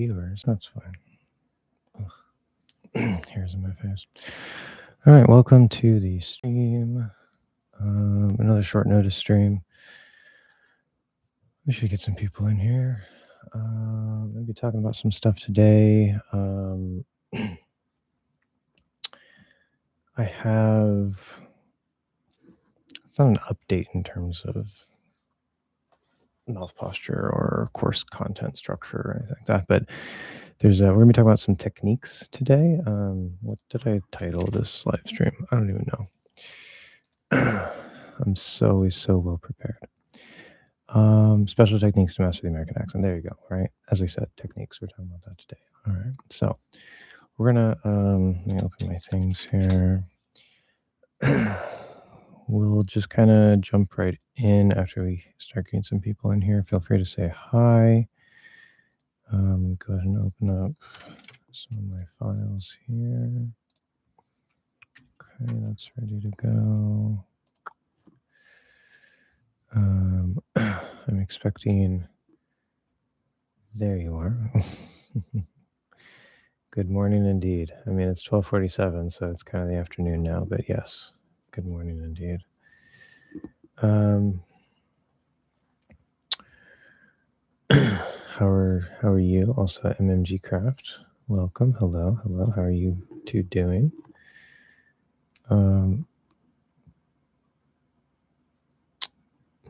viewers. That's fine. Hairs in my face. All right, welcome to the stream. Another short notice stream. We should get some people in here. We'll be talking about some stuff today. I have... It's not an update in terms of mouth posture or course content structure or anything like that, but there's we're gonna be talking about some techniques today. What did I title this live stream? I don't even know. I'm so well prepared. Special techniques to master the American accent. There you go. Right, as I said, techniques. We're talking about that today. All right, so we're gonna let me open my things here. We'll just kind of jump right in after we start getting some people in here. Feel free to say hi. Go ahead and open up some of my files here. Okay, that's ready to go. I'm expecting... There you are. Good morning indeed. I mean, it's 12:47, so it's kind of the afternoon now, but yes, good morning indeed. How are you? Also, MMG Craft, welcome. Hello. How are you two doing?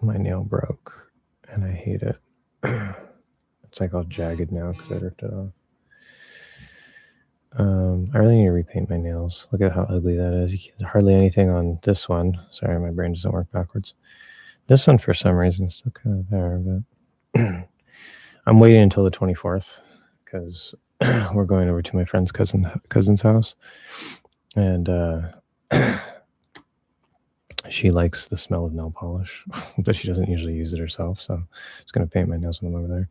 My nail broke, and I hate it. It's like all jagged now because I ripped it off. I really need to repaint my nails. Look at how ugly that is. Hardly anything on this one. Sorry, my brain doesn't work backwards. This one, for some reason, is still kind of there, but I'm waiting until the 24th because we're going over to my friend's cousin's house, and she likes the smell of nail polish, but she doesn't usually use it herself, so I'm just going to paint my nails when I'm over there.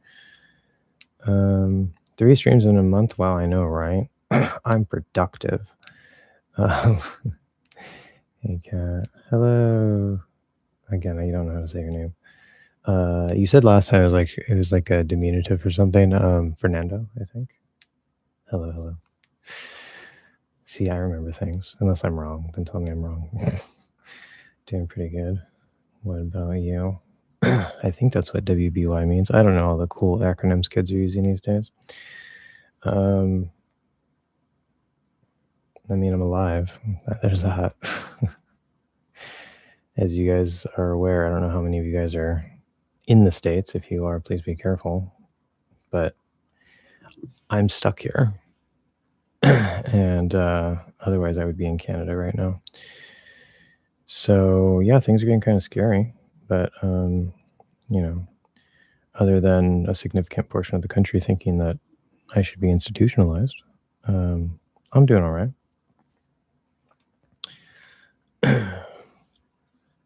3 streams in a month. Wow, I know, right? I'm productive. Hey, Kat. Hello. Again, I don't know how to say your name. You said last time it was like a diminutive or something. Fernando, I think. Hello. See, I remember things. Unless I'm wrong, then tell me I'm wrong. Doing pretty good. What about you? I think that's what WBY means. I don't know all the cool acronyms kids are using these days. I mean, I'm alive. There's that. As you guys are aware, I don't know how many of you guys are in the States. If you are, please be careful. But I'm stuck here. And otherwise I would be in Canada right now. So yeah, things are getting kind of scary. But, you know, other than a significant portion of the country thinking that I should be institutionalized, I'm doing all right.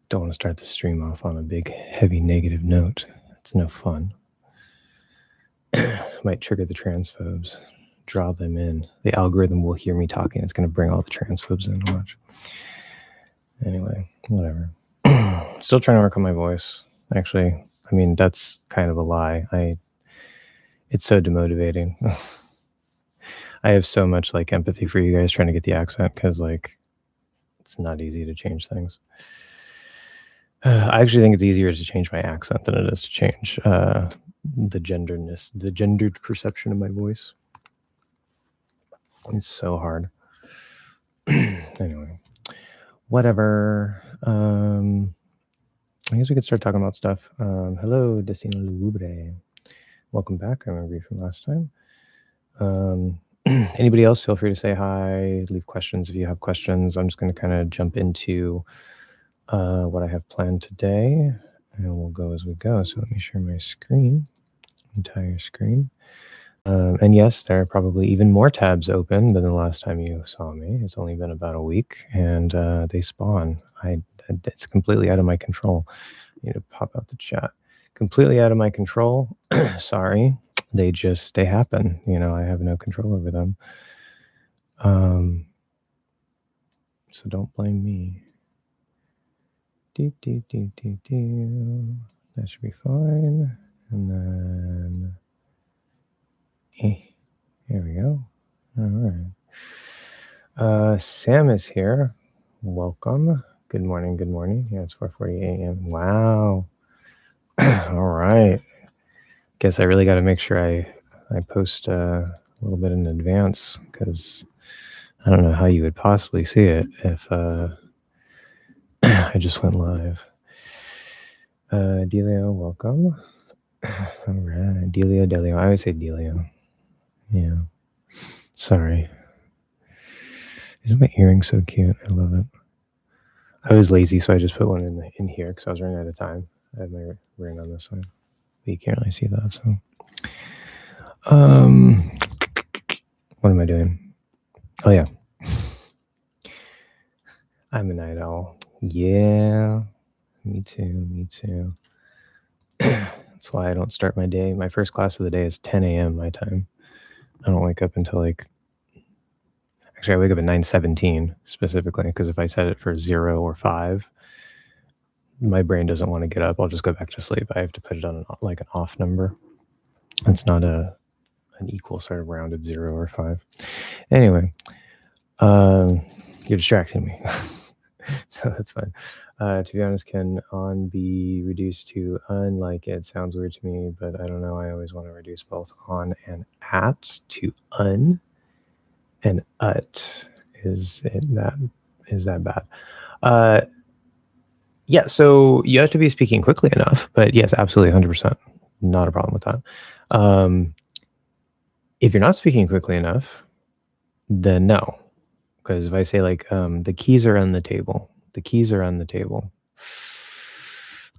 Don't want to start the stream off on a big, heavy negative note. It's no fun. Might trigger the transphobes. Draw them in. The algorithm will hear me talking. It's going to bring all the transphobes in to watch. Anyway, whatever. Still trying to work on my voice. Actually, I mean, that's kind of a lie. It's so demotivating. I have so much like empathy for you guys trying to get the accent because like it's not easy to change things. I actually think it's easier to change my accent than it is to change the gendered perception of my voice. It's so hard. Anyway, whatever. I guess we could start talking about stuff. Hello, Destino Lugubre. Welcome back. I remember you from last time. Anybody else, feel free to say hi, leave questions if you have questions. I'm just going to kind of jump into what I have planned today, and we'll go as we go. So let me share my screen, entire screen. And yes, there are probably even more tabs open than the last time you saw me. It's only been about a week, and they spawn. It's completely out of my control. I need to pop out the chat. Completely out of my control. Sorry. They happen. You know, I have no control over them. So don't blame me. That should be fine. And then Here we go. All right. Sam is here. Welcome. Good morning. Good morning. Yeah, it's 4:40 a.m. Wow. All right. Guess I really got to make sure I post a little bit in advance, because I don't know how you would possibly see it if I just went live. Delio, welcome. All right. Delio. I always say Delio. Yeah. Sorry. Isn't my earring so cute? I love it. I was lazy, so I just put one in here because I was running out of time. I had my ring on this side, but you can't really see that. So, what am I doing? Oh yeah, I'm a night owl. Yeah, me too. That's why I don't start my day. My first class of the day is 10 a.m. my time. I don't wake up until actually I wake up at 9:17 specifically, because if I set it for 0 or 5, my brain doesn't want to get up. I'll just go back to sleep. I have to put it on an off number. It's not an equal sort of rounded 0 or 5. Anyway, you're distracting me. So that's fine. To be honest, can on be reduced to un? Like, it sounds weird to me, but I don't know. I always want to reduce both on and at to un and ut. Is that bad? Yeah, so you have to be speaking quickly enough, but yes, absolutely, 100%. Not a problem with that. If you're not speaking quickly enough, then no. Because if I say the keys are on the table,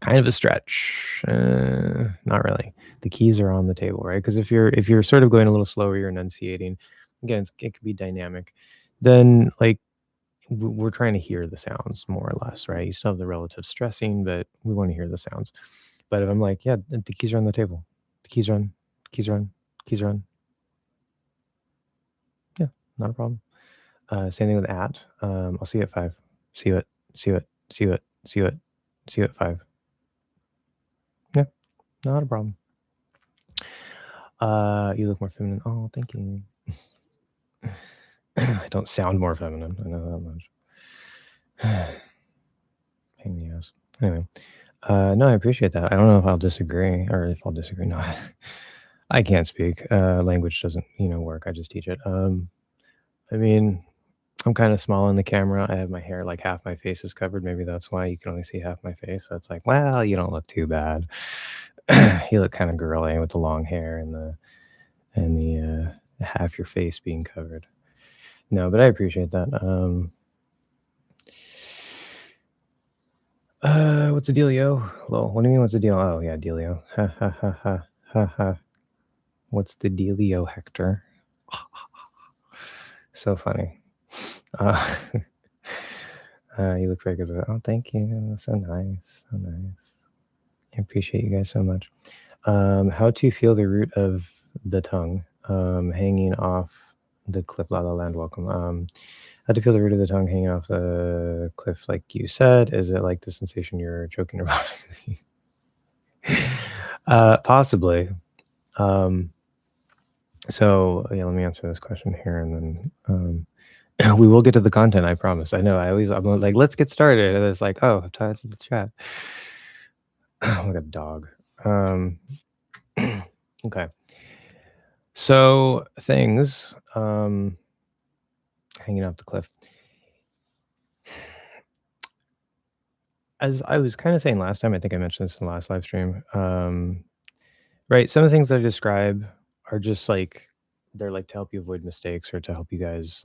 kind of a stretch. Not really. The keys are on the table, right? Because if you're sort of going a little slower, you're enunciating. Again, it could be dynamic. Then we're trying to hear the sounds more or less, right? You still have the relative stressing, but we want to hear the sounds. But if I'm like, yeah, the keys are on the table, the keys are on, yeah, not a problem. Same thing with at. I'll see you at 5. See you at 5. Yeah, not a problem. You look more feminine. Oh, thank you. I don't sound more feminine. I know that much. Pain in the ass. Anyway, no, I appreciate that. I don't know if I'll disagree, or if I'll disagree. No, I can't speak. Language doesn't, work. I just teach it. I mean, I'm kind of small in the camera. I have my hair, like half my face is covered. Maybe that's why you can only see half my face. So it's like, well, you don't look too bad. You look kind of girly with the long hair and the half your face being covered. No, but I appreciate that. What's the dealio? Lol. What do you mean, what's the deal? Oh yeah, dealio. Ha ha ha ha ha ha. What's the dealio, Hector? So funny. You look very good with it. Oh, thank you. So nice. So nice. I appreciate you guys so much. How to feel the root of the tongue hanging off the cliff. La La Land, welcome. How to feel the root of the tongue hanging off the cliff, like you said? Is it like the sensation you're choking your body? Possibly. So yeah, let me answer this question here, and then we will get to the content. I promise. I know. I'm like, let's get started, and it's like, oh, time to the chat. Like a dog. Okay. So things hanging off the cliff. As I was kind of saying last time, I think I mentioned this in the last live stream. Right. Some of the things that I describe are just they're to help you avoid mistakes, or to help you guys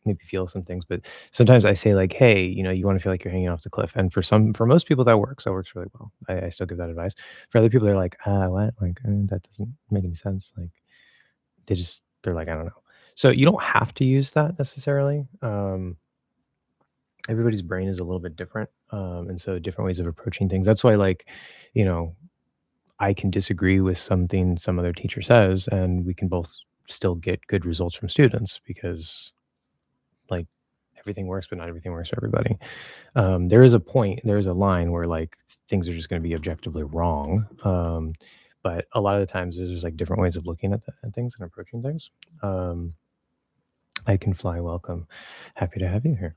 maybe feel some things. But sometimes I say hey, you want to feel like you're hanging off the cliff. And for most people that works really well. I still give that advice. For other people, they're like, what? That doesn't make any sense. They're like, I don't know. So you don't have to use that necessarily. Everybody's brain is a little bit different. And so different ways of approaching things. That's why I can disagree with something some other teacher says, and we can both still get good results from students, because everything works, but not everything works for everybody. There is a line where things are just going to be objectively wrong. But a lot of the times there's just like different ways of looking at things and approaching things. I can fly. Welcome. Happy to have you here.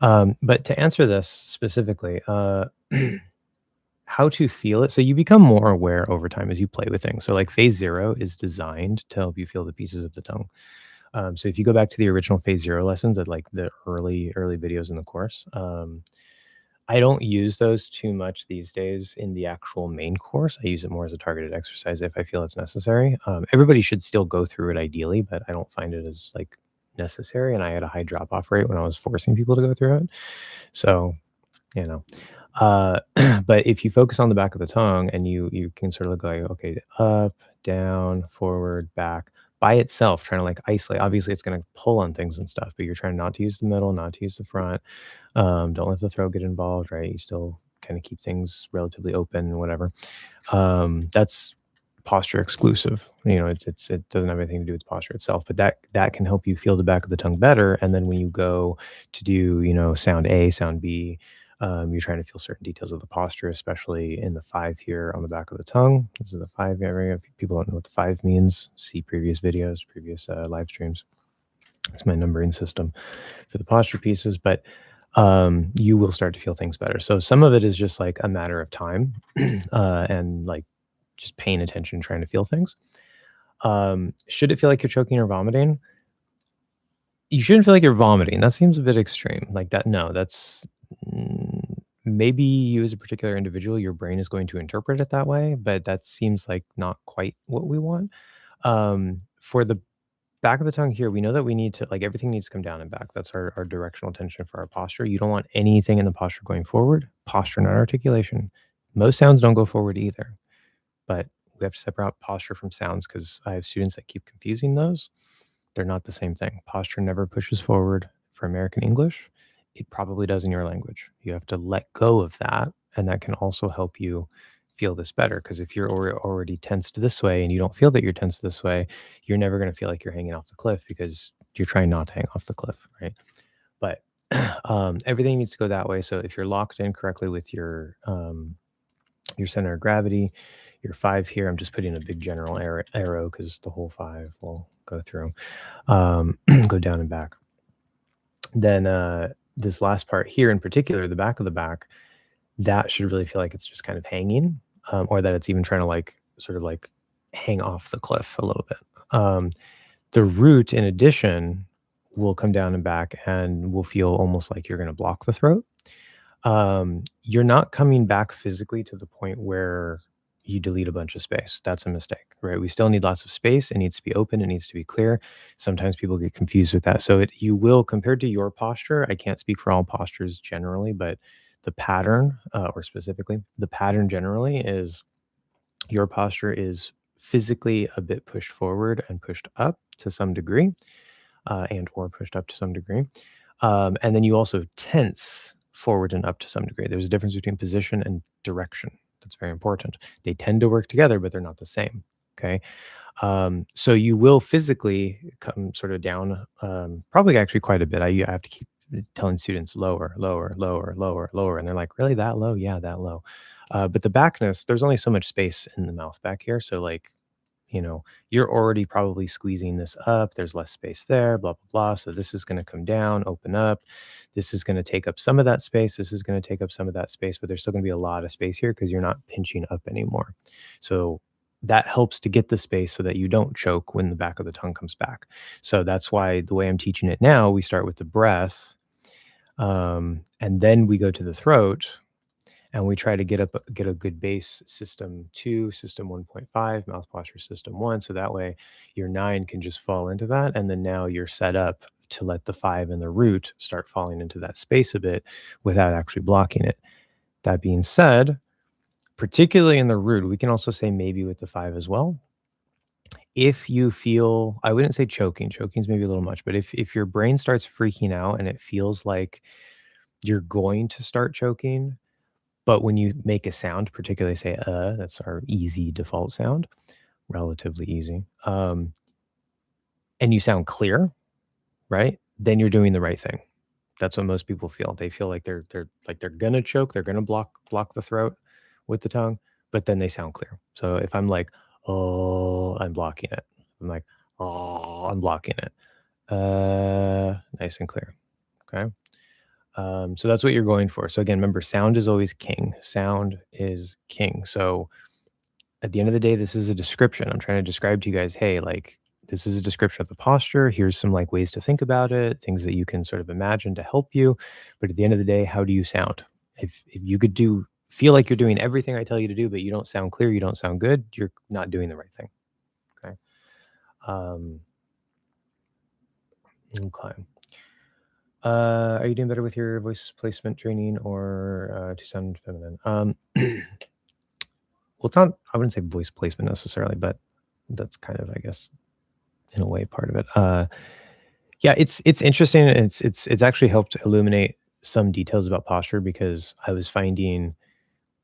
But to answer this specifically, how to feel it. So you become more aware over time as you play with things. So like phase zero is designed to help you feel the pieces of the tongue. So if you go back to the original phase zero lessons at like the early videos in the course, I don't use those too much these days in the actual main course. I use it more as a targeted exercise if I feel it's necessary. Everybody should still go through it ideally, but I don't find it as like necessary. And I had a high drop off rate when I was forcing people to go through it. So, you know, but if you focus on the back of the tongue and you can sort of look like, okay, up, down, forward, back by itself, trying to like isolate. Obviously, it's going to pull on things and stuff, but you're trying not to use the middle, not to use the front. Don't let the throat get involved, right? You still kind of keep things relatively open and whatever. That's posture exclusive. You know, it doesn't have anything to do with posture itself, but that can help you feel the back of the tongue better. And then when you go to do, you know, sound A, sound B, you're trying to feel certain details of the posture, especially in the 5 here on the back of the tongue. This is the 5 area. If people don't know what the 5 means, see previous videos, previous live streams. It's my numbering system for the posture pieces, but you will start to feel things better. So some of it is just like a matter of time and like just paying attention, trying to feel things. Should it feel like you're choking or vomiting? You shouldn't feel like you're vomiting. That seems a bit extreme. Like that. No, that's maybe you as a particular individual, your brain is going to interpret it that way, but that seems like not quite what we want. For the back of the tongue here, we know that we need to, like, everything needs to come down and back. That's our directional tension for our posture. You don't want anything in the posture going forward. Posture, not articulation. Most sounds don't go forward either, but we have to separate out posture from sounds because I have students that keep confusing those. They're not the same thing. Posture never pushes forward for American English. It probably does in your language. You have to let go of that, and that can also help you feel this better. Because if you're already tensed this way and you don't feel that you're tensed this way, you're never going to feel like you're hanging off the cliff because you're trying not to hang off the cliff, right? But everything needs to go that way. So if you're locked in correctly with your center of gravity, your 5 here, I'm just putting a big general arrow because the whole 5 will go through, go down and back. Then this last part here in particular, the back of the back, that should really feel like it's just kind of hanging, or that it's even trying to like sort of like hang off the cliff a little bit. The root, in addition, will come down and back and will feel almost like you're going to block the throat. You're not coming back physically to the point where you delete a bunch of space. That's a mistake, right? We still need lots of space. It needs to be open. It needs to be clear. Sometimes people get confused with that. So you will, compared to your posture, I can't speak for all postures generally, but the pattern, or specifically, the pattern generally is your posture is physically a bit pushed forward and pushed up to some degree, and or pushed up to some degree. And then you also tense forward and up to some degree. There's a difference between position and direction. That's very important. They tend to work together, but they're not the same. Okay. So you will physically come sort of down, probably actually quite a bit. I have to keep telling students lower, lower, lower, lower, lower. And they're like, really that low? Yeah, that low. But the backness, there's only so much space in the mouth back here. So like, you know, you're already probably squeezing this up. There's less space there, blah, blah, blah. So this is going to come down, open up. This is going to take up some of that space. This is going to take up some of that space, but there's still going to be a lot of space here because you're not pinching up anymore. So that helps to get the space so that you don't choke when the back of the tongue comes back. So that's why the way I'm teaching it now, we start with the breath, and then we go to the throat. And we try to get a good base system 2, system 1.5, mouth posture system 1. So that way your 9 can just fall into that. And then now you're set up to let the 5 and the root start falling into that space a bit without actually blocking it. That being said, particularly in the root, we can also say maybe with the 5 as well. If you feel, I wouldn't say choking is maybe a little much, but if your brain starts freaking out and it feels like you're going to start choking, but when you make a sound, particularly say, that's our easy default sound, relatively easy, and you sound clear, right? Then you're doing the right thing. That's what most people feel. They feel like they're gonna choke, they're gonna block the throat with the tongue, but then they sound clear. So if I'm like, oh, I'm blocking it. I'm like, oh, I'm blocking it. Nice and clear. Okay. So that's what you're going for. So again, remember, sound is always king. Sound is king. So at the end of the day, this is a description. I'm trying to describe to you guys, hey, like, this is a description of the posture. Here's some like ways to think about it, things that you can sort of imagine to help you. But at the end of the day, how do you sound? If you could feel like you're doing everything I tell you to do, but you don't sound clear, you don't sound good, you're not doing the right thing. Okay. Okay. Are you doing better with your voice placement training or to sound feminine? Well, it's not, I wouldn't say voice placement necessarily, but that's kind of, I guess, in a way, part of it. Yeah, it's interesting. It's actually helped illuminate some details about posture because I was finding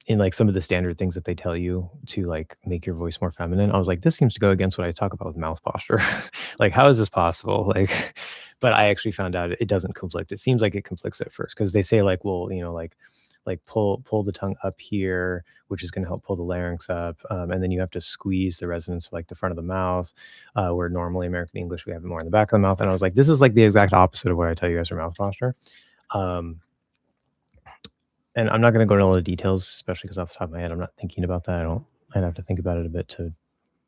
in like some of the standard things that they tell you to like make your voice more feminine. I was like, this seems to go against what I talk about with mouth posture. Like, how is this possible? Like, but I actually found out it doesn't conflict. It seems like it conflicts at first because they say like, well, like pull the tongue up here, which is going to help pull the larynx up, and then you have to squeeze the resonance of like the front of the mouth, where normally American English we have it more in the back of the mouth. And I was like, this is like the exact opposite of what I tell you guys for mouth posture. And I'm not going to go into all the details, especially because off the top of my head, I'm not thinking about that. I'd have to think about it a bit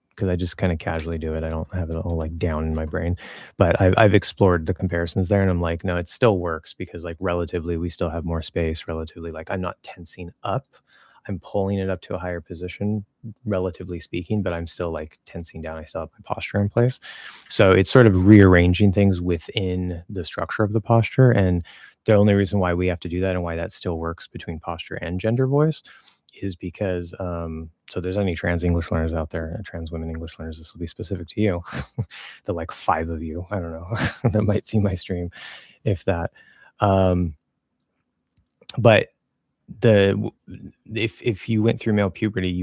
because I just kind of casually do it. I don't have it all like down in my brain, but I've explored the comparisons there and I'm like, no, it still works because like relatively, we still have more space relatively. Like I'm not tensing up. I'm pulling it up to a higher position, relatively speaking, but I'm still like tensing down. I still have my posture in place. So it's sort of rearranging things within the structure of the posture. And the only reason why we have to do that and why that still works between posture and gender voice is because, so there's any trans English learners out there, trans women English learners, this will be specific to you, the like 5 of you, I don't know, that might see my stream, if that. But if you went through male puberty,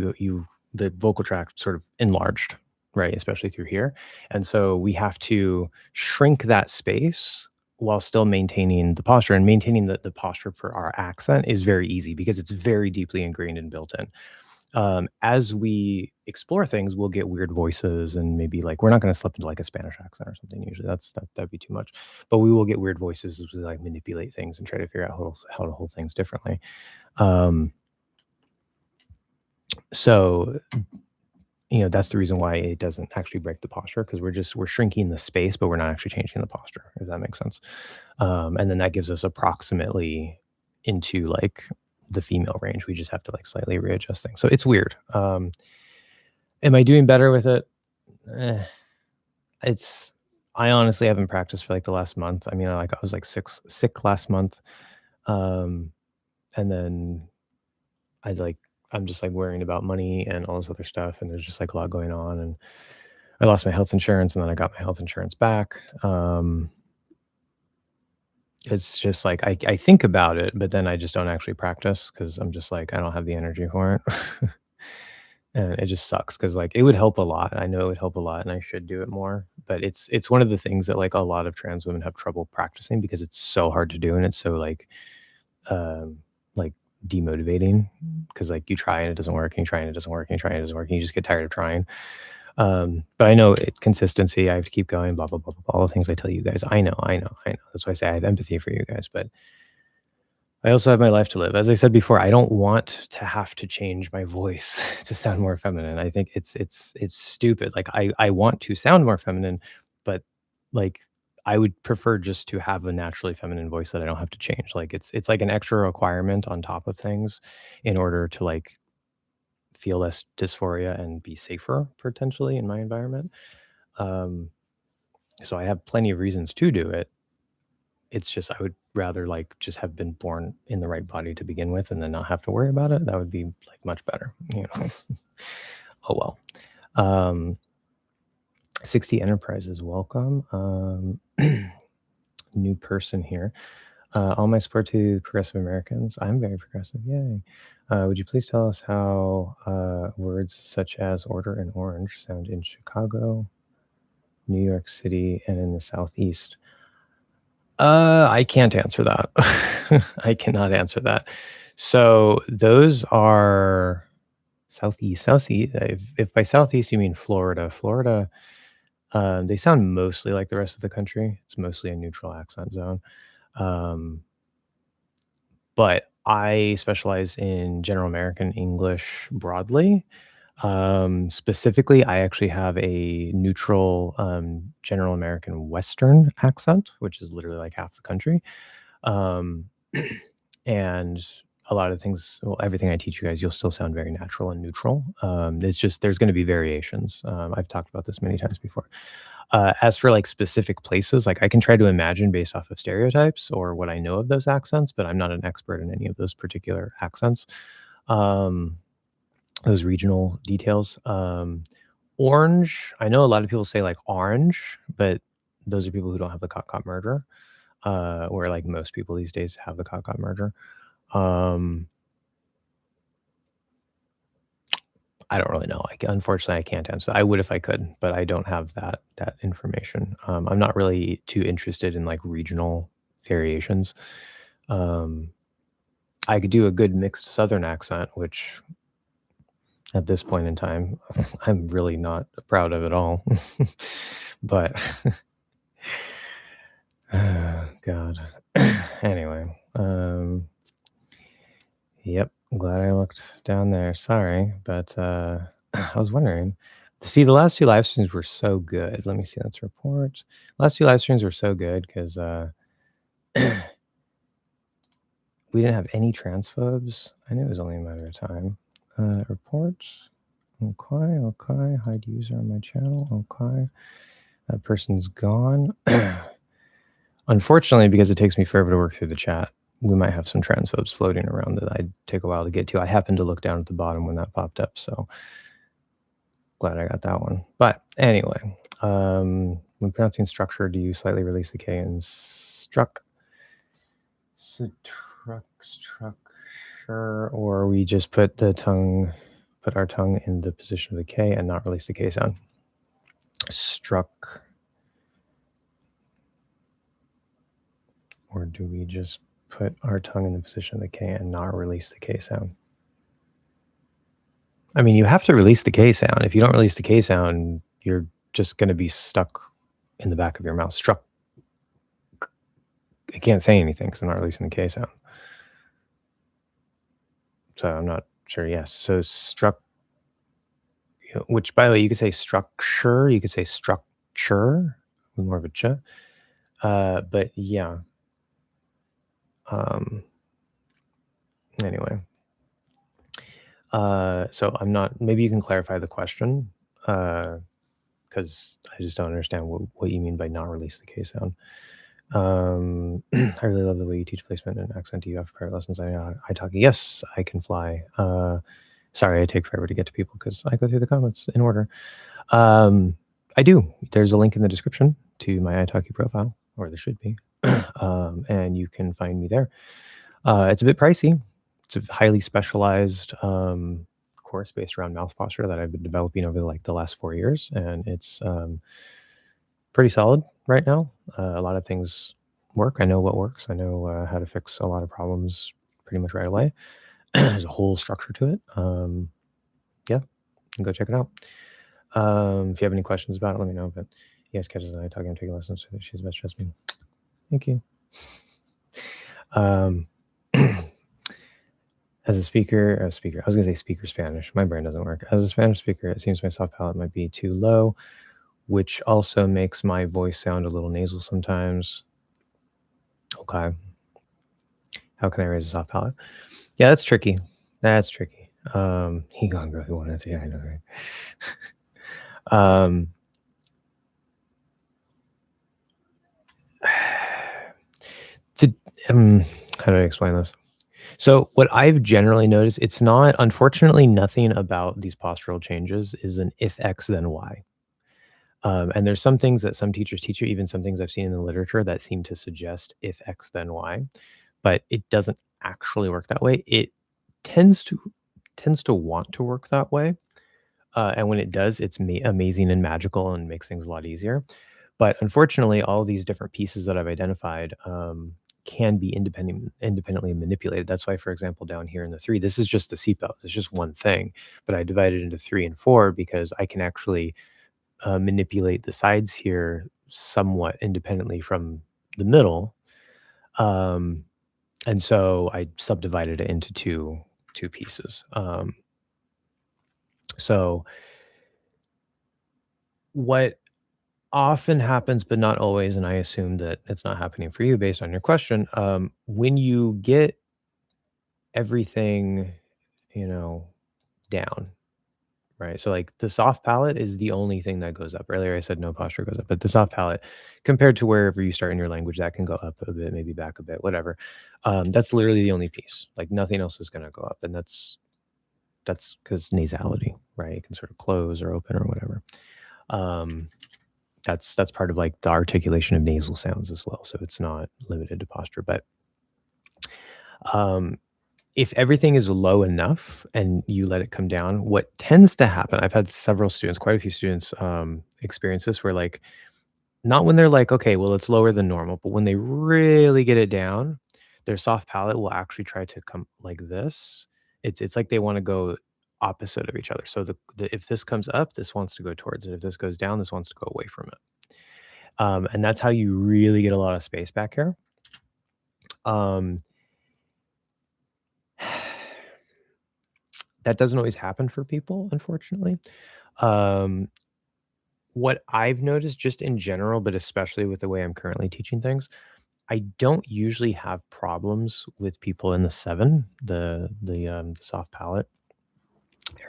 the vocal tract sort of enlarged, right? Especially through here. And so we have to shrink that space while still maintaining the posture, and maintaining the posture for our accent is very easy because it's very deeply ingrained and built in. As we explore things, we'll get weird voices and maybe like, we're not going to slip into like a Spanish accent or something. Usually that'd be too much, but we will get weird voices as we like manipulate things and try to figure out how to hold things differently. So, that's the reason why it doesn't actually break the posture, because we're shrinking the space, but we're not actually changing the posture, if that makes sense. And then that gives us approximately into like the female range. We just have to like slightly readjust things. So it's weird. Am I doing better with it? I honestly haven't practiced for like the last month. I mean, I was like sick last month. And then I'm just like worrying about money and all this other stuff. And there's just like a lot going on. And I lost my health insurance and then I got my health insurance back. It's just like, I think about it, but then I just don't actually practice because I'm just like, I don't have the energy for it. And it just sucks because like it would help a lot. I know it would help a lot and I should do it more. But it's one of the things that like a lot of trans women have trouble practicing because it's so hard to do and it's so like demotivating because like you try and it doesn't work and you try and it doesn't work and you try and it doesn't work and you just get tired of trying. But I know consistency, I have to keep going, blah, blah, blah, blah, all the things I tell you guys. I know. That's why I say I have empathy for you guys, but I also have my life to live. As I said before, I don't want to have to change my voice to sound more feminine. I think it's stupid. Like I want to sound more feminine, but like I would prefer just to have a naturally feminine voice that I don't have to change. Like it's like an extra requirement on top of things in order to like feel less dysphoria and be safer potentially in my environment. So I have plenty of reasons to do it. It's just I would rather like just have been born in the right body to begin with and then not have to worry about it. That would be like much better, Oh well. 60 Enterprises, welcome. New person here. All my support to progressive Americans. I'm very progressive. Yay. Would you please tell us how words such as order and orange sound in Chicago, New York City, and in the Southeast? I can't answer that. I cannot answer that. So those are Southeast. If by southeast you mean Florida, they sound mostly like the rest of the country. It's mostly a neutral accent zone. Um, but I specialize in General American English broadly. Specifically, I actually have a neutral General American Western accent, which is literally like half the country. Um, and a lot of things, well, everything I teach you guys, you'll still sound very natural and neutral. It's just there's going to be variations. I've talked about this many times before. As for like specific places, like I can try to imagine based off of stereotypes or what I know of those accents, but I'm not an expert in any of those particular accents. Um, those regional details. Orange, I know a lot of people say like orange, but those are people who don't have the cot merger, where like most people these days have the cot merger. Um, I don't really know. Like, unfortunately, I can't answer. I would if I could, but I don't have that information. I'm not really too interested in like regional variations. Um, I could do a good mixed Southern accent, which at this point in time, I'm really not proud of at all. But God. Anyway, yep. Glad I looked down there. Sorry, but I was wondering. See, the last two live streams were so good. Let me see. Let's report. Last two live streams were so good because we didn't have any transphobes. I knew it was only a matter of time. Reports. Okay. Hide user on my channel. Okay. That person's gone. Unfortunately, because it takes me forever to work through the chat, we might have some transphobes floating around that I'd take a while to get to. I happened to look down at the bottom when that popped up, so glad I got that one. But anyway, when pronouncing structure, do you slightly release the K and structure, or we just put our tongue in the position of the K and not release the K sound? Struck. Or do we just put our tongue in the position of the K and not release the K sound? I mean, you have to release the K sound. If you don't release the K sound, you're just going to be stuck in the back of your mouth. Struck. I can't say anything because I'm not releasing the K sound. So I'm not sure. Yes. So struck, which by the way, you could say structure. You could say structure with more of a ch. But yeah. Anyway. So I'm not, maybe you can clarify the question, because I just don't understand what you mean by not release the K sound. I really love the way you teach placement and accent. Do you have private lessons? I talk. Yes, I can fly. Sorry, I take forever to get to people because I go through the comments in order. I do. There's a link in the description to my italki profile, or there should be, and you can find me there. It's a bit pricey. It's a highly specialized course based around mouth posture that I've been developing over like the last 4 years, and it's pretty solid right now. A lot of things work. I know what works. I know how to fix a lot of problems pretty much right away. There's a whole structure to it. Yeah, go check it out. If you have any questions about it, let me know. But you guys catch us and I talking. I'm taking lessons. So she's best. Trust me. Thank you. As a speaker, I was going to say speaker Spanish. My brain doesn't work. As a Spanish speaker, it seems my soft palate might be too low, which also makes my voice sound a little nasal sometimes. Okay. How can I raise a soft palate? Yeah, that's tricky. That's tricky. He gone, girl. Who wanted to? Yeah, I know, right? How do I explain this? So what I've generally noticed, it's not, unfortunately, nothing about these postural changes is an if X then Y. And there's some things that some teachers teach you, even some things I've seen in the literature that seem to suggest if X then Y, but it doesn't actually work that way. It tends to want to work that way. And when it does, it's amazing and magical and makes things a lot easier. But unfortunately, all these different pieces that I've identified can be independently manipulated. That's why, for example, down here in the 3, this is just the seatbelt. It's just one thing, but I divided it into 3 and 4 because I can actually manipulate the sides here somewhat independently from the middle. And so I subdivided it into two pieces. So what often happens, but not always, and I assume that it's not happening for you based on your question, when you get everything, down, right? So, like, the soft palate is the only thing that goes up. Earlier, I said no posture goes up, but the soft palate, compared to wherever you start in your language, that can go up a bit, maybe back a bit, whatever. That's literally the only piece. Like, nothing else is gonna go up, and that's because nasality, right? It can sort of close or open or whatever. Um, that's part of, like, the articulation of nasal sounds as well, so it's not limited to posture, but, um if everything is low enough and you let it come down, what tends to happen, I've had several students, quite a few students, experience this where, like, not when they're like, okay, well, it's lower than normal, but when they really get it down, their soft palate will actually try to come like this. It's like they want to go opposite of each other. So if this comes up, this wants to go towards it. If this goes down, this wants to go away from it. And that's how you really get a lot of space back here. Um, that doesn't always happen for people, unfortunately. Um, what I've noticed just in general, but especially with the way I'm currently teaching things, I don't usually have problems with people in the 7, the soft palate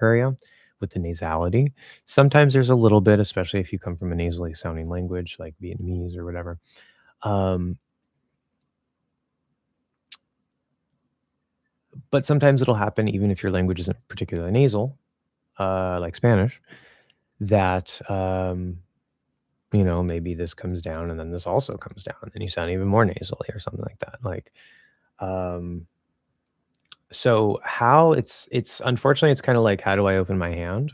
area with the nasality. Sometimes there's a little bit, especially if you come from a nasally sounding language like Vietnamese or whatever. Um, but sometimes it'll happen even if your language isn't particularly nasal, like Spanish, that maybe this comes down and then this also comes down, and then you sound even more nasally or something like that. Like, um, so how it's unfortunately it's kind of like, how do I open my hand?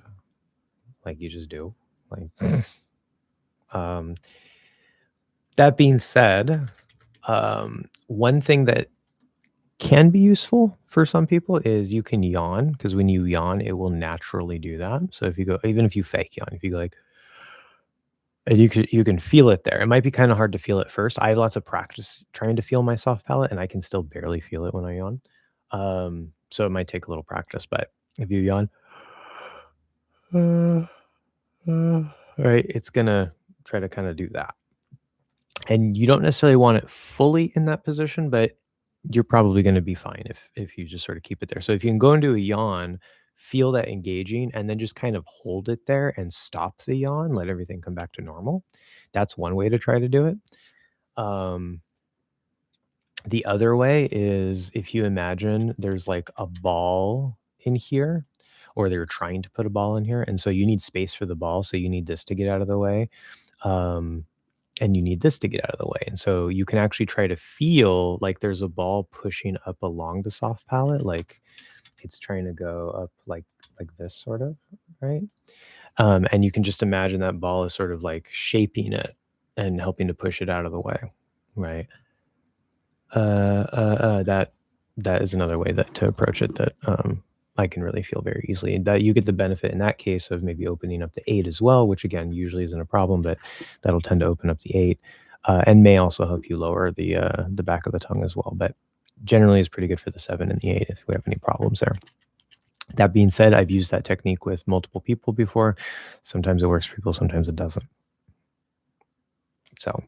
Like, you just do. Like, um, that being said, one thing that can be useful for some people is you can yawn, because when you yawn, it will naturally do that. So if you go, even if you fake yawn, if you go like, and you can feel it there. It might be kinda hard to feel at first. I have lots of practice trying to feel my soft palate, and I can still barely feel it when I yawn. So it might take a little practice, but if you yawn, uh, right, it's gonna try to kinda do that. And you don't necessarily want it fully in that position, but you're probably gonna be fine if you just sort of keep it there. So if you can go into a yawn, feel that engaging, and then just kind of hold it there and stop the yawn, let everything come back to normal. That's one way to try to do it. Um, the other way is if you imagine there's like a ball in here, or they're trying to put a ball in here, and so you need space for the ball, so you need this to get out of the way. Um, and you need this to get out of the way. And so you can actually try to feel like there's a ball pushing up along the soft palate, like it's trying to go up like this sort of, right? And you can just imagine that ball is sort of like shaping it and helping to push it out of the way, right? That is another way that to approach it that I can really feel very easily. That you get the benefit in that case of maybe opening up the 8 as well, which again usually isn't a problem, but that'll tend to open up the 8, and may also help you lower the back of the tongue as well. But generally, is pretty good for the 7 and the 8 if we have any problems there. That being said, I've used that technique with multiple people before. Sometimes it works for people, sometimes it doesn't. So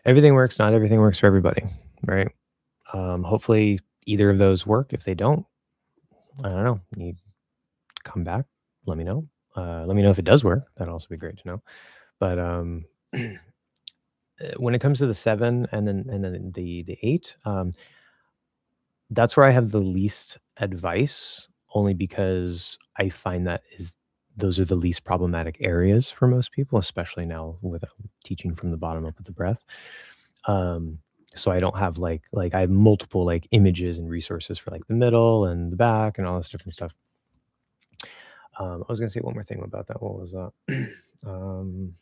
everything works. Not everything works for everybody, right? Hopefully either of those work. If they don't, I don't know. You come back, let me know. Let me know if it does work. That'd also be great to know. But when it comes to the 7 and then the 8, that's where I have the least advice, only because I find those are the least problematic areas for most people, especially now with teaching from the bottom up with the breath. Um, so I don't have like I have multiple like images and resources for like the middle and the back and all this different stuff. I was gonna say one more thing about that. What was that? um,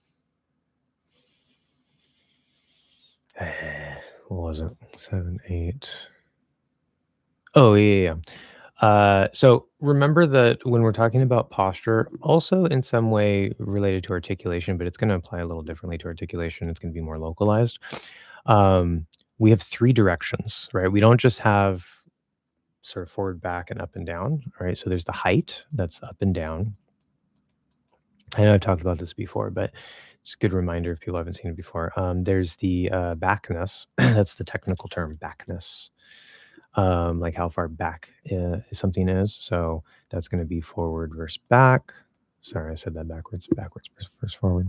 What was it? 7, 8. Oh, yeah. So remember that when we're talking about posture, also in some way related to articulation, but it's going to apply a little differently to articulation. It's going to be more localized. We have 3 directions, right? We don't just have sort of forward, back, and up and down, right? So there's the height, that's up and down. I know I've talked about this before, but it's a good reminder if people haven't seen it before. There's the backness. That's the technical term, backness. Like how far back something is. So that's going to be forward versus back. Sorry, I said that backwards. Backwards versus forward.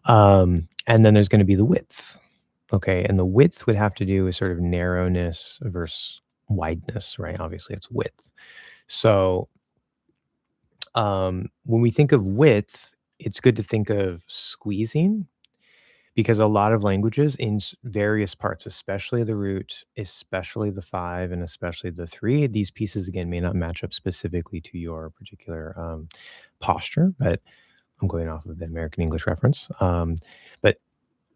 And then there's going to be the width. Okay, and the width would have to do with sort of narrowness versus wideness, right? Obviously, it's width. So when we think of width, it's good to think of squeezing, because a lot of languages in various parts, especially the root, especially the 5, and especially the 3, these pieces again may not match up specifically to your particular posture, but I'm going off of the American English reference. But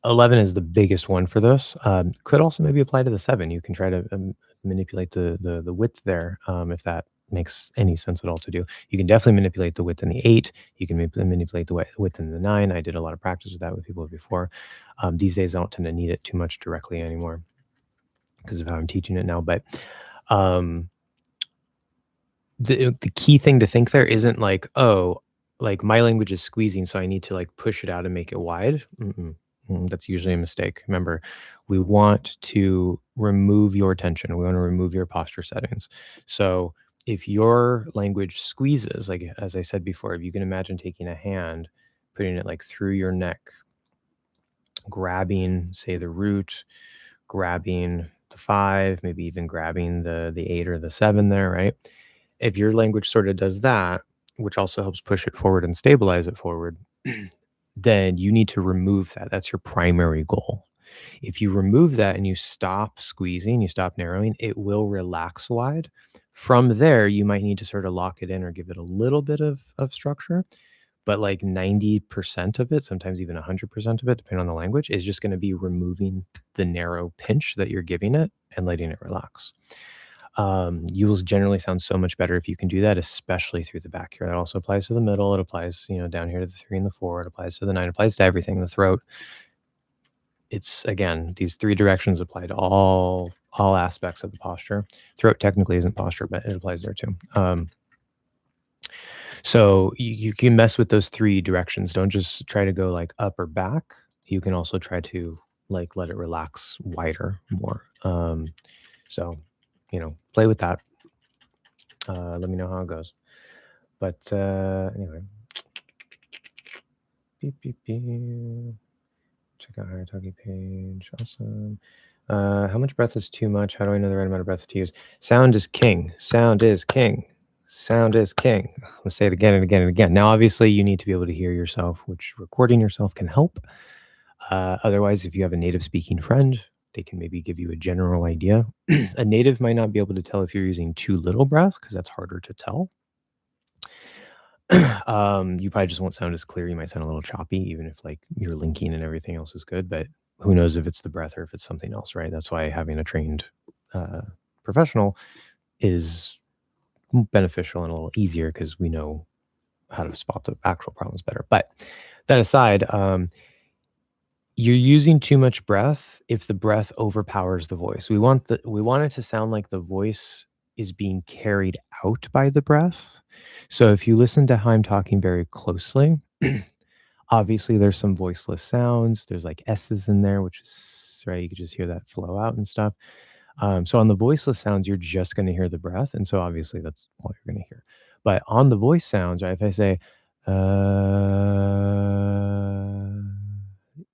11 is the biggest one for this. Could also maybe apply to the 7. You can try to manipulate the width there, if that makes any sense at all to do. You can definitely manipulate the width in the 8. You can manipulate the width in the 9. I did a lot of practice with that with people before. These days, I don't tend to need it too much directly anymore because of how I'm teaching it now. But the key thing to think there isn't like, oh, like my language is squeezing, so I need to like push it out and make it wide. That's usually a mistake. Remember, we want to remove your tension. We want to remove your posture settings. So if your language squeezes, like as I said before, if you can imagine taking a hand, putting it like through your neck, grabbing, say, the root, grabbing the 5, maybe even grabbing the 8 or the 7 there, right? If your language sort of does that, which also helps push it forward and stabilize it forward, then you need to remove that. That's your primary goal. If you remove that and you stop squeezing, you stop narrowing, it will relax wide. From there, you might need to sort of lock it in or give it a little bit of structure. But like 90% of it, sometimes even 100% of it, depending on the language, is just going to be removing the narrow pinch that you're giving it and letting it relax. You will generally sound so much better if you can do that, especially through the back here. That also applies to the middle. It applies, down here to the 3 and the 4. It applies to the 9. It applies to everything. The throat. It's again, these 3 directions apply to all aspects of the posture. Throat technically isn't posture, but it applies there too. So you can mess with those 3 directions. Don't just try to go like up or back. You can also try to like let it relax wider more. So play with that. Let me know how it goes. But anyway, beep, beep, beep. Check out Higher Talkie page. Awesome. How much breath is too much? How do I know the right amount of breath to use? Sound is king. Sound is king. Sound is king. I'll say it again and again and again. Now, obviously, you need to be able to hear yourself, which recording yourself can help. Otherwise, if you have a native speaking friend, they can maybe give you a general idea. A native might not be able to tell if you're using too little breath because that's harder to tell. You probably just won't sound as clear. You might sound a little choppy, even if like your linking and everything else is good. But who knows if it's the breath or if it's something else, right? That's why having a trained professional is beneficial and a little easier because we know how to spot the actual problems better. But that aside, you're using too much breath if the breath overpowers the voice. We want it to sound like the voice is being carried out by the breath. So if you listen to how I'm talking very closely, obviously there's some voiceless sounds. There's like S's in there, which is right. You could just hear that flow out and stuff. So on the voiceless sounds, you're just going to hear the breath. And so obviously that's all you're going to hear. But on the voice sounds, right, if I say,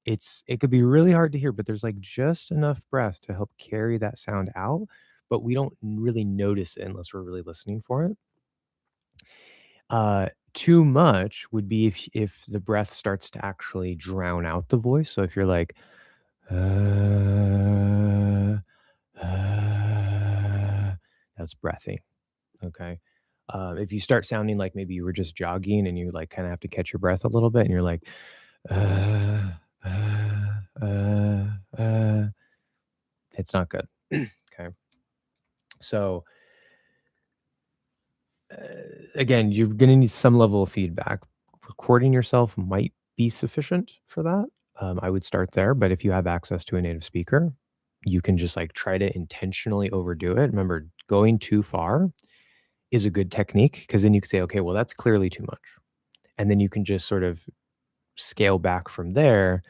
it could be really hard to hear, but there's like just enough breath to help carry that sound out. But we don't really notice it unless we're really listening for it. Too much would be if the breath starts to actually drown out the voice. So if you're like, that's breathy. Okay. If you start sounding like maybe you were just jogging and you like kind of have to catch your breath a little bit and you're like, It's not good. Okay. So again, you're going to need some level of feedback. Recording yourself might be sufficient for that. I would start there, but if you have access to a native speaker, you can just like try to intentionally overdo it. Remember, going too far is a good technique because then you can say, okay, well, that's clearly too much. And then you can just sort of scale back from there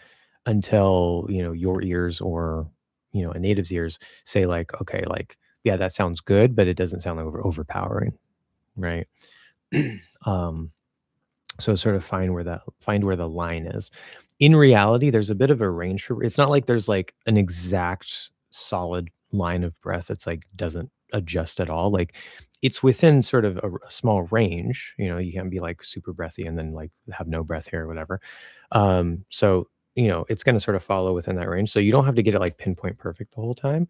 until, your ears or, a native's ears say like, okay, like, yeah, that sounds good, but it doesn't sound like overpowering. Right. um, so sort of find where the line is. In reality, there's a bit of a range for it's not like there's like an exact solid line of breath that's like doesn't adjust at all. Like it's within sort of a small range. You can't be like super breathy and then like have no breath here or whatever. So it's going to sort of follow within that range. So you don't have to get it like pinpoint perfect the whole time.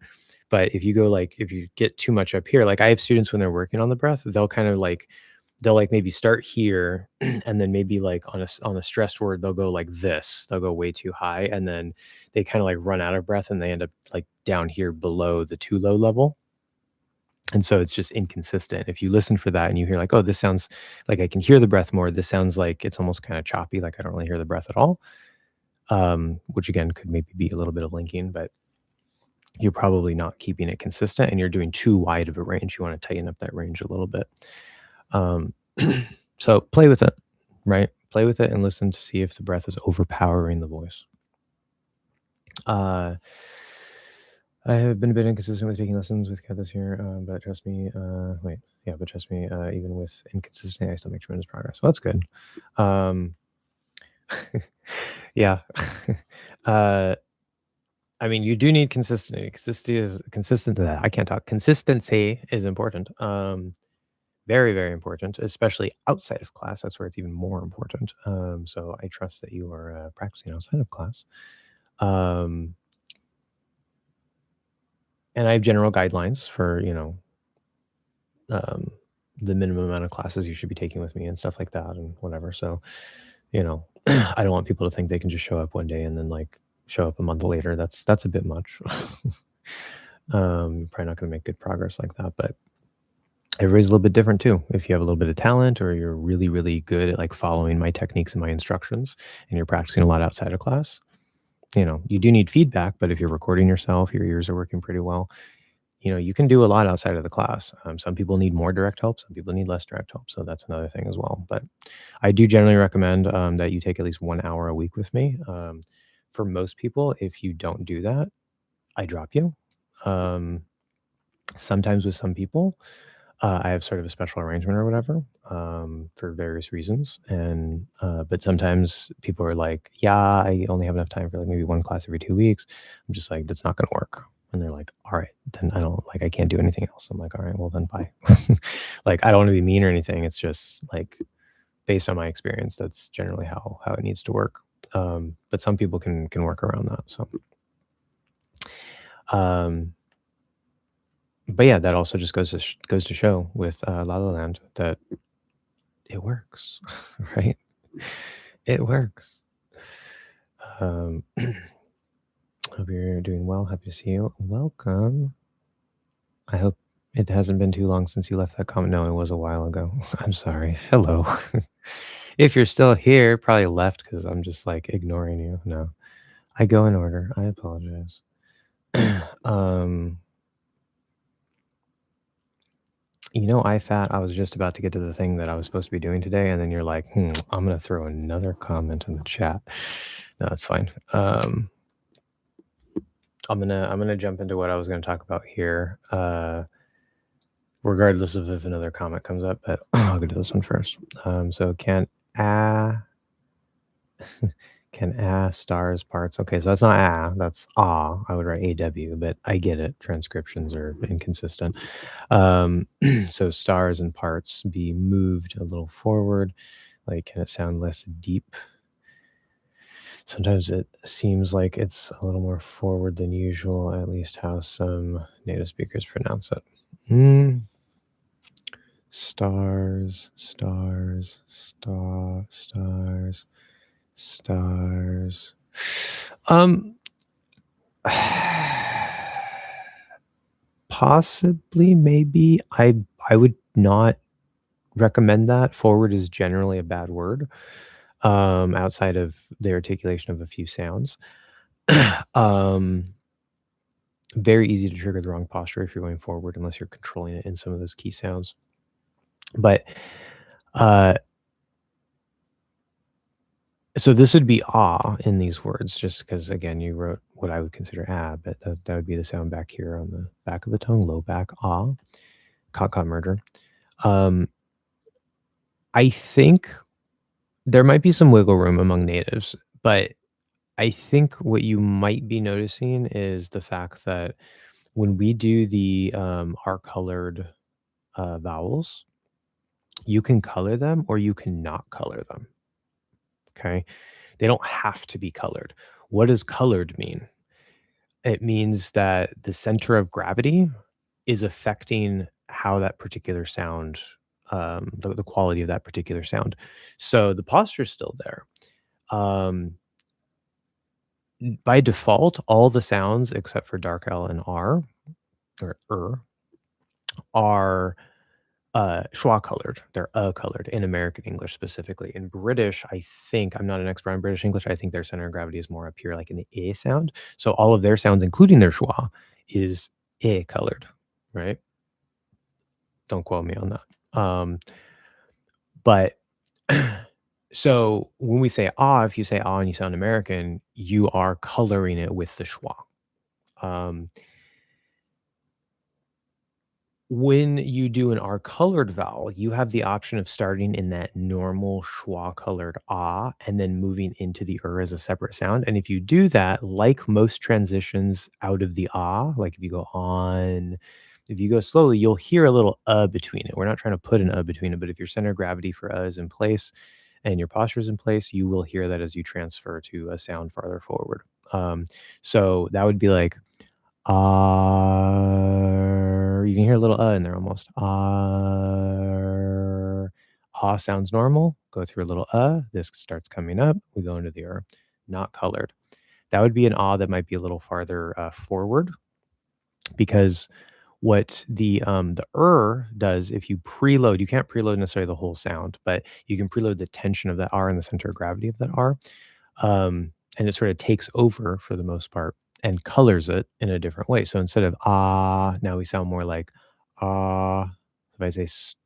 But if you get too much up here, like I have students when they're working on the breath, they'll like maybe start here and then maybe like on a stressed word they'll go like this, they'll go way too high and then they kind of like run out of breath and they end up like down here below the too low level. And so it's just inconsistent. If you listen for that and you hear like, oh, this sounds like I can hear the breath more, this sounds like it's almost kind of choppy, like I don't really hear the breath at all, which again could maybe be a little bit of linking, but you're probably not keeping it consistent and you're doing too wide of a range. You want to tighten up that range a little bit. So play with it, right? Play with it and listen to see if the breath is overpowering the voice. I have been a bit inconsistent with taking lessons with Kat this year, but trust me, even with inconsistency, I still make tremendous progress. Well, that's good. Yeah. I mean, you do need consistency. Consistency is important. Very, very important, especially outside of class. That's where it's even more important. So I trust that you are practicing outside of class. And I have general guidelines for, the minimum amount of classes you should be taking with me and stuff like that and whatever. So, I don't want people to think they can just show up one day and then like show up a month later. That's a bit much. Probably not going to make good progress like that, but everybody's a little bit different too. If you have a little bit of talent or you're really, really good at like following my techniques and my instructions and you're practicing a lot outside of class, you do need feedback, but if you're recording yourself, your ears are working pretty well, you can do a lot outside of the class. Some people need more direct help. Some people need less direct help. So that's another thing as well. But I do generally recommend that you take at least 1 hour a week with me. For most people, if you don't do that, I drop you. Sometimes with some people, I have sort of a special arrangement or whatever for various reasons. And but sometimes people are like, yeah, I only have enough time for like maybe one class every 2 weeks. I'm just like, that's not going to work. And they're like, all right, then I can't do anything else. I'm like, all right, well then bye. Like, I don't want to be mean or anything. It's just like, based on my experience, that's generally how it needs to work. But some people can work around that. So, but yeah, that also just goes to show with La La Land that it works, right? It works. Hope you're doing well. Happy to see you. Welcome. I hope it hasn't been too long since you left that comment. No, it was a while ago. I'm sorry. Hello. If you're still here, probably left because I'm just like ignoring you. No, I go in order. I apologize. IFAT, I was just about to get to the thing that I was supposed to be doing today, and then you're like, I'm gonna throw another comment in the chat. No, it's fine. I'm gonna jump into what I was gonna talk about here, regardless of if another comment comes up, but I'll go to this one first. So can stars parts. Okay, so that's not that's ah. I would write AW, but I get it. Transcriptions are inconsistent. So stars and parts be moved a little forward. Like, can it sound less deep? Sometimes it seems like it's a little more forward than usual, at least how some native speakers pronounce it. Stars, stars, stars. Possibly, maybe. I would not recommend that. Forward is generally a bad word, outside of the articulation of a few sounds. Very easy to trigger the wrong posture if you're going forward, unless you're controlling it in some of those key sounds. But so this would be ah in these words, just because, again, you wrote what I would consider ah, but that would be the sound back here on the back of the tongue, low back, ah, ka merger. I think there might be some wiggle room among natives, but I think what you might be noticing is the fact that when we do the R-colored vowels, you can color them or you cannot color them. Okay, they don't have to be colored. What does colored mean? It means that the center of gravity is affecting how that particular sound, the quality of that particular sound. So the posture is still there. By default, all the sounds except for dark L and R or are schwa colored. They're colored in American English specifically. In British, I think, I'm not an expert on British English. I think their center of gravity is more up here, like in the A sound. So all of their sounds, including their schwa, is A colored, right? Don't quote me on that. But so when we say ah, if you say ah and you sound American, you are coloring it with the schwa. When you do an R-colored vowel, you have the option of starting in that normal schwa-colored ah and then moving into the as a separate sound. And if you do that, like most transitions out of the ah, like if you go on, if you go slowly, you'll hear a little between it. We're not trying to put an between it, but if your center of gravity for is in place and your posture is in place, you will hear that as you transfer to a sound farther forward. So that would be like you can hear a little in there almost. Sounds normal. Go through a little This starts coming up. We go into the not colored. That would be an that might be a little farther forward, because what the does, if you preload, you can't preload necessarily the whole sound, but you can preload the tension of that R and the center of gravity of that R. And it sort of takes over for the most part and colors it in a different way. So instead of now we sound more like if I say star,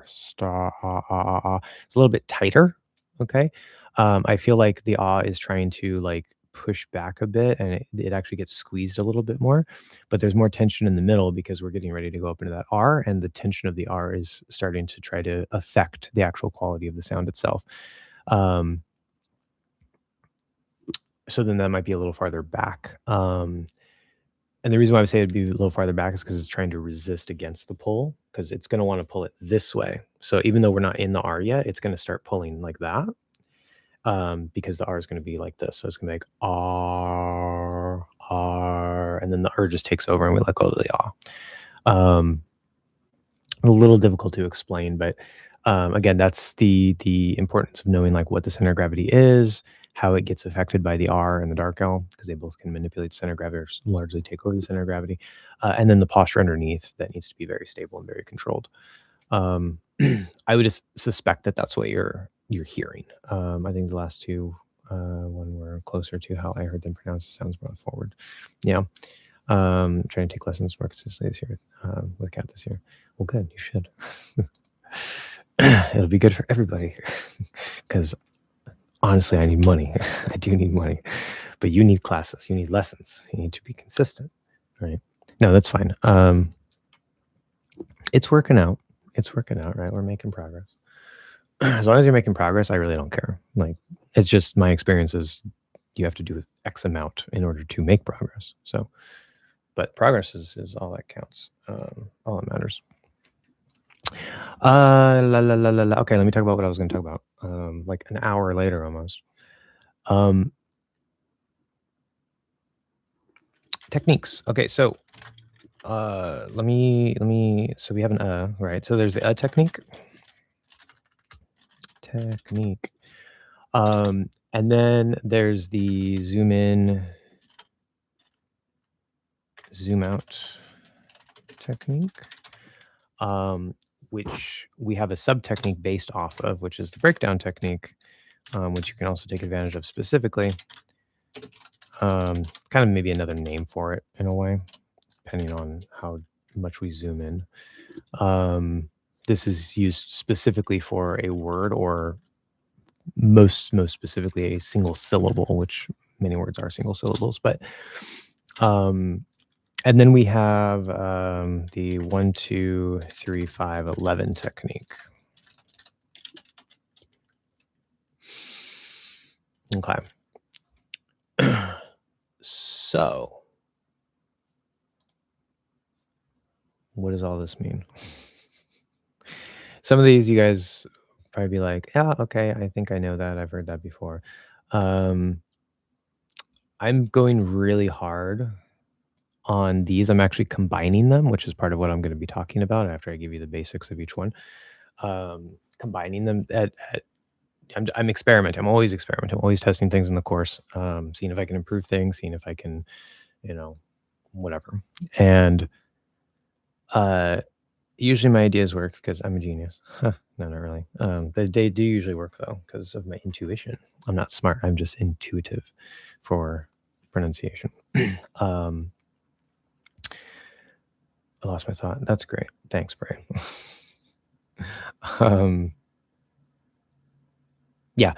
it's a little bit tighter. Okay. I feel like the is trying to like push back a bit, and it actually gets squeezed a little bit more, but there's more tension in the middle because we're getting ready to go up into that R, and the tension of the R is starting to try to affect the actual quality of the sound itself. So then that might be a little farther back. And the reason why I would say it'd be a little farther back is because it's trying to resist against the pull, because it's going to want to pull it this way. So even though we're not in the R yet, it's going to start pulling like that, because the R is going to be like this. So it's going to be like R, R, and then the R just takes over and we let go of the A. A little difficult to explain, but again, that's the importance of knowing like what the center of gravity is, how it gets affected by the R and the dark L, because they both can manipulate the center of gravity or largely take over the center of gravity. And then the posture underneath that needs to be very stable and very controlled. I would suspect that that's what you're hearing. I think the last two, one were closer to how I heard them pronounce the sounds going forward. Yeah. Trying to take lessons more consistently this year with Cat this year. Well, good. You should. It'll be good for everybody, because honestly, I need money. I do need money, but you need classes. You need lessons. You need to be consistent, right? No, that's fine. It's working out. It's working out, right? We're making progress. As long as you're making progress, I really don't care. Like, it's just my experience is you have to do X amount in order to make progress. So, but progress is all that counts. All that matters. Okay, let me talk about what I was going to talk about. Like an hour later, almost. Techniques. Okay, so let me. So we have an right. So there's the technique. And then there's the zoom in, zoom out technique, which we have a sub technique based off of, which is the breakdown technique, which you can also take advantage of specifically. Kind of maybe another name for it in a way, depending on how much we zoom in. This is used specifically for a word, or most specifically a single syllable, which many words are single syllables. But and then we have the 1, 2, 3, 5, 11 technique. Okay. So what does all this mean? Some of these you guys probably be like, yeah, okay, I think I know that. I've heard that before. I'm going really hard on these. I'm actually combining them, which is part of what I'm going to be talking about after I give you the basics of each one. Combining them I'm experimenting. I'm always experimenting. I'm always testing things in the course, seeing if I can improve things, seeing if I can, whatever. And usually my ideas work because I'm a genius. No, not really. They do usually work though because of my intuition. I'm not smart. I'm just intuitive for pronunciation. I lost my thought. That's great. Thanks, Bray. Yeah.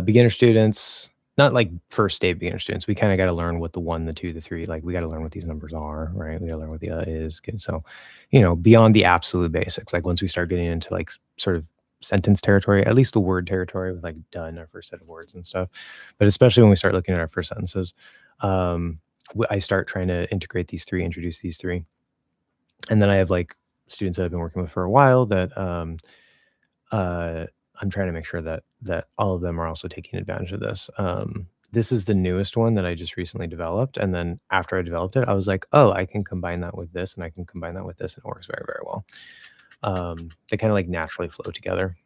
Beginner students, not like first day beginner students. We kind of got to learn what the 1, the 2, the 3, like we got to learn what these numbers are, right? We got to learn what the is. So, beyond the absolute basics, like once we start getting into like sort of sentence territory, at least the word territory with like done, our first set of words and stuff. But especially when we start looking at our first sentences, I start trying to integrate these three, introduce these three. And then I have like students that I've been working with for a while that I'm trying to make sure that all of them are also taking advantage of this. This is the newest one that I just recently developed. And then after I developed it, I was like, oh, I can combine that with this and I can combine that with this. And it works very, very well. They kind of like naturally flow together.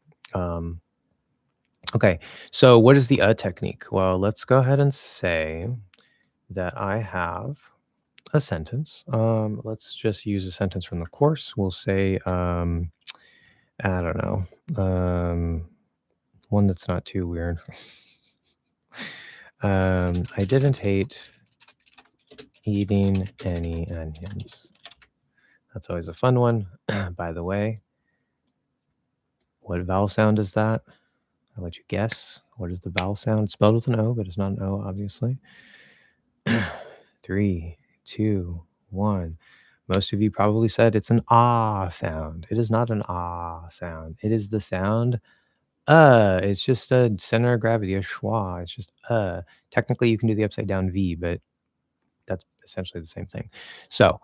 Okay. So what is the technique? Well, let's go ahead and say that I have a sentence. Let's just use a sentence from the course. We'll say, I don't know, one that's not too weird. I didn't hate eating any onions. That's always a fun one. By the way, what vowel sound is that? I'll let you guess. What is the vowel sound? It's spelled with an O, but it's not an O, obviously. 3, 2, 1. Most of you probably said it's an ah sound. It is not an ah sound. It is the sound it's just a center of gravity, a schwa. It's just Technically, you can do the upside down V, but that's essentially the same thing. So,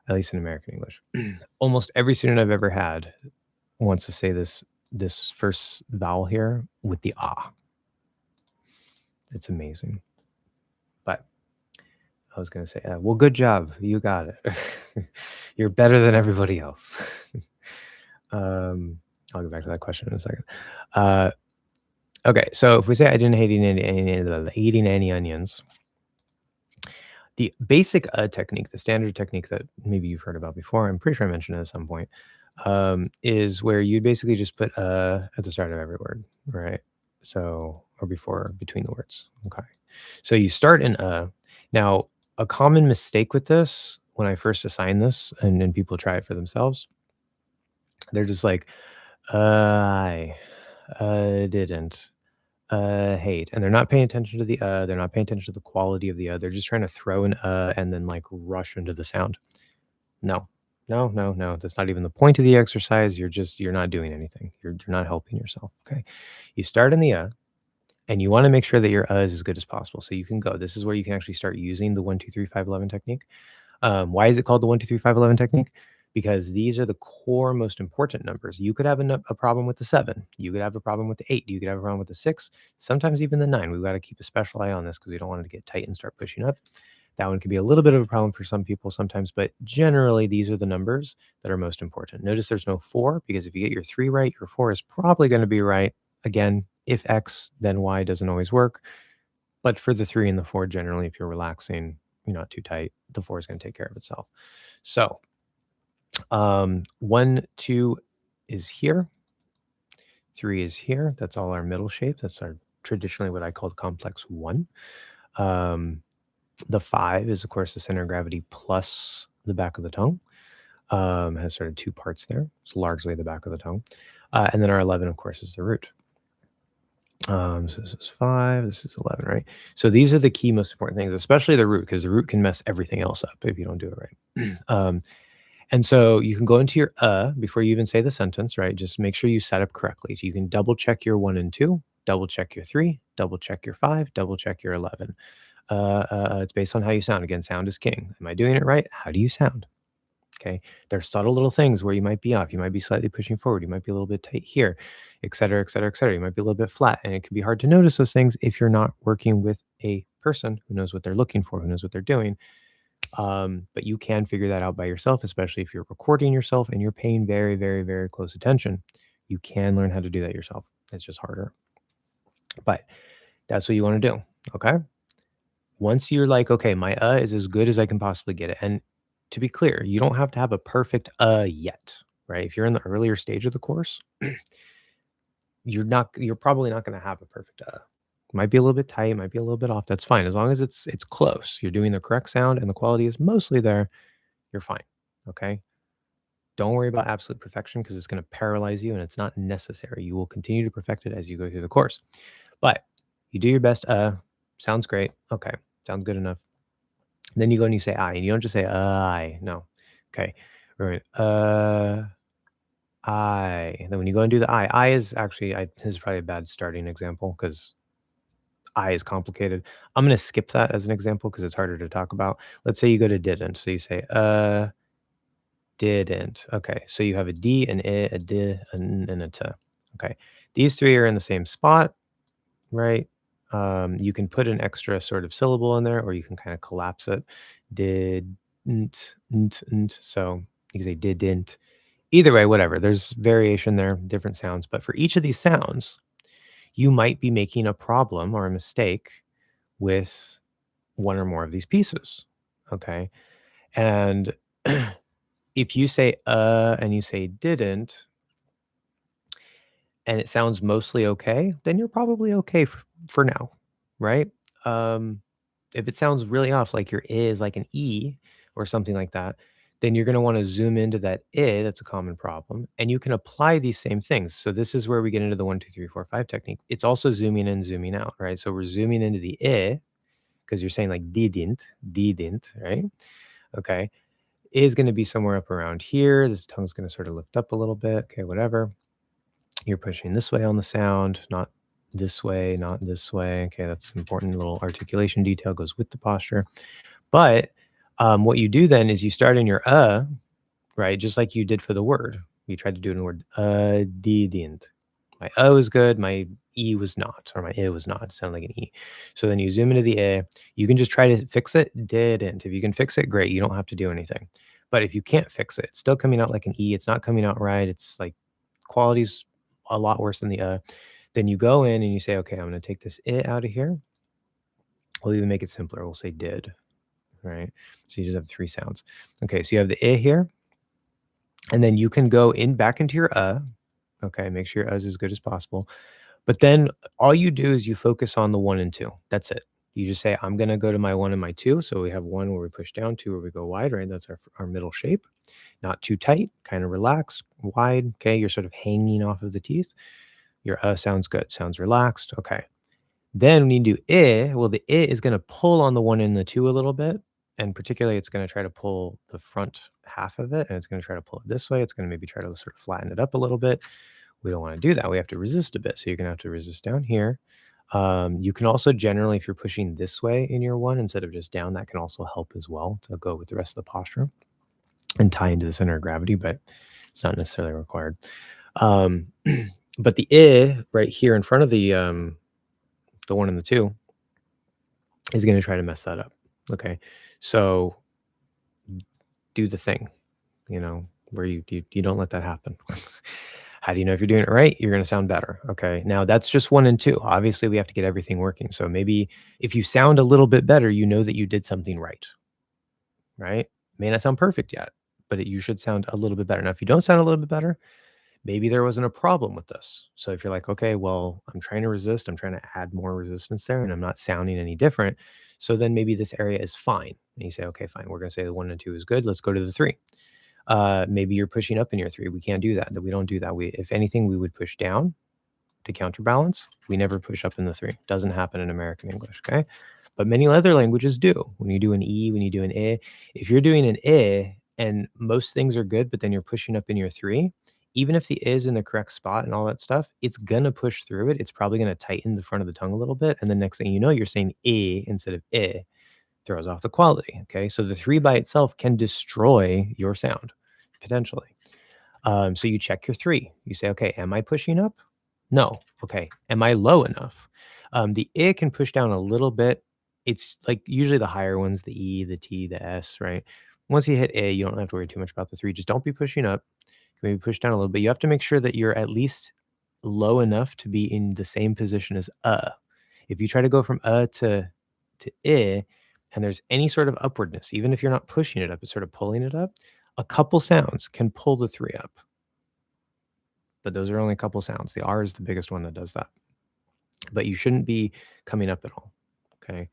at least in American English, almost every student I've ever had wants to say this first vowel here with the ah. It's amazing. But I was going to say, well, good job. You got it. You're better than everybody else. I'll get back to that question in a second. Okay, so if we say I didn't hate eating any onions, the basic technique, the standard technique that maybe you've heard about before, I'm pretty sure I mentioned it at some point, is where you basically just put at the start of every word, right? So, or between the words. Okay. So you start in Now, a common mistake with this, when I first assign this and people try it for themselves, they're just like, I didn't hate, and they're not paying attention to the they're not paying attention to the quality of the they're just trying to throw an and then like rush into the sound. No, that's not even the point of the exercise. You're not doing anything. You're not helping yourself. Okay, you start in the and you want to make sure that your is as good as possible, so you can go. This is where you can actually start using the 1, 2, 3, 5, 11 technique. Why is it called the 1, 2, 3, 5, 11 technique? Because these are the core most important numbers. You could have a problem with the 7. You could have a problem with the 8. You could have a problem with the 6. Sometimes even the 9. We've got to keep a special eye on this because we don't want it to get tight and start pushing up. That one can be a little bit of a problem for some people sometimes, but generally these are the numbers that are most important. Notice there's no 4 because if you get your 3 right, your 4 is probably going to be right. Again, if X, then Y doesn't always work. But for the 3 and the 4, generally, if you're relaxing, you're not too tight. The 4 is going to take care of itself. So 1, 2 is here. 3 is here. That's all our middle shape. That's our traditionally what I called complex 1. The 5 is, of course, the center of gravity plus the back of the tongue. Has sort of 2 parts there. It's largely the back of the tongue. And then our 11, of course, is the root. So this is 5, this is 11, right? So these are the key most important things, especially the root, because the root can mess everything else up if you don't do it right. And so you can go into your before you even say the sentence, right? Just make sure you set up correctly. So you can double check your 1 and 2, double check your 3, double check your 5, double check your 11. It's based on how you sound. Again, sound is king. Am I doing it right? How do you sound? Okay. There's subtle little things where you might be off. You might be slightly pushing forward. You might be a little bit tight here, et cetera, et cetera, et cetera. You might be a little bit flat. And it can be hard to notice those things if you're not working with a person who knows what they're looking for, who knows what they're doing. But you can figure that out by yourself, especially if you're recording yourself and you're paying very, very, very close attention. You can learn how to do that yourself. It's just harder. But that's what you want to do. Okay. Once you're like, okay, my is as good as I can possibly get it. And to be clear, you don't have to have a perfect yet, right? If you're in the earlier stage of the course, you're probably not going to have a perfect Might be a little bit tight, might be a little bit off. That's fine. As long as it's close, you're doing the correct sound and the quality is mostly there, you're fine. Okay. Don't worry about absolute perfection because it's going to paralyze you and it's not necessary. You will continue to perfect it as you go through the course. But you do your best. Sounds great. Okay. Sounds good enough. Then you go and you say I, and you don't just say I. No. Okay. Right. I. And then when you go and do the I is actually, this is probably a bad starting example because I is complicated. I'm going to skip that as an example because it's harder to talk about. Let's say you go to didn't. So you say, didn't. Okay. So you have a D, an I, a D, an, and a T. Okay. These 3 are in the same spot, right? You can put an extra sort of syllable in there, or you can kind of collapse it. Didn't. So you can say didn't. Either way, whatever. There's variation there, different sounds. But for each of these sounds, you might be making a problem or a mistake with one or more of these pieces. Okay. And if you say and you say didn't, and it sounds mostly okay, then you're probably okay for now, right? If it sounds really off, like your is like an E or something like that, then you're going to want to zoom into that I. That's a common problem. And you can apply these same things. So this is where we get into the 1, 2, 3, 4, 5 technique. It's also zooming in, zooming out, right? So we're zooming into the I because you're saying like didn't, right? Okay. Is going to be somewhere up around here. This tongue's going to sort of lift up a little bit. Okay, whatever. You're pushing this way on the sound, not this way, not this way. Okay, that's an important little articulation detail, goes with the posture. But what you do then is you start in your right? Just like you did for the word. You tried to do it in the word didn't. My is good, my E was not, or my I was not. It sounded like an E. So then you zoom into the A. You can just try to fix it, didn't. If you can fix it, great. You don't have to do anything. But if you can't fix it, it's still coming out like an E. It's not coming out right. It's like quality's a lot worse than the then you go in and you say, okay, I'm going to take this I out of here. We'll even make it simpler. We'll say did, right? So you just have 3 sounds. Okay, so you have the I here. And then you can go in back into your okay, make sure your is as good as possible. But then all you do is you focus on the 1 and 2. That's it. You just say, I'm going to go to my 1 and my 2. So we have 1 where we push down, 2 where we go wide, right? That's our middle shape. Not too tight, kind of relaxed, wide. Okay, you're sort of hanging off of the teeth. Your sounds good, sounds relaxed. Okay. Then when you do I, well, the I is going to pull on the 1 and the 2 a little bit. And particularly, it's going to try to pull the front half of it. And it's going to try to pull it this way. It's going to maybe try to sort of flatten it up a little bit. We don't want to do that. We have to resist a bit. So you're going to have to resist down here. You can also generally, if you're pushing this way in your 1 instead of just down, that can also help as well to go with the rest of the posture and tie into the center of gravity, but it's not necessarily required. But the I right here in front of the 1 and the 2 is going to try to mess that up. Okay. So do the thing, where you don't let that happen. How do you know if you're doing it right? You're going to sound better. Okay. Now that's just 1 and 2. Obviously, we have to get everything working. So maybe if you sound a little bit better, you know that you did something right. Right? May not sound perfect yet, but you should sound a little bit better. Now, if you don't sound a little bit better, maybe there wasn't a problem with this. So if you're like, okay, well, I'm trying to resist, I'm trying to add more resistance there, and I'm not sounding any different. So then maybe this area is fine. And you say, okay, fine. We're going to say the 1 and 2 is good. Let's go to the 3. Maybe you're pushing up in your 3. We can't do that. We don't do that. If anything, we would push down to counterbalance. We never push up in the 3. Doesn't happen in American English. Okay. But many other languages do. When you do an E, when you do an I, if you're doing an I and most things are good, but then you're pushing up in your 3, even if the I is in the correct spot and all that stuff, it's going to push through it. It's probably going to tighten the front of the tongue a little bit. And the next thing you know, you're saying I instead of I. Throws off the quality. Okay. So the 3 by itself can destroy your sound potentially. So you check your 3. You say, okay, am I pushing up? No. Okay. Am I low enough? The I can push down a little bit. It's like usually the higher ones, the E, the T, the S, right? Once you hit A, you don't have to worry too much about the 3. Just don't be pushing up. Maybe push down a little bit. You have to make sure that you're at least low enough to be in the same position as If you try to go from to I, and there's any sort of upwardness, even if you're not pushing it up, it's sort of pulling it up, a couple sounds can pull the 3 up. But those are only a couple sounds. The R is the biggest one that does that. But you shouldn't be coming up at all. Okay.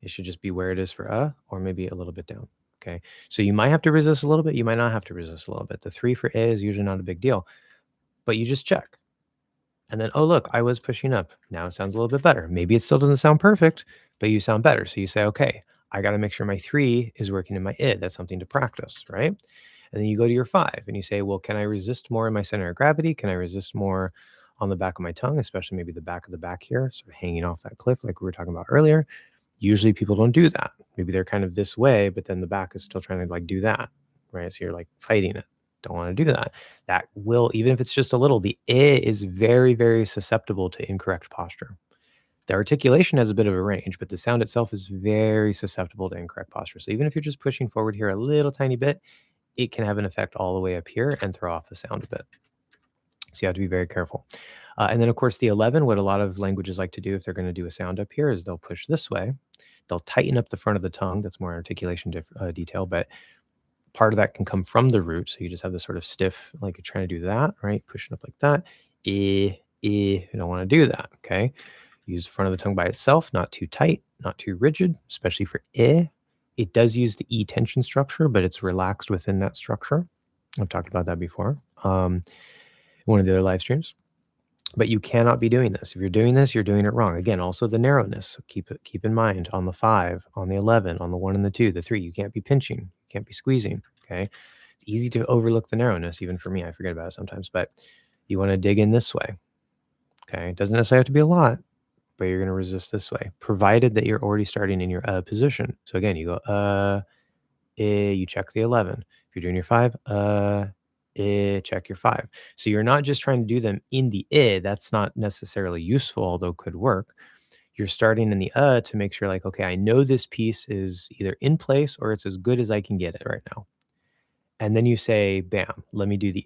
It should just be where it is for or maybe a little bit down. Okay. So you might have to resist a little bit. You might not have to resist a little bit. The 3 for is usually not a big deal, but you just check. And then, oh, look, I was pushing up. Now it sounds a little bit better. Maybe it still doesn't sound perfect, but you sound better. So you say, okay, I got to make sure my 3 is working in my I. That's something to practice, right? And then you go to your 5 and you say, well, can I resist more in my center of gravity? Can I resist more on the back of my tongue, especially maybe the back of the back here, sort of hanging off that cliff like we were talking about earlier? Usually people don't do that. Maybe they're kind of this way, but then the back is still trying to like do that, right? So you're like fighting it. Don't want to do that. That will, even if it's just a little, the I is very, very susceptible to incorrect posture. The articulation has a bit of a range, but the sound itself is very susceptible to incorrect posture. So even if you're just pushing forward here a little tiny bit, it can have an effect all the way up here and throw off the sound a bit. So you have to be very careful. And then, of course, the 11, what a lot of languages like to do if they're going to do a sound up here is they'll push this way. They'll tighten up the front of the tongue. That's more articulation detail, but part of that can come from the root. So you just have this sort of stiff, like you're trying to do that, right? Pushing up like that. You don't want to do that, okay? Use the front of the tongue by itself, not too tight, not too rigid, especially for I. It does use the E tension structure, but it's relaxed within that structure. I've talked about that before. One of the other live streams. But you cannot be doing this. If you're doing this, you're doing it wrong. Again, also the narrowness. So keep in mind on the 5, on the 11, on the 1 and the 2, the 3. You can't be pinching. You can't be squeezing. Okay. It's easy to overlook the narrowness, even for me. I forget about it sometimes, but you want to dig in this way. Okay. It doesn't necessarily have to be a lot, but you're going to resist this way, provided that you're already starting in your position. So again, you go you check the 11. If you're doing your 5, check your 5. So you're not just trying to do them in the that's not necessarily useful, although could work. You're starting in the to make sure like, okay, I know this piece is either in place or it's as good as I can get it right now. And then you say, bam, let me do the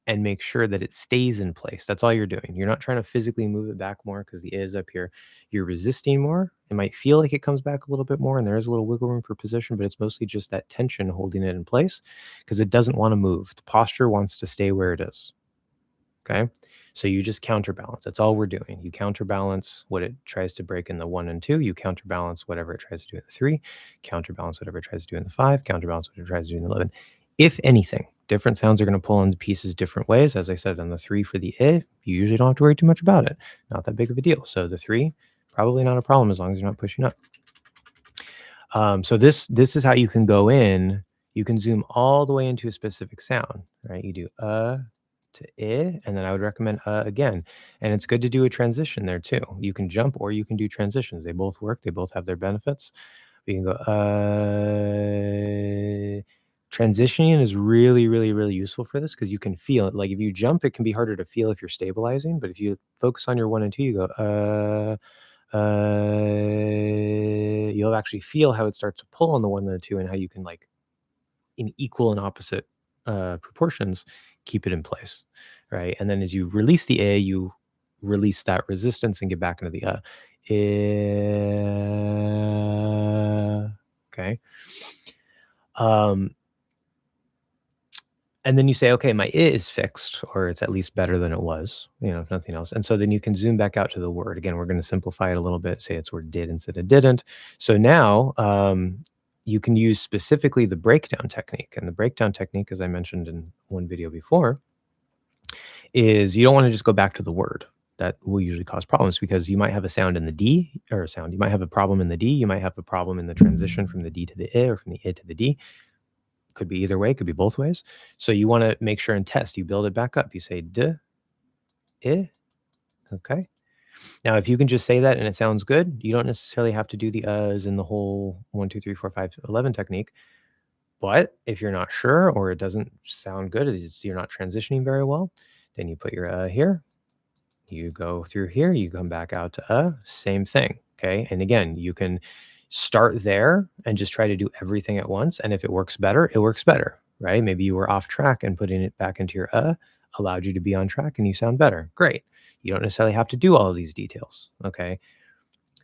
and make sure that it stays in place. That's all you're doing. You're not trying to physically move it back more because the is up here. You're resisting more. It might feel like it comes back a little bit more and there is a little wiggle room for position, but it's mostly just that tension holding it in place because it doesn't want to move. The posture wants to stay where it is. Okay. So you just counterbalance. That's all we're doing. You counterbalance what it tries to break in the 1 and 2. You counterbalance whatever it tries to do in the 3. Counterbalance whatever it tries to do in the 5. Counterbalance what it tries to do in the 11. If anything, different sounds are going to pull into pieces different ways. As I said, on the 3 for the you usually don't have to worry too much about it. Not that big of a deal. So the 3, probably not a problem as long as you're not pushing up. So this is how you can go in. You can zoom all the way into a specific sound, right? You do to and then I would recommend again. And it's good to do a transition there too. You can jump or you can do transitions. They both work. They both have their benefits. You can go transitioning is really, really, really useful for this because you can feel it. Like if you jump, it can be harder to feel if you're stabilizing. But if you focus on your 1 and 2, you go you'll actually feel how it starts to pull on the 1 and the 2 and how you can like in equal and opposite proportions, keep it in place, right? And then as you release the A, you release that resistance and get back into the okay. And then you say, okay, my is fixed, or it's at least better than it was, if nothing else. And so then you can zoom back out to the word. Again, we're going to simplify it a little bit, say it's word did instead of didn't. So now you can use specifically the breakdown technique. And the breakdown technique, as I mentioned in one video before, is you don't want to just go back to the word. That will usually cause problems because you might have a sound in the D or a sound. You might have a problem in the D. You might have a problem in the transition from the D to the I or from the I to the D. Could be either way, could be both ways. So you want to make sure and test. You build it back up. You say d, I, okay. Now, if you can just say that and it sounds good, you don't necessarily have to do the uhs in the whole 1, 2, 3, 4, 5, 11 technique. But if you're not sure or it doesn't sound good, you're not transitioning very well, then you put your here. You go through here. You come back out to same thing. Okay. And again, you can start there and just try to do everything at once. And if it works better, it works better, right? Maybe you were off track and putting it back into your allowed you to be on track and you sound better. Great. You don't necessarily have to do all of these details. Okay.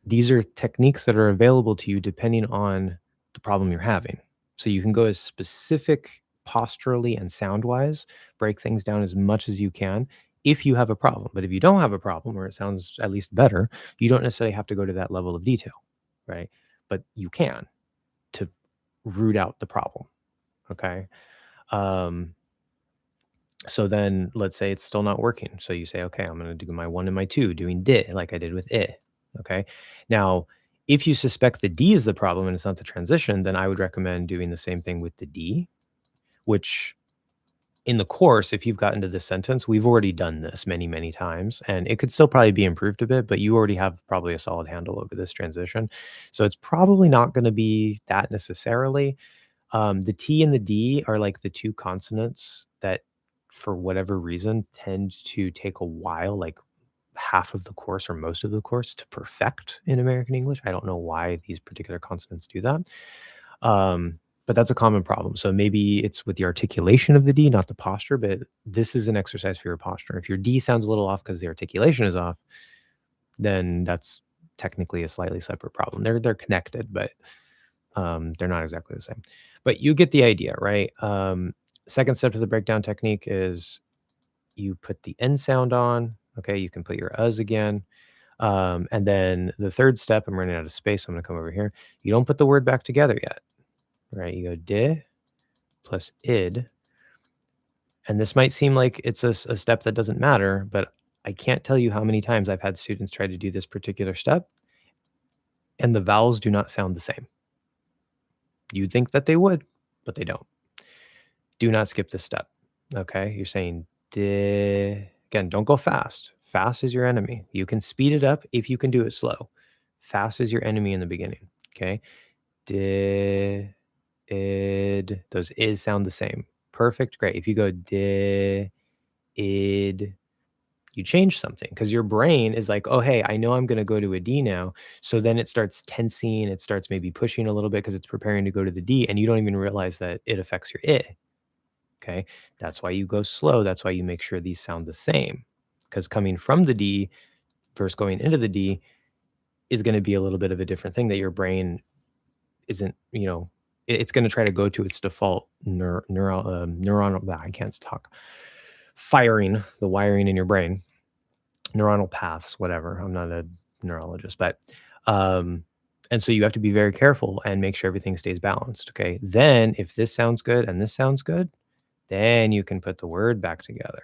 These are techniques that are available to you depending on the problem you're having. So you can go as specific posturally and sound wise, break things down as much as you can if you have a problem. But if you don't have a problem or it sounds at least better, you don't necessarily have to go to that level of detail, right? But you can to root out the problem. Okay. So then let's say it's still not working. So you say, okay, I'm going to do my 1 and my 2 doing di like I did with I. Okay. Now, if you suspect the D is the problem and it's not the transition, then I would recommend doing the same thing with the D, which in the course, if you've gotten to this sentence, we've already done this many, many times, and it could still probably be improved a bit, but you already have probably a solid handle over this transition. So it's probably not going to be that necessarily. The T and the D are like the two consonants that, for whatever reason, tend to take a while, like half of the course or most of the course, to perfect in American English. I don't know why these particular consonants do that. But that's a common problem. So maybe it's with the articulation of the D, not the posture, but this is an exercise for your posture. If your D sounds a little off because the articulation is off, then that's technically a slightly separate problem. They're connected, but they're not exactly the same. But you get the idea, right? Second step to the breakdown technique is you put the N sound on. Okay, you can put your us again. And then the third step, I'm running out of space, so I'm going to come over here. You don't put the word back together yet, right? You go di plus id. And this might seem like it's a step that doesn't matter, but I can't tell you how many times I've had students try to do this particular step, and the vowels do not sound the same. You'd think that they would, but they don't. Do not skip this step, okay? You're saying di. Again, don't go fast. Fast is your enemy. You can speed it up if you can do it slow. Fast is your enemy in the beginning, okay? Di, id. Those is sound the same. Perfect, great. If you go di, id, you change something because your brain is like, oh, hey, I know I'm going to go to a D now. So then it starts tensing. It starts maybe pushing a little bit because it's preparing to go to the D, and you don't even realize that it affects your I. Okay. That's why you go slow. That's why you make sure these sound the same, because coming from the D versus going into the D is going to be a little bit of a different thing that your brain isn't, it's going to try to go to its default neuronal, I can't talk, firing, the wiring in your brain, neuronal paths, whatever. I'm not a neurologist, but, and so you have to be very careful and make sure everything stays balanced. Okay. Then if this sounds good and this sounds good, then you can put the word back together.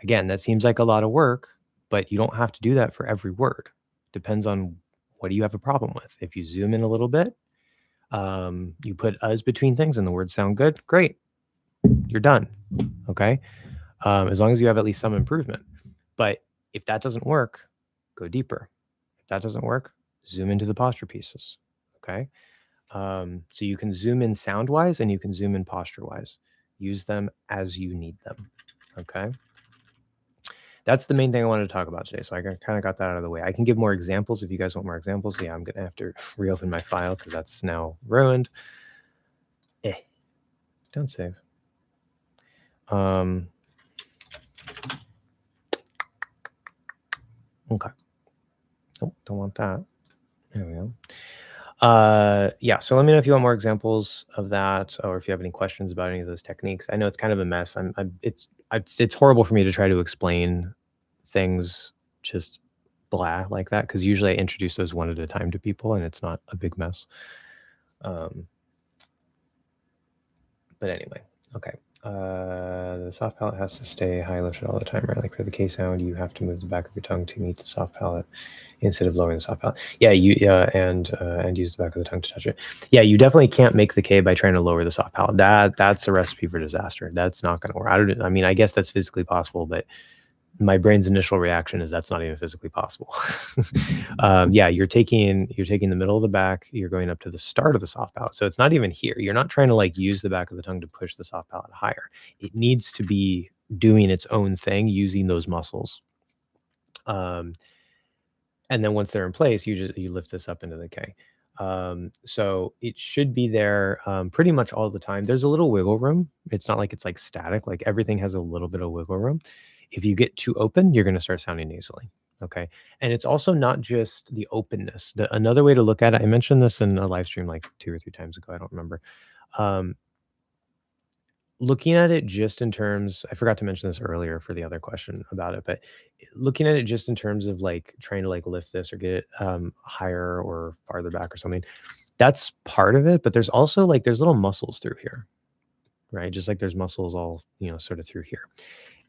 Again, that seems like a lot of work, but you don't have to do that for every word. Depends on what do you have a problem with. If you zoom in a little bit, you put us between things and the words sound good, great. You're done. Okay. As long as you have at least some improvement. But if that doesn't work, go deeper. If that doesn't work, zoom into the posture pieces. Okay. So you can zoom in sound wise and you can zoom in posture wise. Use them as you need them. Okay. That's the main thing I wanted to talk about today. So I kind of got that out of the way. I can give more examples if you guys want more examples. Yeah, I'm going to have to reopen my file because that's now ruined. Don't save. Okay. Oh, don't want that. There we go. Yeah, so let me know if you want more examples of that, or if you have any questions about any of those techniques. I know it's kind of a mess. It's horrible for me to try to explain things just blah like that, because usually I introduce those one at a time to people and it's not a big mess. But anyway, okay. The soft palate has to stay high lifted all the time, right? Like for the K sound, you have to move the back of your tongue to meet the soft palate instead of lowering the soft palate. Yeah, and use the back of the tongue to touch it. Yeah, you definitely can't make the K by trying to lower the soft palate. That's a recipe for disaster. That's not going to work. I mean, I guess that's physically possible, but my brain's initial reaction is that's not even physically possible. Yeah, you're taking the middle of the back, you're going up to the start of the soft palate. So it's not even here. You're not trying to like use the back of the tongue to push the soft palate higher. It needs to be doing its own thing using those muscles. And then once they're in place, you lift this up into the K. So it should be there pretty much all the time. There's a little wiggle room. It's not like it's like static. Like everything has a little bit of wiggle room. If you get too open, you're going to start sounding nasally. Okay. And it's also not just the openness. Another way to look at it, I mentioned this in a live stream like 2 or 3 times ago. I don't remember. Looking at it just in terms, I forgot to mention this earlier for the other question about it, but looking at it just in terms of like trying to like lift this or get it higher or farther back or something, that's part of it. But there's also like, there's little muscles through here, right? Just like there's muscles all, sort of through here.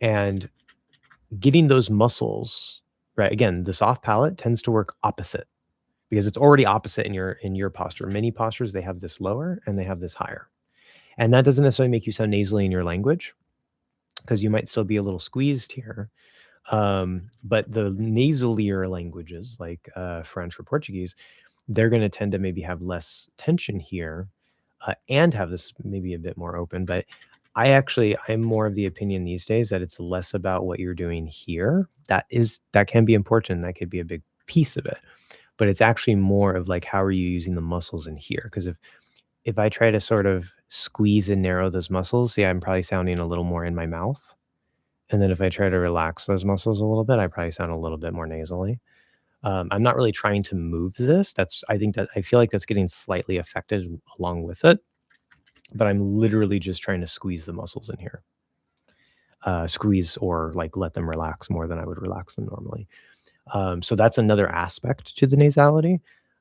And getting those muscles, right? Again, the soft palate tends to work opposite because it's already opposite in your posture. Many postures, they have this lower and they have this higher. And that doesn't necessarily make you sound nasally in your language because you might still be a little squeezed here. But the nasalier languages like French or Portuguese, they're going to tend to maybe have less tension here and have this maybe a bit more open. But I'm more of the opinion these days that it's less about what you're doing here. That can be important. That could be a big piece of it. But it's actually more of like, how are you using the muscles in here? Because if I try to sort of squeeze and narrow those muscles, I'm probably sounding a little more in my mouth. And then if I try to relax those muscles a little bit, I probably sound a little bit more nasally. I'm not really trying to move this. I feel like that's getting slightly affected along with it. But I'm literally just trying to squeeze the muscles in here. Squeeze or like let them relax more than I would relax them normally. So that's another aspect to the nasality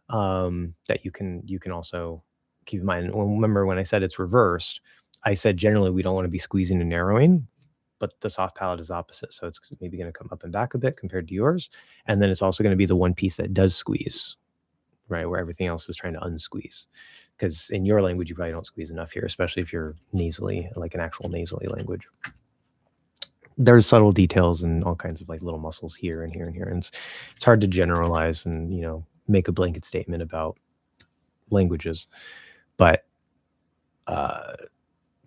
that you can also keep in mind. Well, remember when I said it's reversed, I said generally we don't want to be squeezing and narrowing, but the soft palate is opposite. So it's maybe going to come up and back a bit compared to yours. And then it's also going to be the one piece that does squeeze, right? Where everything else is trying to unsqueeze. Because in your language, you probably don't squeeze enough here, especially if you're nasally, like an actual nasally language. There's subtle details and all kinds of like little muscles here and here and here. And it's hard to generalize and, make a blanket statement about languages, but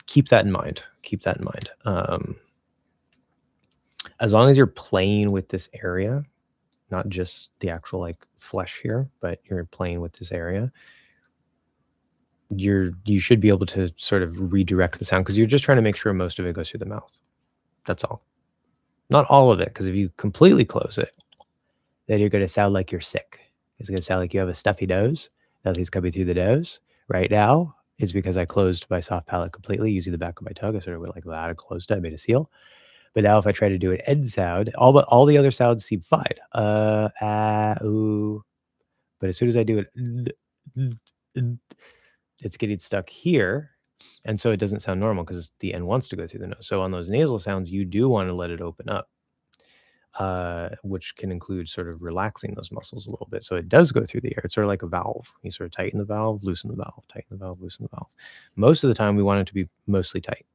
keep that in mind. As long as you're playing with this area, not just the actual like flesh here, but you're playing with this area, you should be able to sort of redirect the sound because you're just trying to make sure most of it goes through the mouth. That's all. Not all of it, because if you completely close it, then you're going to sound like you're sick. It's going to sound like you have a stuffy nose. Nothing's coming through the nose. Right now is because I closed my soft palate completely using the back of my tongue. I sort of went like that and closed it. I made a seal. But now if I try to do an end sound, all the other sounds seem fine. Ooh. But as soon as I do it, it's getting stuck here. And so it doesn't sound normal because the end wants to go through the nose. So on those nasal sounds, you do want to let it open up, which can include sort of relaxing those muscles a little bit. So it does go through the air. It's sort of like a valve. You sort of tighten the valve, loosen the valve, tighten the valve, loosen the valve. Most of the time, we want it to be mostly tight.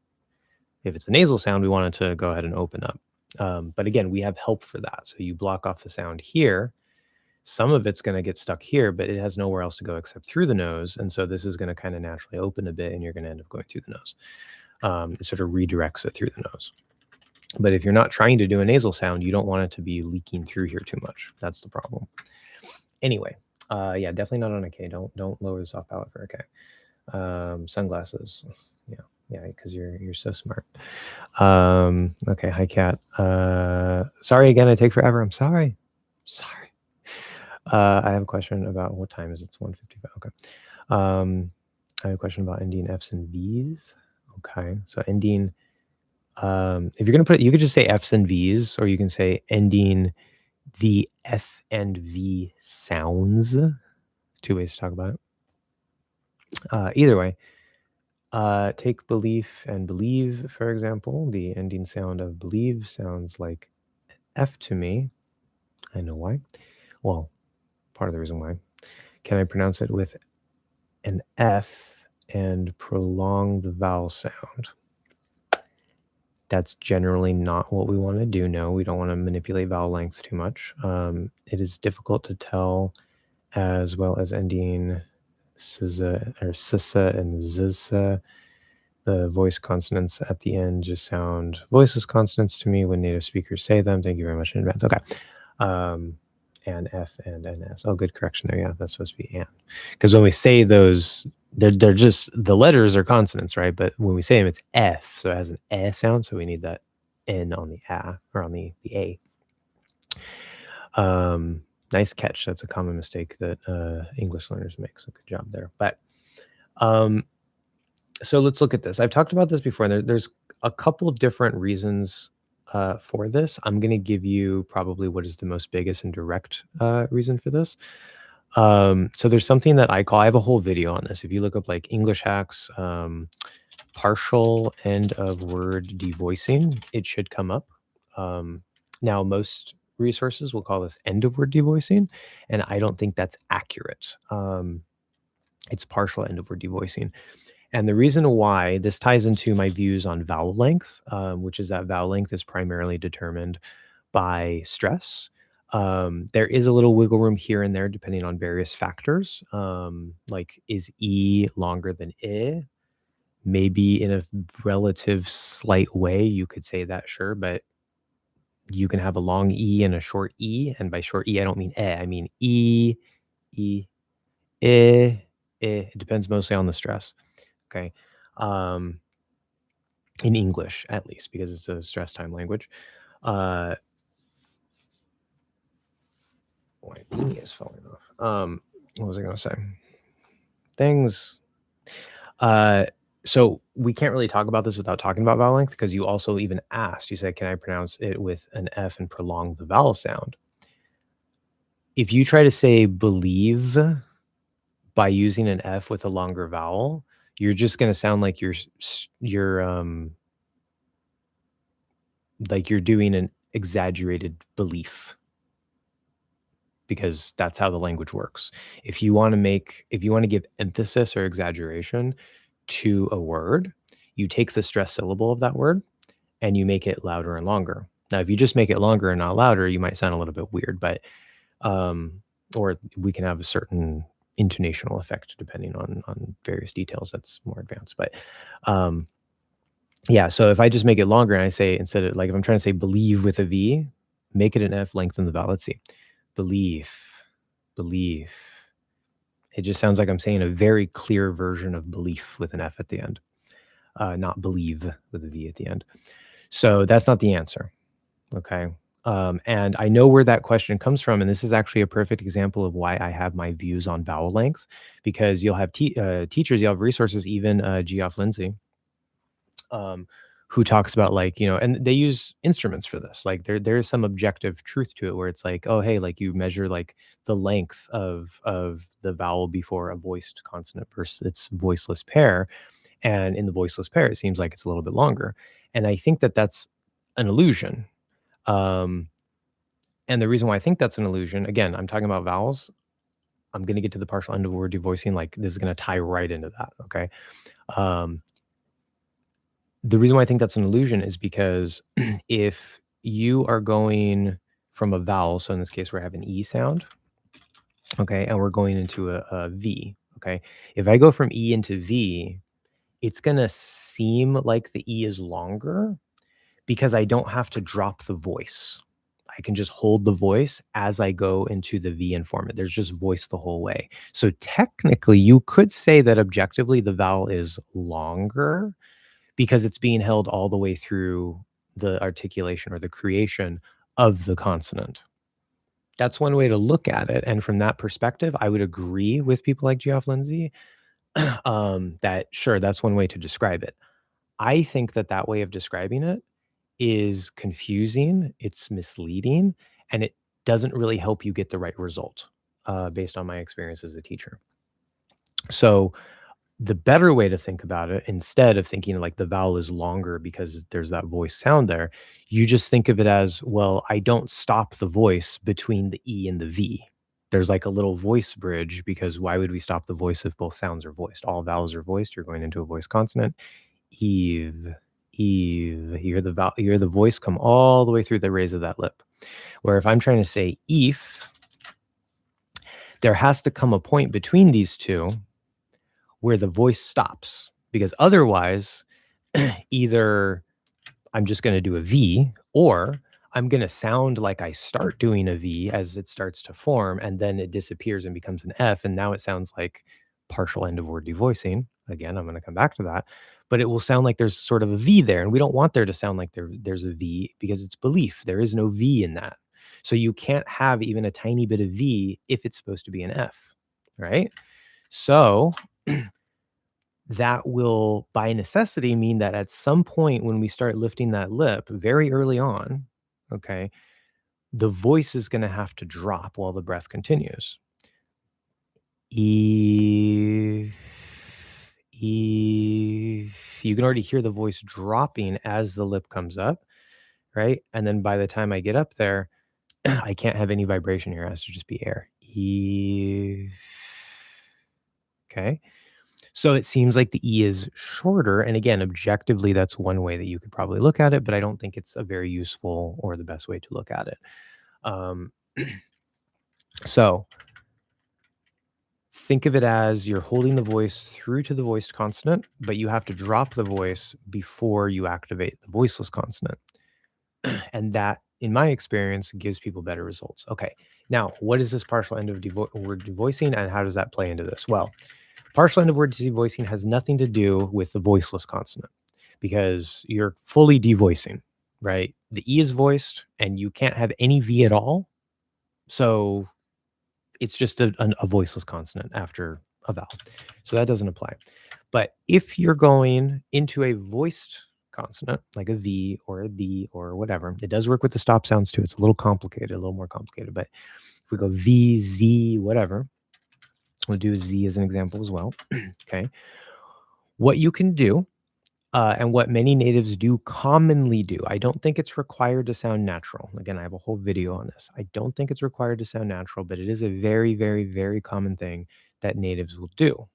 If it's a nasal sound, we want it to go ahead and open up. But again, we have help for that. So you block off the sound here. Some of it's going to get stuck here, but it has nowhere else to go except through the nose. And so this is going to kind of naturally open a bit and you're going to end up going through the nose. It sort of redirects it through the nose. But if you're not trying to do a nasal sound, you don't want it to be leaking through here too much. That's the problem. Anyway, definitely not on a K. Don't lower the soft palate for a K. Sunglasses. Yeah. Yeah, because you're so smart. Okay, hi Kat. Sorry again, I take forever. I'm sorry. Sorry. I have a question about what time is it? It's 1:55. Okay. I have a question about ending F's and V's. Okay. So ending if you're gonna put it, you could just say F's and V's, or you can say ending the F and V sounds. Two ways to talk about it. Either way, take belief and believe, for example. The ending sound of believe sounds like F to me. I know why. Well, part of the reason why. Can I pronounce it with an F and prolong the vowel sound? That's generally not what we want to do. No, we don't want to manipulate vowel length too much. It is difficult to tell, as well as ending sisa or sisa and zisa. The voice consonants at the end just sound voiceless consonants to me when native speakers say them. Thank you very much in advance. Okay. And F and NS. Oh, good correction there. Yeah, that's supposed to be and. Because when we say those, they're just, the letters are consonants, right? But when we say them, it's F. So it has an E sound. So we need that N on the A or on the A. Nice catch. That's a common mistake that English learners make. So good job there. But so let's look at this. I've talked about this before, and there's a couple different reasons for this. I'm going to give you probably what is the most biggest and direct reason for this. So there's something that I have a whole video on this. If you look up like English hacks, partial end of word devoicing, it should come up. Now, most resources will call this end of word devoicing, and I don't think that's accurate. It's partial end of word devoicing. And the reason why this ties into my views on vowel length, which is that vowel length is primarily determined by stress. There is a little wiggle room here and there depending on various factors. Like, is E longer than I? Maybe in a relative slight way, you could say that, sure, but you can have a long E and a short E. And by short E, I don't mean I mean E, E, I. It depends mostly on the stress. Okay. In English, at least, because it's a stress time language. My beanie is falling off. What was I going to say? Things. So we can't really talk about this without talking about vowel length, because you also even asked, you said, can I pronounce it with an F and prolong the vowel sound? If you try to say believe by using an F with a longer vowel, you're just going to sound like you're doing an exaggerated belief, because that's how the language works. If you want to give emphasis or exaggeration to a word, you take the stress syllable of that word and you make it louder and longer. Now, if you just make it longer and not louder, you might sound a little bit weird, but or we can have a certain intonational effect depending on various details that's more advanced. But yeah, so if I just make it longer and I say, instead of, like, if I'm trying to say believe with a V, make it an F, lengthen the vowel. Let's see. Belief. It just sounds like I'm saying a very clear version of belief with an F at the end, not believe with a V at the end. So that's not the answer. Okay. And I know where that question comes from. And this is actually a perfect example of why I have my views on vowel length, because you'll have teachers, you'll have resources, even Geoff Lindsay, who talks about, like, and they use instruments for this. Like, there is some objective truth to it, where it's like, oh, hey, like, you measure like the length of the vowel before a voiced consonant versus its voiceless pair. And in the voiceless pair, it seems like it's a little bit longer. And I think that that's an illusion. And the reason why I think that's an illusion, again, I'm talking about vowels. I'm going to get to the partial end of word devoicing. Like, this is going to tie right into that. Okay. The reason why I think that's an illusion is because if you are going from a vowel, so in this case, we're having an E sound, okay, and we're going into a V, okay. If I go from E into V, it's going to seem like the E is longer because I don't have to drop the voice. I can just hold the voice as I go into the V and form it. There's just voice the whole way. So technically, you could say that objectively the vowel is longer, because it's being held all the way through the articulation or the creation of the consonant. That's one way to look at it. And from that perspective, I would agree with people like Geoff Lindsay that sure, that's one way to describe it. I think that way of describing it is confusing, it's misleading, and it doesn't really help you get the right result based on my experience as a teacher. So the better way to think about it, instead of thinking like the vowel is longer because there's that voice sound there, you just think of it as, well, I don't stop the voice between the E and the V. There's like a little voice bridge, because why would we stop the voice if both sounds are voiced? All vowels are voiced. You're going into a voice consonant. Eve, Eve. You hear the voice come all the way through the raise of that lip. Where if I'm trying to say if, there has to come a point between these two where the voice stops, because otherwise, either I'm just going to do a V, or I'm going to sound like I start doing a V as it starts to form, and then it disappears and becomes an F, and now it sounds like partial end of word devoicing. Again, I'm going to come back to that, but it will sound like there's sort of a V there, and we don't want there to sound like there's a V, because it's belief. There is no V in that. So you can't have even a tiny bit of V if it's supposed to be an F, right? So that will by necessity mean that at some point when we start lifting that lip very early on, okay, the voice is going to have to drop while the breath continues. You can already hear the voice dropping as the lip comes up, right? And then by the time I get up there, I can't have any vibration here. It has to just be air. Okay. So it seems like the E is shorter. And again, objectively, that's one way that you could probably look at it, but I don't think it's a very useful or the best way to look at it. So think of it as you're holding the voice through to the voiced consonant, but you have to drop the voice before you activate the voiceless consonant. And that, in my experience, gives people better results. Okay, now what is this partial end of word devoicing, and how does that play into this? Well, partial end of word devoicing has nothing to do with the voiceless consonant, because you're fully devoicing, right? The E is voiced and you can't have any V at all. So it's just a voiceless consonant after a vowel. So that doesn't apply. But if you're going into a voiced consonant, like a V or a B or whatever, it does work with the stop sounds too. It's a little complicated, a little more complicated. But if we go V, Z, whatever, we'll do Z as an example as well. Okay. What you can do, and what many natives do commonly do, I don't think it's required to sound natural. Again, I have a whole video on this. I don't think it's required to sound natural, but it is a very, very, very common thing that natives will do.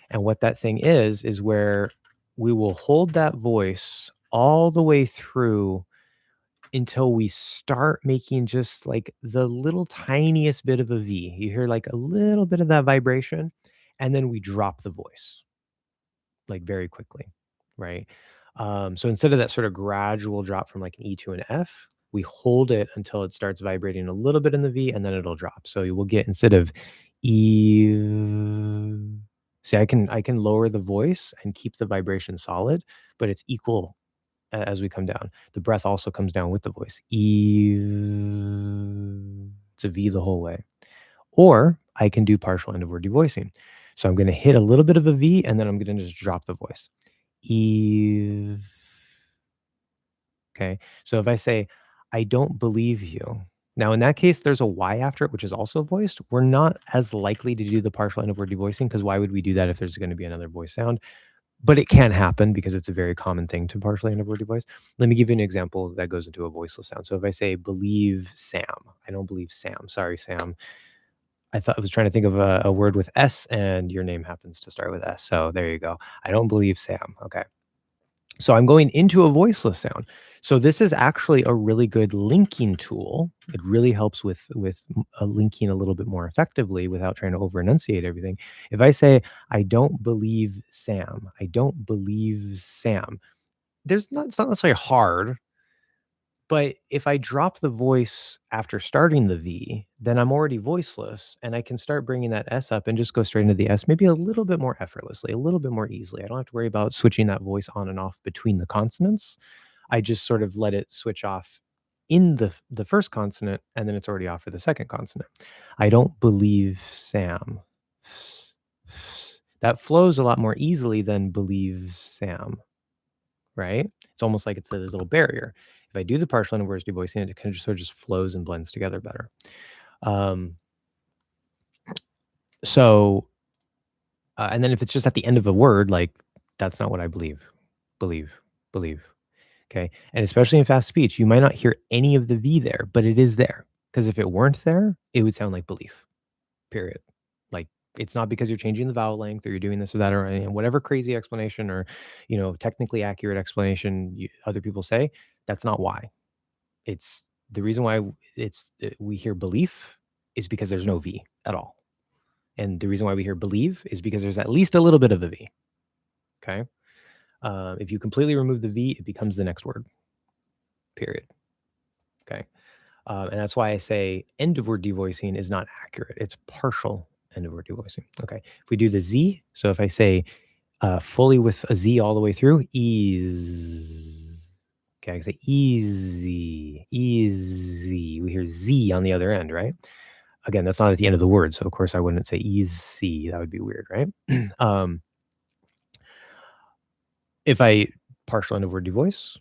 And what that thing is where we will hold that voice all the way through until we start making just like the little tiniest bit of a V. You hear like a little bit of that vibration, and then we drop the voice like very quickly, right? So instead of that sort of gradual drop from like an E to an F, we hold it until it starts vibrating a little bit in the V, and then it'll drop. So you will get, instead of E, see, I can lower the voice and keep the vibration solid, but it's equal as we come down. The breath also comes down with the voice. E, it's a V the whole way. Or I can do partial end of word devoicing. So I'm going to hit a little bit of a V, and then I'm going to just drop the voice. Eve. Okay. So if I say, I don't believe you. Now, in that case, there's a Y after it, which is also voiced. We're not as likely to do the partial end of word devoicing, because why would we do that if there's going to be another voice sound? But it can happen because it's a very common thing to partially end of word devoice. Let me give you an example that goes into a voiceless sound. So if I say, believe Sam, I don't believe Sam. Sorry, Sam. I was trying to think of a word with S, and your name happens to start with S. So there you go. I don't believe Sam. Okay. So I'm going into a voiceless sound. So this is actually a really good linking tool. It really helps with linking a little bit more effectively without trying to over enunciate everything. If I say, I don't believe Sam, I don't believe Sam, it's not necessarily hard, But if I drop the voice after starting the V, then I'm already voiceless and I can start bringing that S up and just go straight into the S, maybe a little bit more effortlessly, a little bit more easily. I don't have to worry about switching that voice on and off between the consonants. I just sort of let it switch off in the first consonant, and then it's already off for the second consonant. I don't believe Sam. That flows a lot more easily than believe Sam, right? It's almost like there's a little barrier. If I do the partial end of words devoicing, it kind of just sort of just flows and blends together better. And then if it's just at the end of a word, like that's not what I believe. Believe. Okay. And especially in fast speech, you might not hear any of the V there, but it is there. Because if it weren't there, it would sound like belief. Period. Like it's not because you're changing the vowel length or you're doing this or that or whatever crazy explanation or, technically accurate explanation other people say. That's not why. It's the reason why we hear belief is because there's no V at all. And the reason why we hear believe is because there's at least a little bit of a V. Okay. If you completely remove the V, it becomes the next word. Period. Okay. And that's why I say end of word devoicing is not accurate. It's partial end of word devoicing. Okay. If we do the Z, so if I say fully with a Z all the way through, ease. Okay, I can say easy. We hear Z on the other end, right? Again, that's not at the end of the word, so of course I wouldn't say easy. That would be weird, right? If I partial end of word devoice,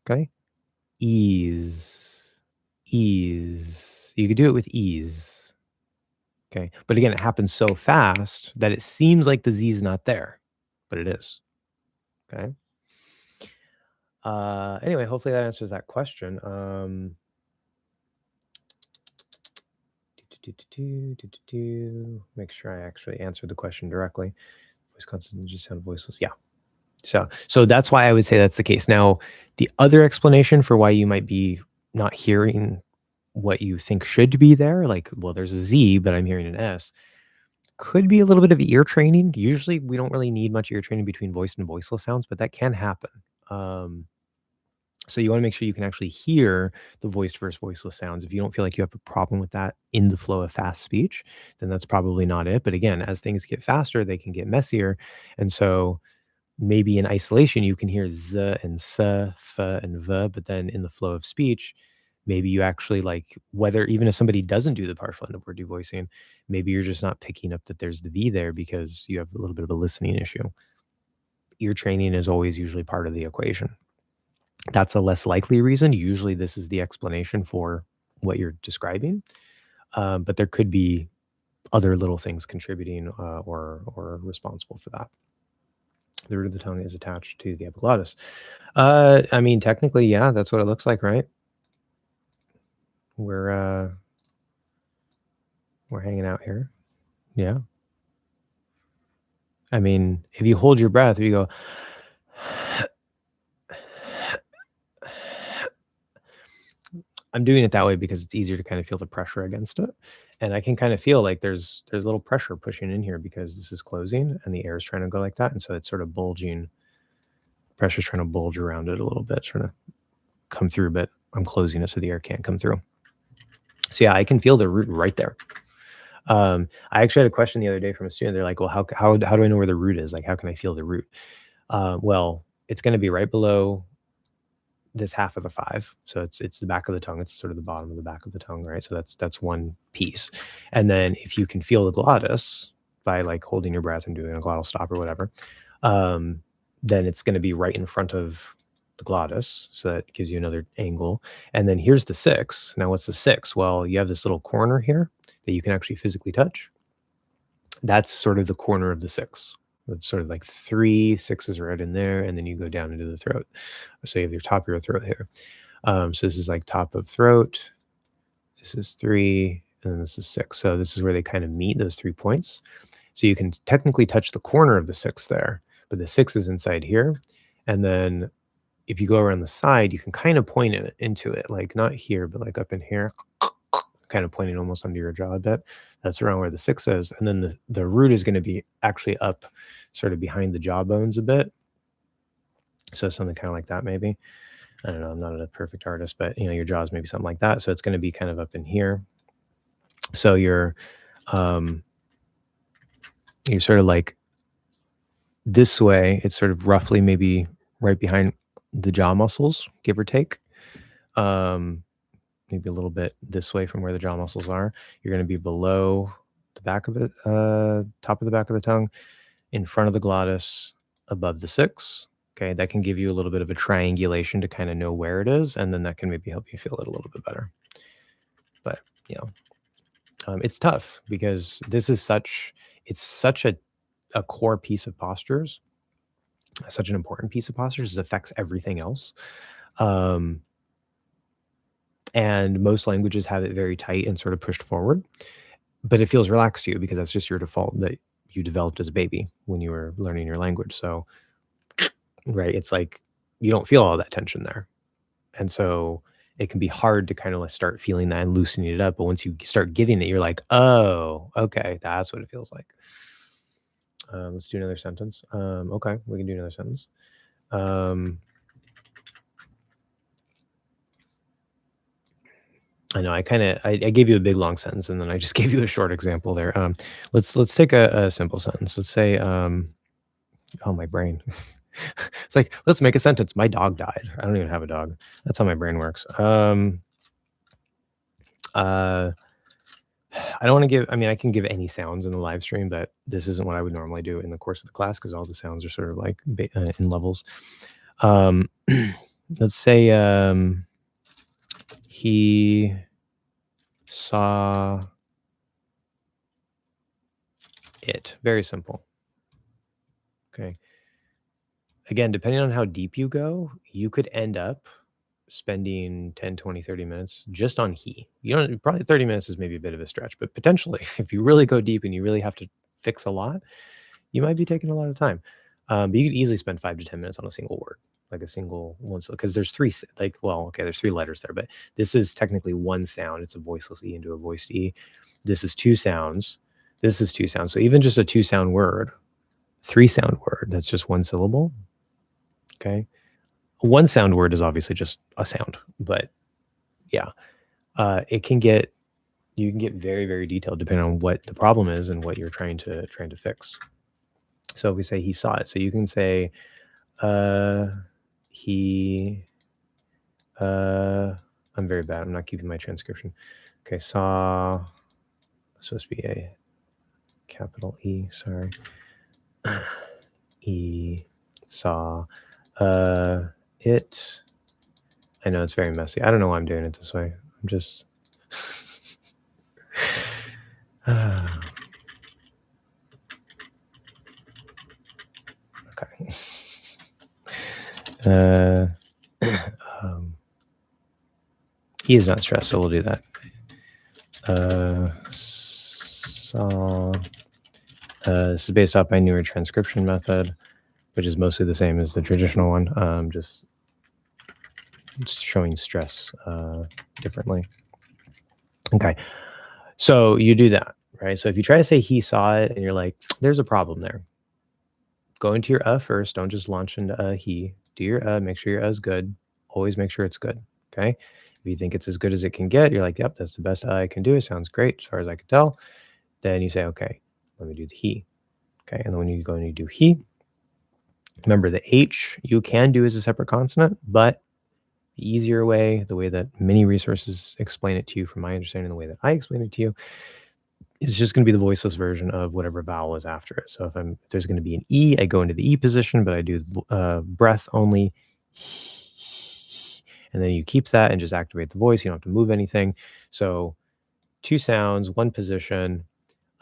okay, ease. You could do it with ease. Okay, but again, it happens so fast that it seems like the Z is not there, but it is. Okay. Anyway, hopefully that answers that question. Make sure I actually answered the question directly. Voice consonant just sound voiceless. Yeah. So that's why I would say that's the case. Now, the other explanation for why you might be not hearing what you think should be there, like, well, there's a Z, but I'm hearing an S, could be a little bit of ear training. Usually we don't really need much ear training between voiced and voiceless sounds, but that can happen. So you want to make sure you can actually hear the voiced versus voiceless sounds. If you don't feel like you have a problem with that in the flow of fast speech, then that's probably not it. But again, as things get faster, they can get messier. And so maybe in isolation, you can hear z and s, f and v, but then in the flow of speech, maybe you actually like, whether even if somebody doesn't do the partial end of word devoicing, maybe you're just not picking up that there's the V there because you have a little bit of a listening issue. Ear training is always usually part of the equation. That's a less likely reason. Usually this is the explanation for what you're describing. But there could be other little things contributing or responsible for that. The root of the tongue is attached to the epiglottis. I mean, technically, yeah, that's what it looks like, right? We're hanging out here. Yeah. I mean, if you hold your breath, if you go, I'm doing it that way because it's easier to kind of feel the pressure against it. And I can kind of feel like there's a little pressure pushing in here because this is closing and the air is trying to go like that. And so it's sort of bulging. Pressure's trying to bulge around it a little bit, trying to come through, but I'm closing it so the air can't come through. So yeah, I can feel the root right there. I actually had a question the other day from a student. They're like, well, how do I know where the root is? Like, how can I feel the root? Well, it's going to be right below this half of the 5. So it's the back of the tongue. It's sort of the bottom of the back of the tongue, right? So that's one piece. And then if you can feel the glottis by like holding your breath and doing a glottal stop or whatever, then it's going to be right in front of the glottis. So that gives you another angle. And then here's the 6. Now what's the 6? Well, you have this little corner here that you can actually physically touch. That's sort of the corner of the 6. It's sort of like 3 6s right in there, and then you go down into the throat. So you have your top of your throat here. So this is like top of throat. This is 3, and then this is 6. So this is where they kind of meet, those 3 points. So you can technically touch the corner of the 6 there, but the 6 is inside here. And then if you go around the side, you can kind of point it into it, like not here, but like up in here, kind of pointing almost under your jaw a bit. That's around where the 6 is. And then the root is going to be actually up sort of behind the jaw bones a bit. So something kind of like that maybe. I don't know, I'm not a perfect artist, but your jaw is maybe something like that. So it's going to be kind of up in here. So you're sort of like this way. It's sort of roughly maybe right behind the jaw muscles, give or take. Maybe a little bit this way from where the jaw muscles are. You're going to be below the back of the top of the back of the tongue, in front of the glottis, above the six. Okay, that can give you a little bit of a triangulation to kind of know where it is, and then that can maybe help you feel it a little bit better. But it's tough because it's such a core piece of postures, such an important piece of postures. It affects everything else. And most languages have it very tight and sort of pushed forward, but it feels relaxed to you because that's just your default that you developed as a baby when you were learning your language. So, right, it's like you don't feel all that tension there. And so it can be hard to kind of like start feeling that and loosening it up. But once you start getting it, you're like, oh, okay, that's what it feels like. Let's do another sentence. Okay, we can do another sentence. I know I gave you a big long sentence and then I just gave you a short example there. Let's take a simple sentence. Let's say, oh, my brain. It's like, let's make a sentence. My dog died. I don't even have a dog. That's how my brain works. I don't want to give, I can give any sounds in the live stream, but this isn't what I would normally do in the course of the class because all the sounds are sort of like in levels. Let's say he saw it. Very simple. Okay. Again, depending on how deep you go, you could end up spending 10, 20, 30 minutes just on he. Probably 30 minutes is maybe a bit of a stretch, but potentially if you really go deep and you really have to fix a lot, you might be taking a lot of time. But you could easily spend 5 to 10 minutes on a single word, like a single one. Because there's three, there's three letters there, but this is technically one sound. It's a voiceless E into a voiced E. This is two sounds. This is two sounds. So even just a 2-sound word, 3-sound word, that's just one syllable. Okay. A 1-sound word is obviously just a sound, but yeah, you can get very, very detailed depending on what the problem is and what you're trying to fix. So if we say he saw it, so you can say he I'm very bad. I'm not keeping my transcription. Okay, saw, supposed to be a capital E, sorry. E, saw, it. I know it's very messy. I don't know why I'm doing it this way. I'm just okay. He is not stressed, so we'll do that. This is based off my newer transcription method, which is mostly the same as the traditional one, just showing stress differently. Okay, so you do that, right? So if you try to say he saw it and you're like, there's a problem there, go into your first. Don't just launch into he. Do your make sure your is good. Always make sure it's good, okay? If you think it's as good as it can get, you're like, yep, that's the best I can do. It sounds great as far as I can tell. Then you say, okay, let me do the he. Okay, and then when you go and you do he, remember the H you can do as a separate consonant, but the easier way, the way that many resources explain it to you, from my understanding, the way that I explain it to you, is just going to be the voiceless version of whatever vowel is after it. So if there's going to be an E, I go into the E position, but I do breath only. And then you keep that and just activate the voice. You don't have to move anything. So 2 sounds, 1 position.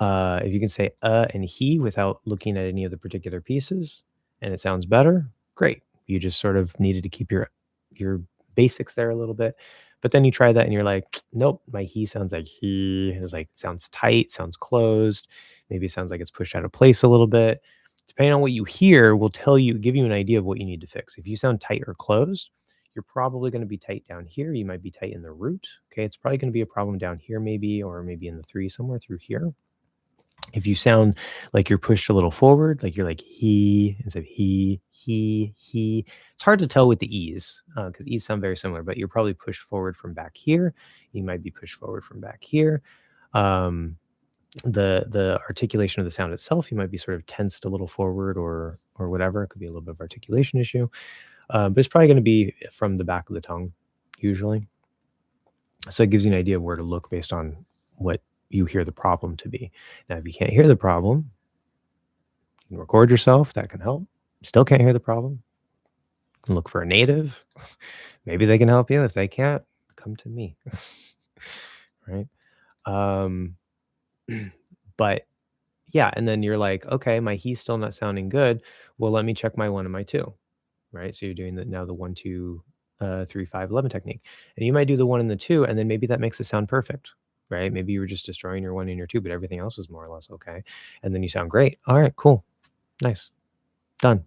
If you can say and he without looking at any of the particular pieces and it sounds better, great. You just sort of needed to keep your basics there a little bit. But then you try that and you're like, nope, my he sounds like he. It's like, sounds tight, sounds closed. Maybe it sounds like it's pushed out of place a little bit. Depending on what you hear will give you an idea of what you need to fix. If you sound tight or closed, you're probably going to be tight down here. You might be tight in the root. Okay, it's probably going to be a problem down here maybe, or maybe in the 3 somewhere through here. If you sound like you're pushed a little forward, like you're like he instead of he, it's hard to tell with the e's because e's sound very similar, but you're probably pushed forward from back here. You might be pushed forward from back here. Um, the articulation of the sound itself, you might be sort of tensed a little forward or whatever. It could be a little bit of articulation issue, but it's probably going to be from the back of the tongue usually. So it gives you an idea of where to look based on what you hear the problem to be. Now, if you can't hear the problem, you can record yourself. That can help. Still can't hear the problem. You can look for a native. Maybe they can help you. If they can't, come to me. Right. Um, but yeah, and then you're like, okay, my he's still not sounding good. Well, let me check my 1 and my 2. Right. So you're doing now the 1, 2, 3, 5, 11 technique. And you might do the 1 and the 2, and then maybe that makes it sound perfect. Right. Maybe you were just destroying your 1 and your 2, but everything else was more or less okay. And then you sound great. All right, cool. Nice. Done.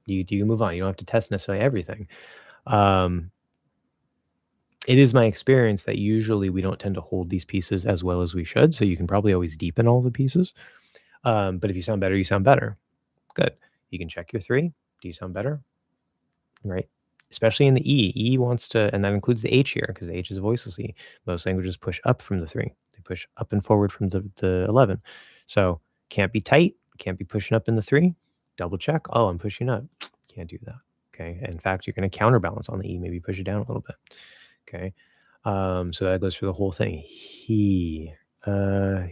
You move on. You don't have to test necessarily everything. It is my experience that usually we don't tend to hold these pieces as well as we should. So you can probably always deepen all the pieces. But if you sound better, you sound better. Good. You can check your 3. Do you sound better? Right. Especially in the E. E wants to, and that includes the H here because the H is a voiceless E. Most languages push up from the 3. They push up and forward from the 11. So can't be tight. Can't be pushing up in the 3. Double check. Oh, I'm pushing up. Can't do that. Okay. In fact, you're going to counterbalance on the E. Maybe push it down a little bit. Okay. So that goes for the whole thing. He, kind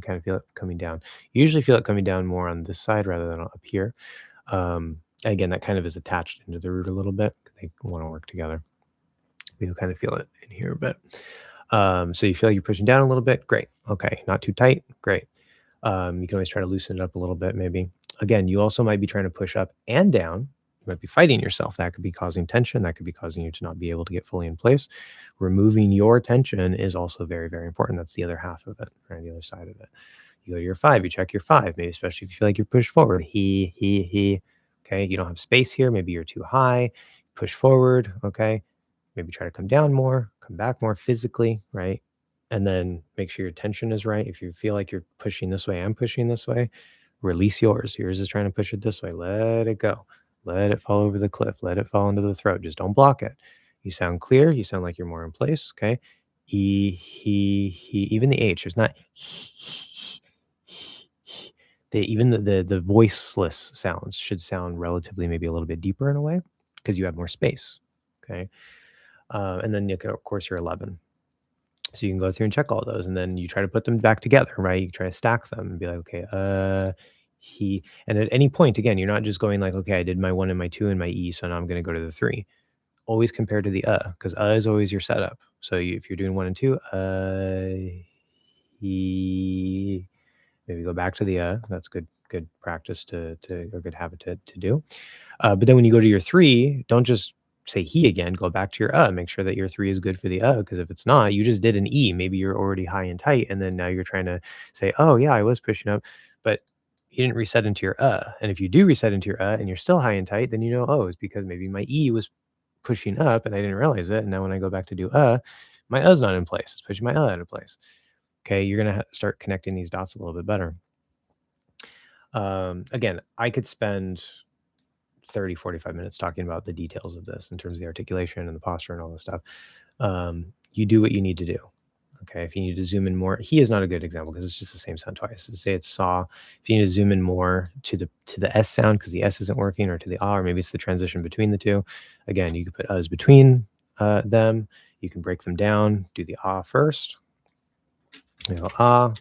of feel it coming down. You usually feel it coming down more on this side rather than up here. Again, that kind of is attached into the root a little bit. They want to work together. You'll kind of feel it in here a bit. So you feel like you're pushing down a little bit. Great. Okay. Not too tight. Great. You can always try to loosen it up a little bit, maybe. Again, you also might be trying to push up and down. You might be fighting yourself. That could be causing tension. That could be causing you to not be able to get fully in place. Removing your tension is also very, very important. That's the other half of it, right? The other side of it. You go to your 5, you check your 5, maybe especially if you feel like you're pushed forward. He. Okay, you don't have space here. Maybe you're too high. Push forward. Okay, maybe try to come down more, come back more physically, right? And then make sure your tension is right. If you feel like you're pushing this way, I'm pushing this way, release yours. Yours is trying to push it this way. Let it go. Let it fall over the cliff. Let it fall into the throat. Just don't block it. You sound clear. You sound like you're more in place. Okay. He, even the H, there's not even the voiceless sounds should sound relatively maybe a little bit deeper in a way because you have more space. Okay. And then you can, of course, you're 11. So you can go through and check all those, and then you try to put them back together, right? You try to stack them and be like, okay, and at any point, again, you're not just going like, okay, I did my 1 and my 2 and my E, so now I'm going to go to the 3. Always compare to the because is always your setup. So if you're doing 1 and 2, he, maybe go back to the That's good practice or good habit to do. But then when you go to your 3, don't just say he again. Go back to your Make sure that your 3 is good for the because if it's not, you just did an E. Maybe you're already high and tight, and then now you're trying to say, oh yeah, I was pushing up, but you didn't reset into your And if you do reset into your and you're still high and tight, then you know, oh, it's because maybe my E was pushing up and I didn't realize it. And now when I go back to do my is not in place. It's pushing my out of place. Okay, you're gonna start connecting these dots a little bit better. Again, I could spend 30, 45 minutes talking about the details of this in terms of the articulation and the posture and all this stuff. You do what you need to do. Okay. If you need to zoom in more, he is not a good example because it's just the same sound twice. Say it's saw. If you need to zoom in more to the S sound because the S isn't working, or to the or maybe it's the transition between the two. Again, you can put us between them. You can break them down. Do the first. You go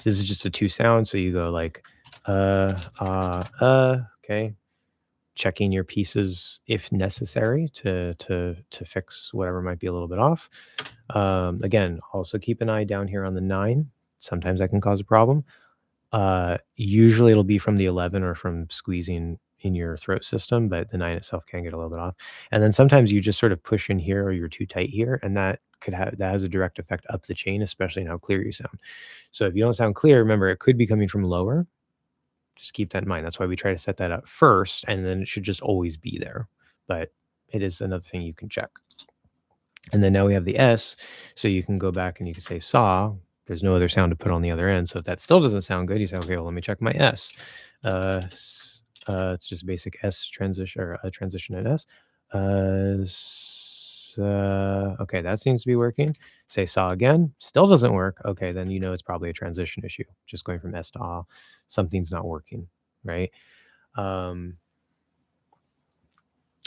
This is just a 2 sound, so you go like okay. Checking your pieces if necessary to fix whatever might be a little bit off. Again, also keep an eye down here on the 9. Sometimes that can cause a problem. Usually it'll be from the 11 or from squeezing in your throat system, but the 9 itself can get a little bit off. And then sometimes you just sort of push in here or you're too tight here, and that has a direct effect up the chain, especially in how clear you sound. So if you don't sound clear, remember it could be coming from lower. Just keep that in mind. That's why we try to set that up first, and then it should just always be there. But it is another thing you can check. And then now we have the S, so you can go back and you can say saw. There's no other sound to put on the other end. So if that still doesn't sound good, you say, okay, well, let me check my S. It's just basic S transition or a transition in S. Okay, that seems to be working. Say saw again, still doesn't work. Okay, then you know it's probably a transition issue. Just going from S to ah, something's not working, right?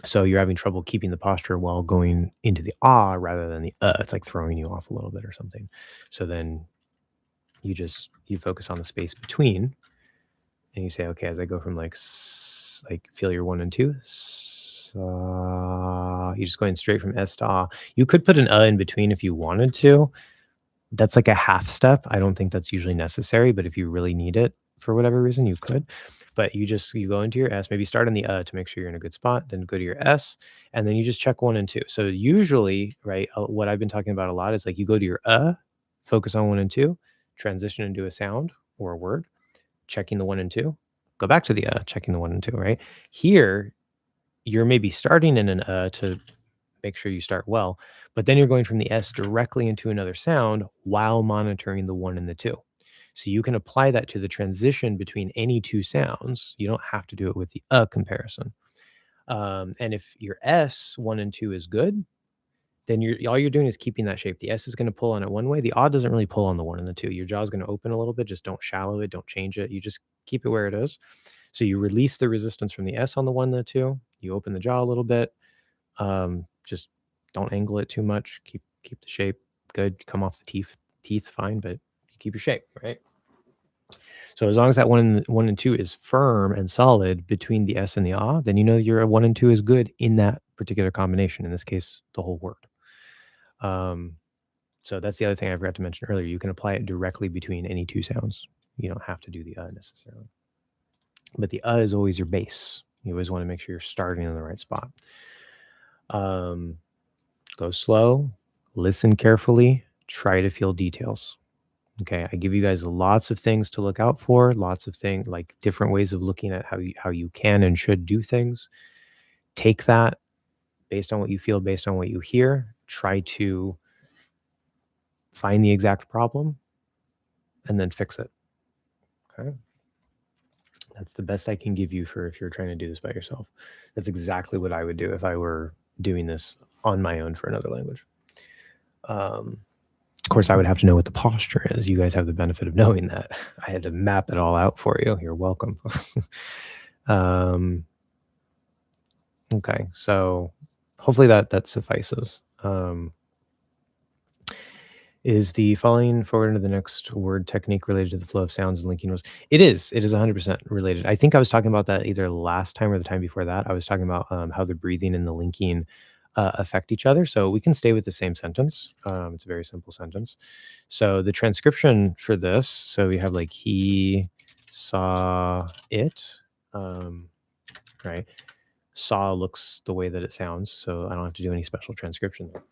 So you're having trouble keeping the posture while going into the ah rather than the it's like throwing you off a little bit or something. So then you focus on the space between, and you say, okay, as I go from like feel your 1 and 2, you're just going straight from S to ah. You could put an in between if you wanted to. That's like a half step. I don't think that's usually necessary, but if you really need it for whatever reason, you could. But you go into your S, maybe start on the to make sure you're in a good spot, then go to your S, and then you just check 1 and 2. So usually, right, what I've been talking about a lot is like you go to your focus on 1 and 2, transition into a sound or a word, checking the 1 and 2, go back to the checking the 1 and 2, right? Here, you're maybe starting in an to make sure you start well, but then you're going from the S directly into another sound while monitoring the 1 and the 2. So you can apply that to the transition between any two sounds. You don't have to do it with the comparison. And if your S 1 and 2 is good, then all you're doing is keeping that shape. The S is going to pull on it one way. The doesn't really pull on the 1 and the 2. Your jaw is going to open a little bit. Just don't shallow it. Don't change it. You just keep it where it is. So you release the resistance from the S on the 1 and the 2. You open the jaw a little bit. Just don't angle it too much. Keep the shape good. Come off the teeth fine, but you keep your shape, right? So as long as that 1 and 2 is firm and solid between the S and the ah, then you know your 1 and 2 is good in that particular combination. In this case, the whole word. So that's the other thing I forgot to mention earlier. You can apply it directly between any two sounds. You don't have to do the necessarily. But the is always your base. You always want to make sure you're starting in the right spot. Go slow, listen carefully, try to feel details. Okay, I give you guys lots of things to look out for, lots of things, like different ways of looking at how you can and should do things. Take that based on what you feel, based on what you hear, try to find the exact problem and then fix it. Okay. That's the best I can give you for if you're trying to do this by yourself. That's exactly what I would do if I were doing this on my own for another language. Of course, I would have to know what the posture is. You guys have the benefit of knowing that. I had to map it all out for you. You're welcome. Okay, so hopefully that suffices. Is the falling forward into the next word technique related to the flow of sounds and linking rules? It is 100% related. I think I was talking about that either last time or the time before that. I was talking about how the breathing and the linking affect each other. So we can stay with the same sentence. It's a very simple sentence. So the transcription for this, so we have like he saw it, right? Saw looks the way that it sounds, so I don't have to do any special transcription there.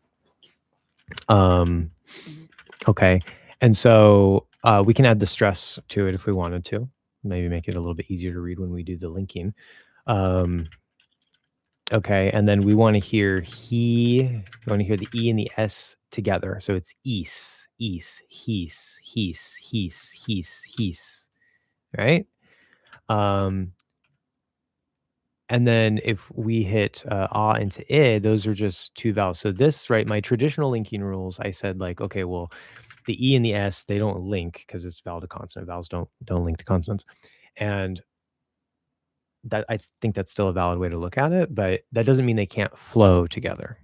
Okay, and so we can add the stress to it if we wanted to, maybe make it a little bit easier to read when we do the linking. Okay, and then we want to hear the E and the S together, so it's ees, hees, right? And then if we hit ah into I, those are just two vowels. So this, right, my traditional linking rules, I said like, okay, well, the E and the S, they don't link because it's vowel to consonant. Vowels don't link to consonants. And that I think that's still a valid way to look at it, but that doesn't mean they can't flow together,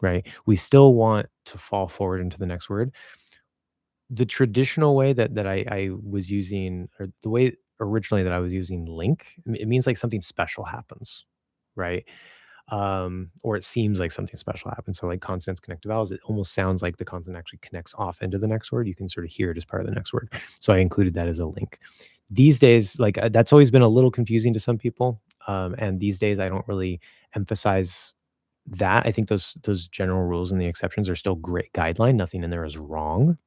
right? We still want to fall forward into the next word. The traditional way that I was using, or the way originally that I was using link, it means like something special happens, right? Or it seems like something special happens. So like consonants connect to vowels, it almost sounds like the consonant actually connects off into the next word. You can sort of hear it as part of the next word. So I included that as a link. These days, like that's always been a little confusing to some people. And these days I don't really emphasize that. I think those general rules and the exceptions are still great guideline. Nothing in there is wrong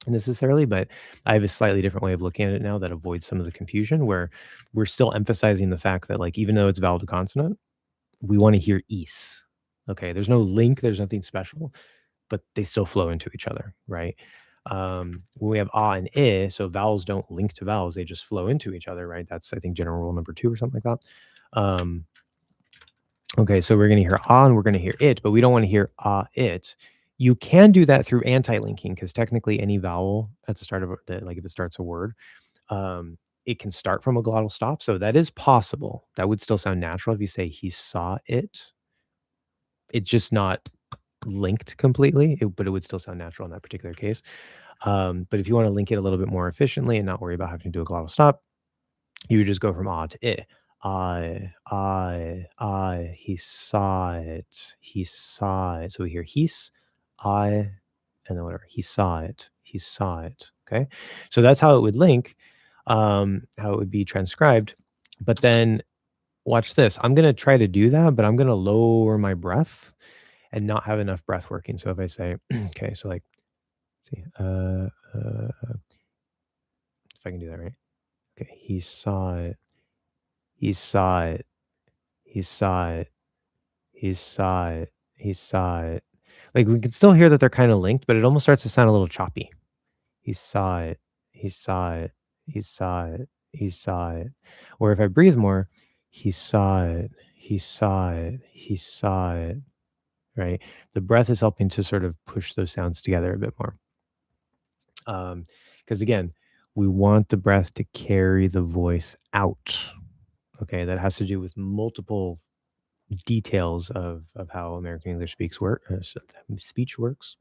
necessarily, but I have a slightly different way of looking at it now that avoids some of the confusion, where we're still emphasizing the fact that like even though it's vowel to consonant, we want to hear ease. Okay, there's no link, there's nothing special, but they still flow into each other, right? When we have ah and I, so vowels don't link to vowels, they just flow into each other, right? That's, I think, general rule number 2 or something like that. Okay, so we're going to hear ah and we're going to hear it, but we don't want to hear ah, it. You can do that through anti-linking, because technically any vowel at the start of like if it starts a word, it can start from a glottal stop. So that is possible. That would still sound natural if you say he saw it. It's just not linked completely, but it would still sound natural in that particular case. But if you want to link it a little bit more efficiently and not worry about having to do a glottal stop, you would just go from ah to I. He saw it. He saw it. So we hear he's, and then whatever. He saw it. He saw it. Okay. So that's how it would link, how it would be transcribed. But then watch this. I'm going to try to do that, but I'm going to lower my breath and not have enough breath working. So if I say, okay, so like, see, if I can do that right. Okay. He saw it. He saw it. He saw it. He saw it. He saw it. Like we can still hear that they're kind of linked, but it almost starts to sound a little choppy. He saw it. He saw it. He saw it. He saw it. Or if I breathe more, he saw it. He saw it. He saw it. Right. The breath is helping to sort of push those sounds together a bit more. Because again, we want the breath to carry the voice out. Okay. That has to do with multiple details of how American English speech works.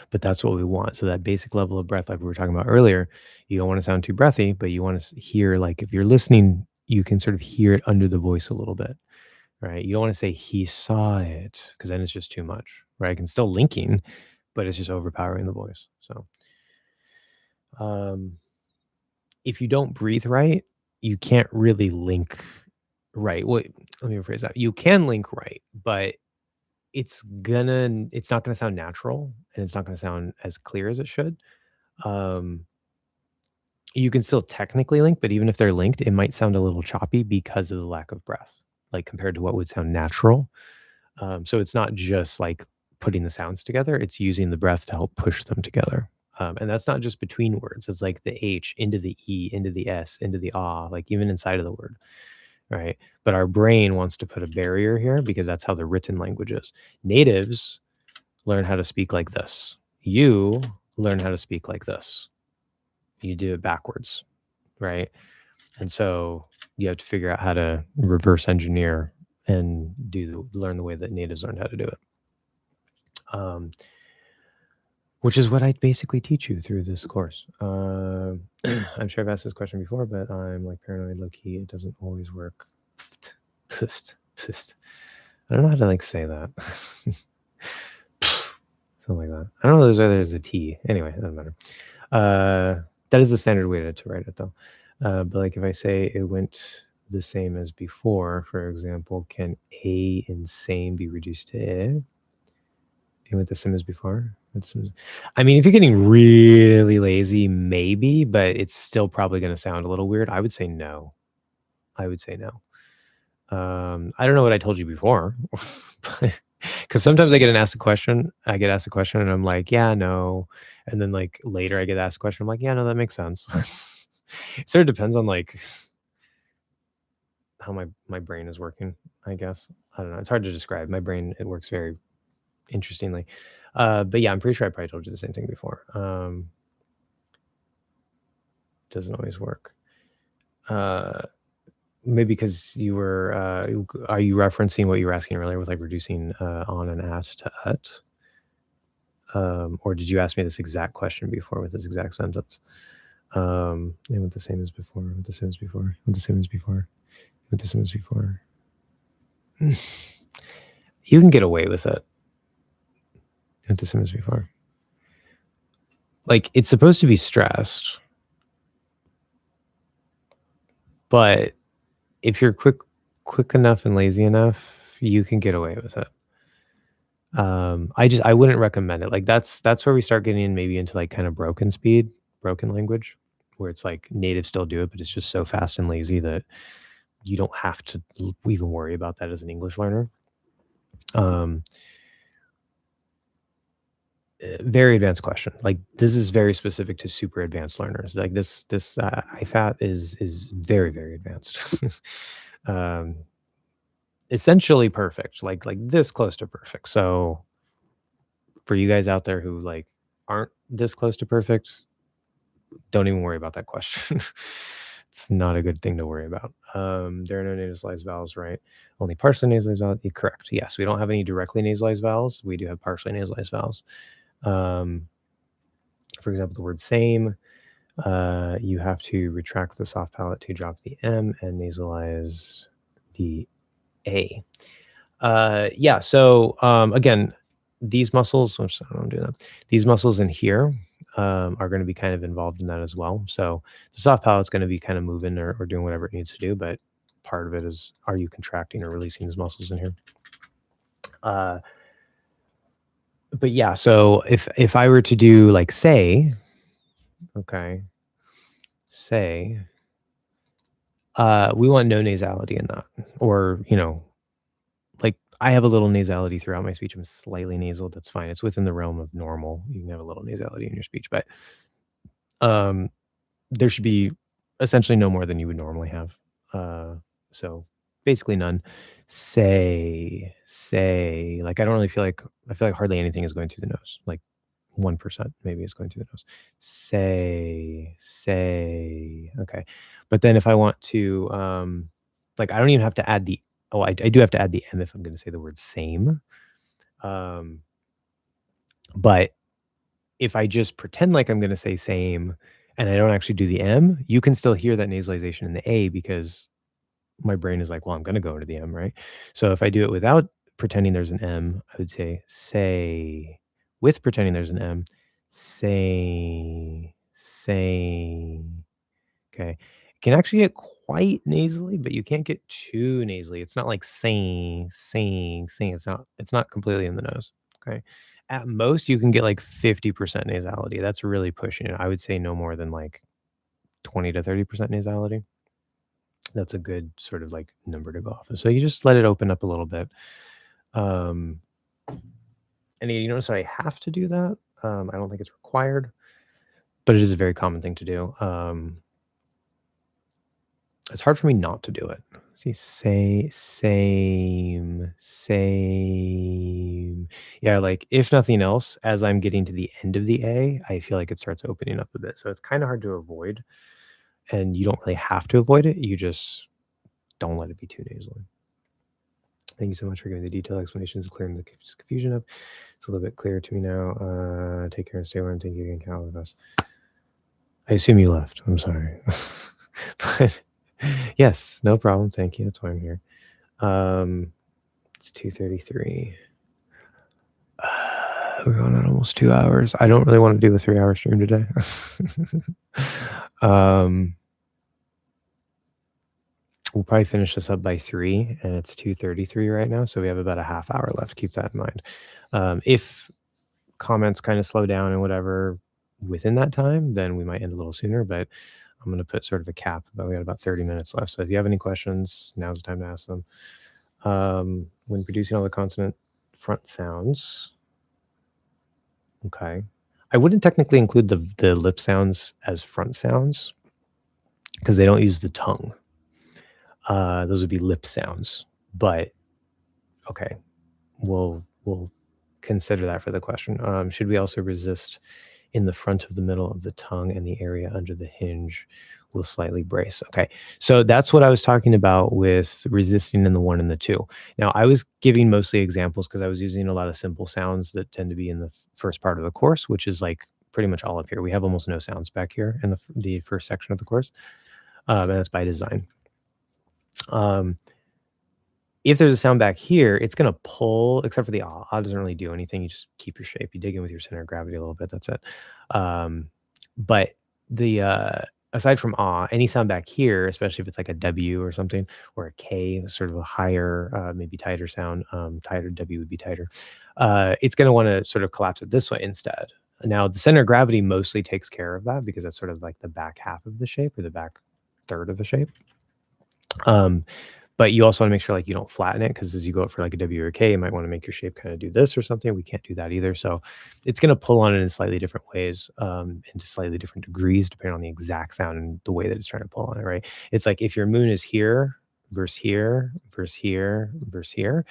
But that's what we want. So that basic level of breath, like we were talking about earlier, you don't want to sound too breathy, but you want to hear, like if you're listening, you can sort of hear it under the voice a little bit, right? You don't want to say he saw it, because then it's just too much, right? I can still linking, but it's just overpowering the voice. So if you don't breathe right, you can't really link right. Let me rephrase that. You can link right, but it's not gonna sound natural, and it's not gonna sound as clear as it should. You can still technically link, but even if they're linked, it might sound a little choppy because of the lack of breath, like compared to what would sound natural. So it's not just like putting the sounds together, it's using the breath to help push them together. And that's not just between words. It's like the H into the E, into the S, into the ah, like even inside of the word, right? But our brain wants to put a barrier here because that's how the written language is. Natives learn how to speak like this. You learn how to speak like this. You do it backwards, right? And so you have to figure out how to reverse engineer and learn the way that natives learn how to do it. Which is what I basically teach you through this course. I'm sure I've asked this question before, but I'm like paranoid low key. It doesn't always work. I don't know how to like say that. Something like that. I don't know whether there's a T. Anyway, it doesn't matter. That is the standard way to write it though. But like if I say it went the same as before, for example, can A in same be reduced to E? It went the same as before. I mean, if you're getting really lazy, maybe, but it's still probably going to sound a little weird. I would say no. I don't know what I told you before, because sometimes I get asked a question and I'm like, yeah, no. And then like later I get asked a question. I'm like, yeah, no, that makes sense. It sort of depends on like how my brain is working, I guess. I don't know. It's hard to describe. My brain, it works very interestingly. But yeah, I'm pretty sure I probably told you the same thing before. Doesn't always work. Maybe because you were, are you referencing what you were asking earlier with like reducing on and at to ut? Or did you ask me this exact question before with this exact sentence? And with the same as before, with the same as before, with the same as before, with the same as before. You can get away with it. With the same as before. Like it's supposed to be stressed, but if you're quick enough and lazy enough, you can get away with it. I wouldn't recommend it. Like that's where we start getting maybe into like kind of broken language, where it's like natives still do it, but it's just so fast and lazy that you don't have to even worry about that as an English learner. very advanced question. Like this is very specific to super advanced learners. Like this IFAT is very, very advanced. Essentially perfect, like this close to perfect. So for you guys out there who like aren't this close to perfect, don't even worry about that question. It's not a good thing to worry about. There are no nasalized vowels, right? Only partially nasalized vowels. Correct. Yes, we don't have any directly nasalized vowels. We do have partially nasalized vowels. For example, the word same, you have to retract the soft palate to drop the M and nasalize the A. Yeah, so again, these muscles, oops, I don't do that. These muscles in here are going to be kind of involved in that as well. So the soft palate's going to be kind of moving or doing whatever it needs to do, but part of it is, are you contracting or releasing these muscles in here? But yeah, so if I were to do like say, okay, say, we want no nasality in that, or, you know, like I have a little nasality throughout my speech. I'm slightly nasal. That's fine. It's within the realm of normal. You can have a little nasality in your speech, but there should be essentially no more than you would normally have. So basically none. Say, like I don't really feel like, I feel like hardly anything is going through the nose. Like 1% maybe is going through the nose. Say. Okay. But then if I want to, like I don't even have to add the, oh, I do have to add the M if I'm going to say the word same. But if I just pretend like I'm going to say same and I don't actually do the M, you can still hear that nasalization in the A because my brain is like, well, I'm going to go into the M, right? So if I do it without pretending there's an M, I would say. With pretending there's an M, say. Okay. It can actually get quite nasally, but you can't get too nasally. It's not like sing. It's not completely in the nose. Okay. At most, you can get like 50% nasality. That's really pushing it. I would say no more than like 20 to 30% nasality. That's a good sort of like number to go off of. So you just let it open up a little bit. And you notice I have to do that. I don't think it's required, but it is a very common thing to do. It's hard for me not to do it. See, say, same. Yeah, like if nothing else, as I'm getting to the end of the A, I feel like it starts opening up a bit. So it's kind of hard to avoid. And you don't really have to avoid it. You just don't let it be too nasally. Thank you so much for giving the detailed explanations, clearing the confusion up. It's a little bit clearer to me now. Take care and stay warm. Thank you again, Cal, with us. I assume you left. I'm sorry. But yes, no problem. Thank you. That's why I'm here. It's 2:33. We're going on almost 2 hours. I don't really want to do a 3-hour stream today. We'll probably finish this up by 3, and it's 2:33 right now, so we have about a half hour left. Keep that in mind. If comments kind of slow down and whatever within that time, then we might end a little sooner, but I'm going to put sort of a cap, but we got about 30 minutes left. So if you have any questions, now's the time to ask them. When producing all the consonant front sounds, okay. I wouldn't technically include the lip sounds as front sounds because they don't use the tongue. Those would be lip sounds, but okay, we'll consider that for the question. Should we also resist in the front of the middle of the tongue and the area under the hinge will slightly brace? Okay, so that's what I was talking about with resisting in the 1 and the 2. Now, I was giving mostly examples because I was using a lot of simple sounds that tend to be in the first part of the course, which is like pretty much all up here. We have almost no sounds back here in the first section of the course, and that's by design. If there's a sound back here, it's going to pull, except for the ah. Ah doesn't really do anything. You just keep your shape. You dig in with your center of gravity a little bit. That's it. But the aside from ah, any sound back here, especially if it's like a W or something, or a K, sort of a higher, maybe tighter sound, tighter W would be tighter. It's going to want to sort of collapse it this way instead. Now, the center of gravity mostly takes care of that because that's sort of like the back half of the shape or the back third of the shape. But you also want to make sure like you don't flatten it, because as you go up for like a W or a K, you might want to make your shape kind of do this or something. We can't do that either. So it's going to pull on it in slightly different ways, into slightly different degrees, depending on the exact sound and the way that it's trying to pull on it, right? It's like if your moon is here versus here versus here versus here,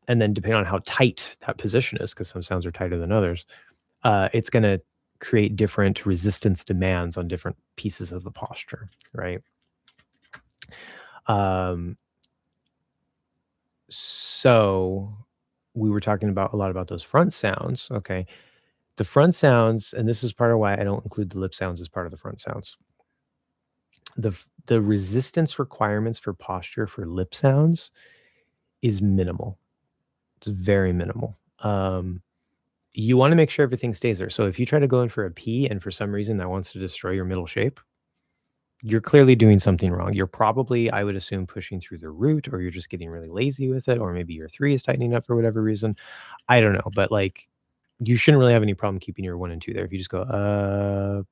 and then depending on how tight that position is, because some sounds are tighter than others, it's going to create different resistance demands on different pieces of the posture, right? So we were talking about a lot about those front sounds. Okay. The front sounds, and this is part of why I don't include the lip sounds as part of the front sounds. The resistance requirements for posture for lip sounds is minimal. It's very minimal. You want to make sure everything stays there. So if you try to go in for a P and for some reason that wants to destroy your middle shape, you're clearly doing something wrong. You're probably, I would assume, pushing through the root, or you're just getting really lazy with it, or maybe your 3 is tightening up for whatever reason. I don't know, but like you shouldn't really have any problem keeping your 1 and 2 there. If you just go up,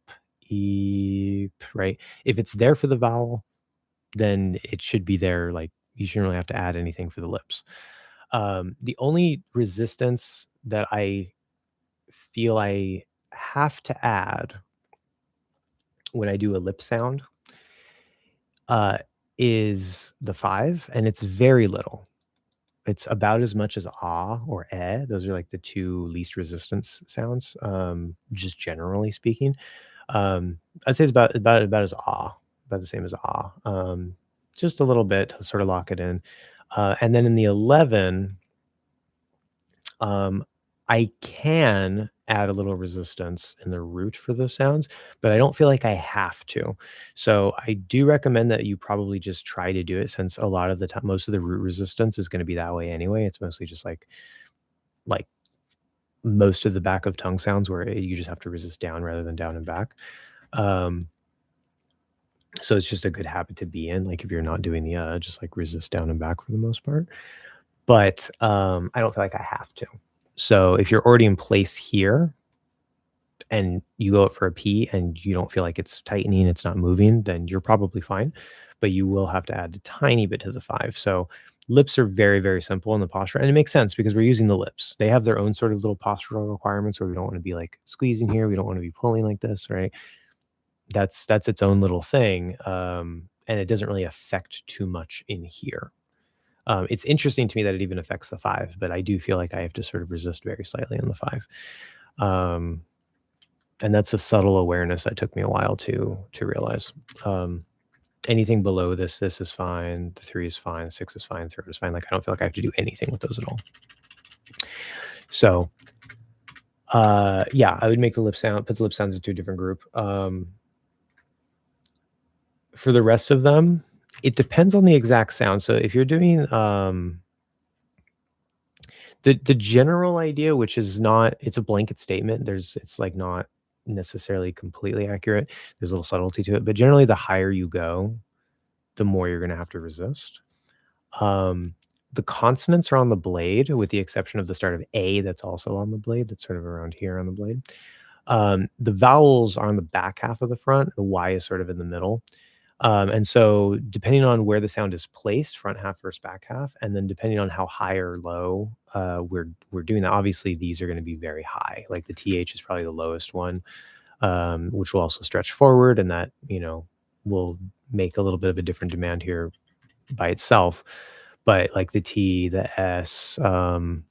E, right? If it's there for the vowel, then it should be there. Like you shouldn't really have to add anything for the lips. The only resistance that I feel I have to add when I do a lip sound is the 5, and it's very little. It's about as much as ah or eh. Those are like the 2 least resistance sounds, just generally speaking. I'd say it's about as ah, about the same as ah. Just a little bit to sort of lock it in. And then in the 11, I can add a little resistance in the root for those sounds, but I don't feel like I have to. So I do recommend that you probably just try to do it, since a lot of the time, most of the root resistance is going to be that way anyway. It's mostly just like most of the back of tongue sounds where you just have to resist down rather than down and back. So it's just a good habit to be in. Like if you're not doing the just like resist down and back for the most part. But I don't feel like I have to. So if you're already in place here and you go up for a P and you don't feel like it's tightening, it's not moving, then you're probably fine. But you will have to add a tiny bit to the 5. So lips are very, very simple in the posture. And it makes sense because we're using the lips. They have their own sort of little postural requirements where we don't want to be like squeezing here. We don't want to be pulling like this, right? That's its own little thing. And it doesn't really affect too much in here. It's interesting to me that it even affects the 5, but I do feel like I have to sort of resist very slightly on the 5. And that's a subtle awareness that took me a while to realize. Anything below this is fine. The 3 is fine. The 6 is fine. 3 is fine. Like I don't feel like I have to do anything with those at all. So, yeah, I would make the lip sound, put the lip sounds into a different group. For the rest of them, it depends on the exact sound. So if you're doing the general idea, which is not, it's a blanket statement. It's like not necessarily completely accurate. There's a little subtlety to it, but generally the higher you go, the more you're going to have to resist. The consonants are on the blade, with the exception of the start of A that's also on the blade. That's sort of around here on the blade. The vowels are on the back half of the front. The Y is sort of in the middle. And so depending on where the sound is placed, front half versus back half, and then depending on how high or low we're doing that, obviously these are going to be very high. Like the TH is probably the lowest one, which will also stretch forward, and that, will make a little bit of a different demand here by itself. But like the T, the S, kind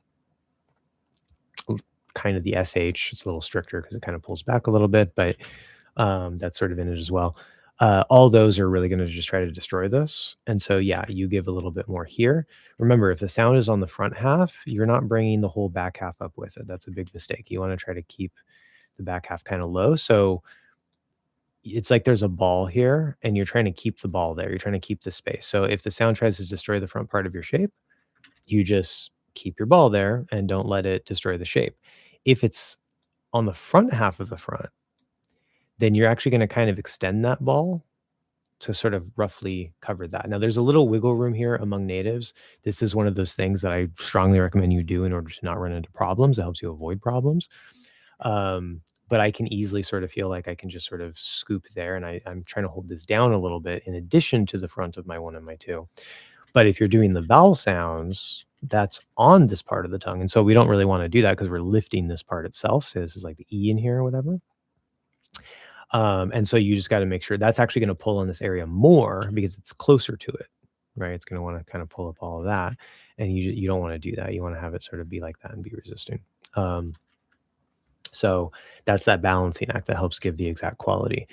of the SH, it's a little stricter because it kind of pulls back a little bit, but that's sort of in it as well. All those are really going to just try to destroy this. And so, yeah, you give a little bit more here. Remember, if the sound is on the front half, you're not bringing the whole back half up with it. That's a big mistake. You want to try to keep the back half kind of low. So it's like there's a ball here and you're trying to keep the ball there. You're trying to keep the space. So if the sound tries to destroy the front part of your shape, you just keep your ball there and don't let it destroy the shape. If it's on the front half of the front, then you're actually going to kind of extend that ball to sort of roughly cover that. Now, there's a little wiggle room here among natives. This is one of those things that I strongly recommend you do in order to not run into problems. It helps you avoid problems. but I can easily sort of feel like I can just sort of scoop there, and I'm trying to hold this down a little bit in addition to the front of my 1 and my 2. But if you're doing the vowel sounds, that's on this part of the tongue, and so we don't really wanna do that because 'cause we're lifting this part itself. So this is like the E in here or whatever. And so you just gotta make sure that's actually gonna pull on this area more because it's closer to it, right? It's gonna wanna kinda pull up all of that, and you don't wanna do that. You wanna have it sort of be like that and be resisting. Um, so that's that balancing act that helps give the exact quality.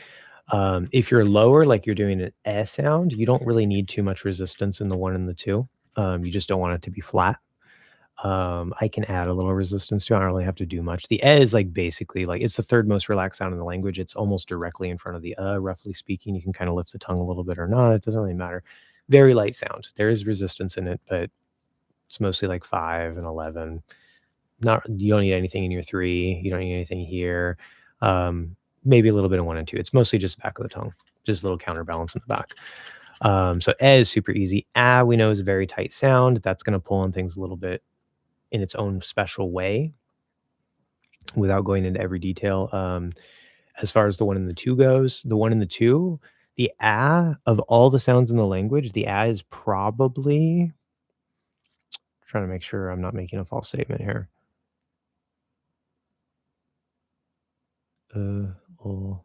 If you're lower, like you're doing an S sound, you don't really need too much resistance in the 1 and the 2. You just don't want it to be flat. I can add a little resistance to it. I don't really have to do much. The is like basically like it's the third most relaxed sound in the language. It's almost directly in front of the roughly speaking. You can kind of lift the tongue a little bit or not. It doesn't really matter. Very light sound. There is resistance in it, but it's mostly like 5 and 11. Not you don't need anything in your 3. You don't need anything here. Maybe a little bit of 1 and 2. It's mostly just back of the tongue, just a little counterbalance in the back. So is super easy. We know is a very tight sound. That's going to pull on things a little bit in its own special way without going into every detail. As far as the 1 and the 2 goes, the 1 and the 2, the of all the sounds in the language, the is probably trying to make sure I'm not making a false statement here. Oh.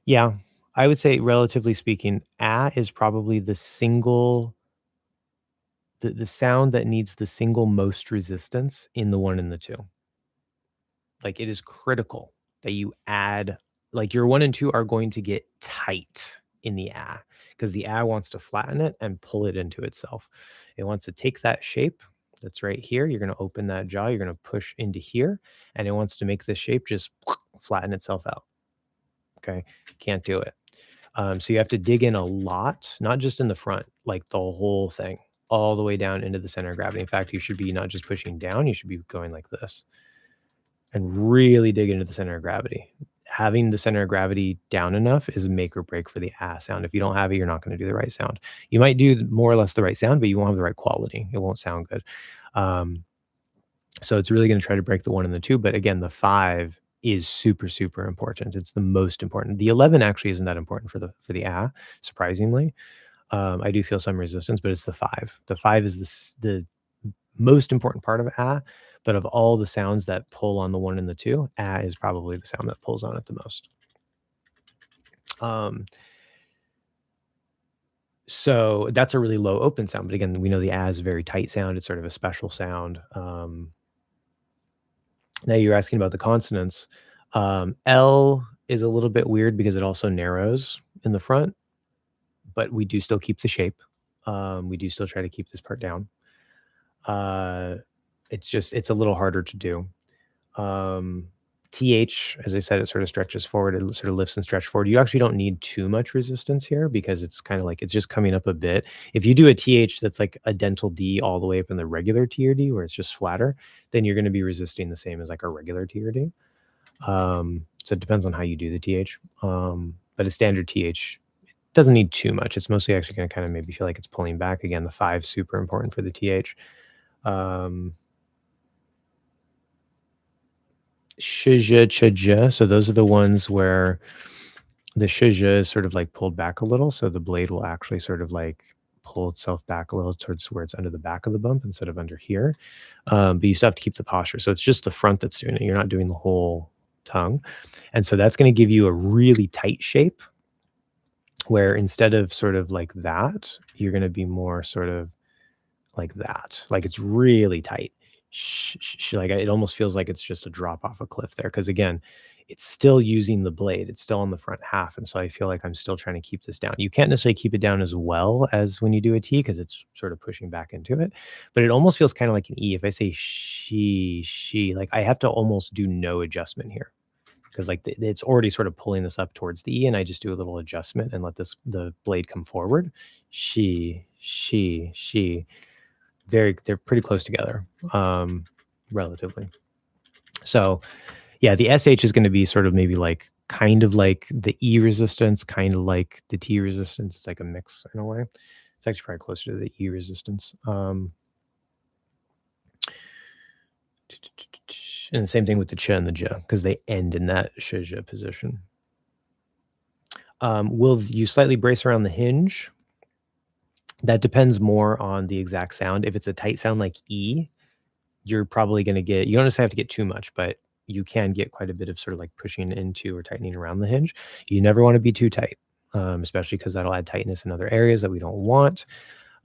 Yeah, I would say relatively speaking, is probably the sound that needs the single most resistance in the 1 and the 2. Like, it is critical that you add like, your 1 and 2 are going to get tight in the because the wants to flatten it and pull it into itself. It wants to take that shape that's right here, you're gonna open that jaw, you're gonna push into here, and it wants to make this shape just flatten itself out, okay? Can't do it. So you have to dig in a lot, not just in the front, like the whole thing, all the way down into the center of gravity. In fact, you should be not just pushing down, you should be going like this and really dig into the center of gravity. Having the center of gravity down enough is make or break for the sound. If you don't have it, you're not going to do the right sound. You might do more or less the right sound, but you won't have the right quality. It won't sound good. Um, so it's really going to try to break the 1 and the 2. But again, the 5 is super, super important. It's the most important. The 11 actually isn't that important for the surprisingly. I do feel some resistance, but it's the 5. The 5 is the most important part of but of all the sounds that pull on the 1 and the 2, is probably the sound that pulls on it the most. So that's a really low open sound, but again, we know the is a very tight sound. It's sort of a special sound. Now you're asking about the consonants. L is a little bit weird because it also narrows in the front, but we do still keep the shape. We do still try to keep this part down. It's a little harder to do. TH, as I said, it sort of stretches forward. It sort of lifts and stretches forward. You actually don't need too much resistance here because it's kind of like it's just coming up a bit. If you do a TH that's like a dental D all the way up in the regular T or D where it's just flatter, then you're going to be resisting the same as like a regular T or D. So it depends on how you do the TH. But a standard TH doesn't need too much. It's mostly actually going to kind of maybe feel like it's pulling back. Again, the 5 is super important for the TH. Shizha, chija. So those are the ones where the shizha is sort of like pulled back a little. So the blade will actually sort of like pull itself back a little towards where it's under the back of the bump instead of under here. But you still have to keep the posture. So it's just the front that's doing it. You're not doing the whole tongue. And so that's going to give you a really tight shape where instead of sort of like that, you're going to be more sort of like that. Like it's really tight. Like it almost feels like it's just a drop off a cliff there. Cause again, it's still using the blade. It's still on the front half. And so I feel like I'm still trying to keep this down. You can't necessarily keep it down as well as when you do a T because it's sort of pushing back into it. But it almost feels kind of like an E. If I say she, like I have to almost do no adjustment here. Because like it's already sort of pulling this up towards the E, and I just do a little adjustment and let the blade come forward. She. They're pretty close together, relatively. So yeah, the SH is going to be sort of maybe like kind of like the E resistance, kind of like the T resistance. It's like a mix in a way. It's actually probably closer to the E resistance. And the same thing with the ch and the j, because they end in that sh position. Will you slightly brace around the hinge? That depends more on the exact sound. If it's a tight sound like E, you're probably going to get, you don't necessarily have to get too much, but you can get quite a bit of sort of like pushing into or tightening around the hinge. You never want to be too tight, especially because that'll add tightness in other areas that we don't want.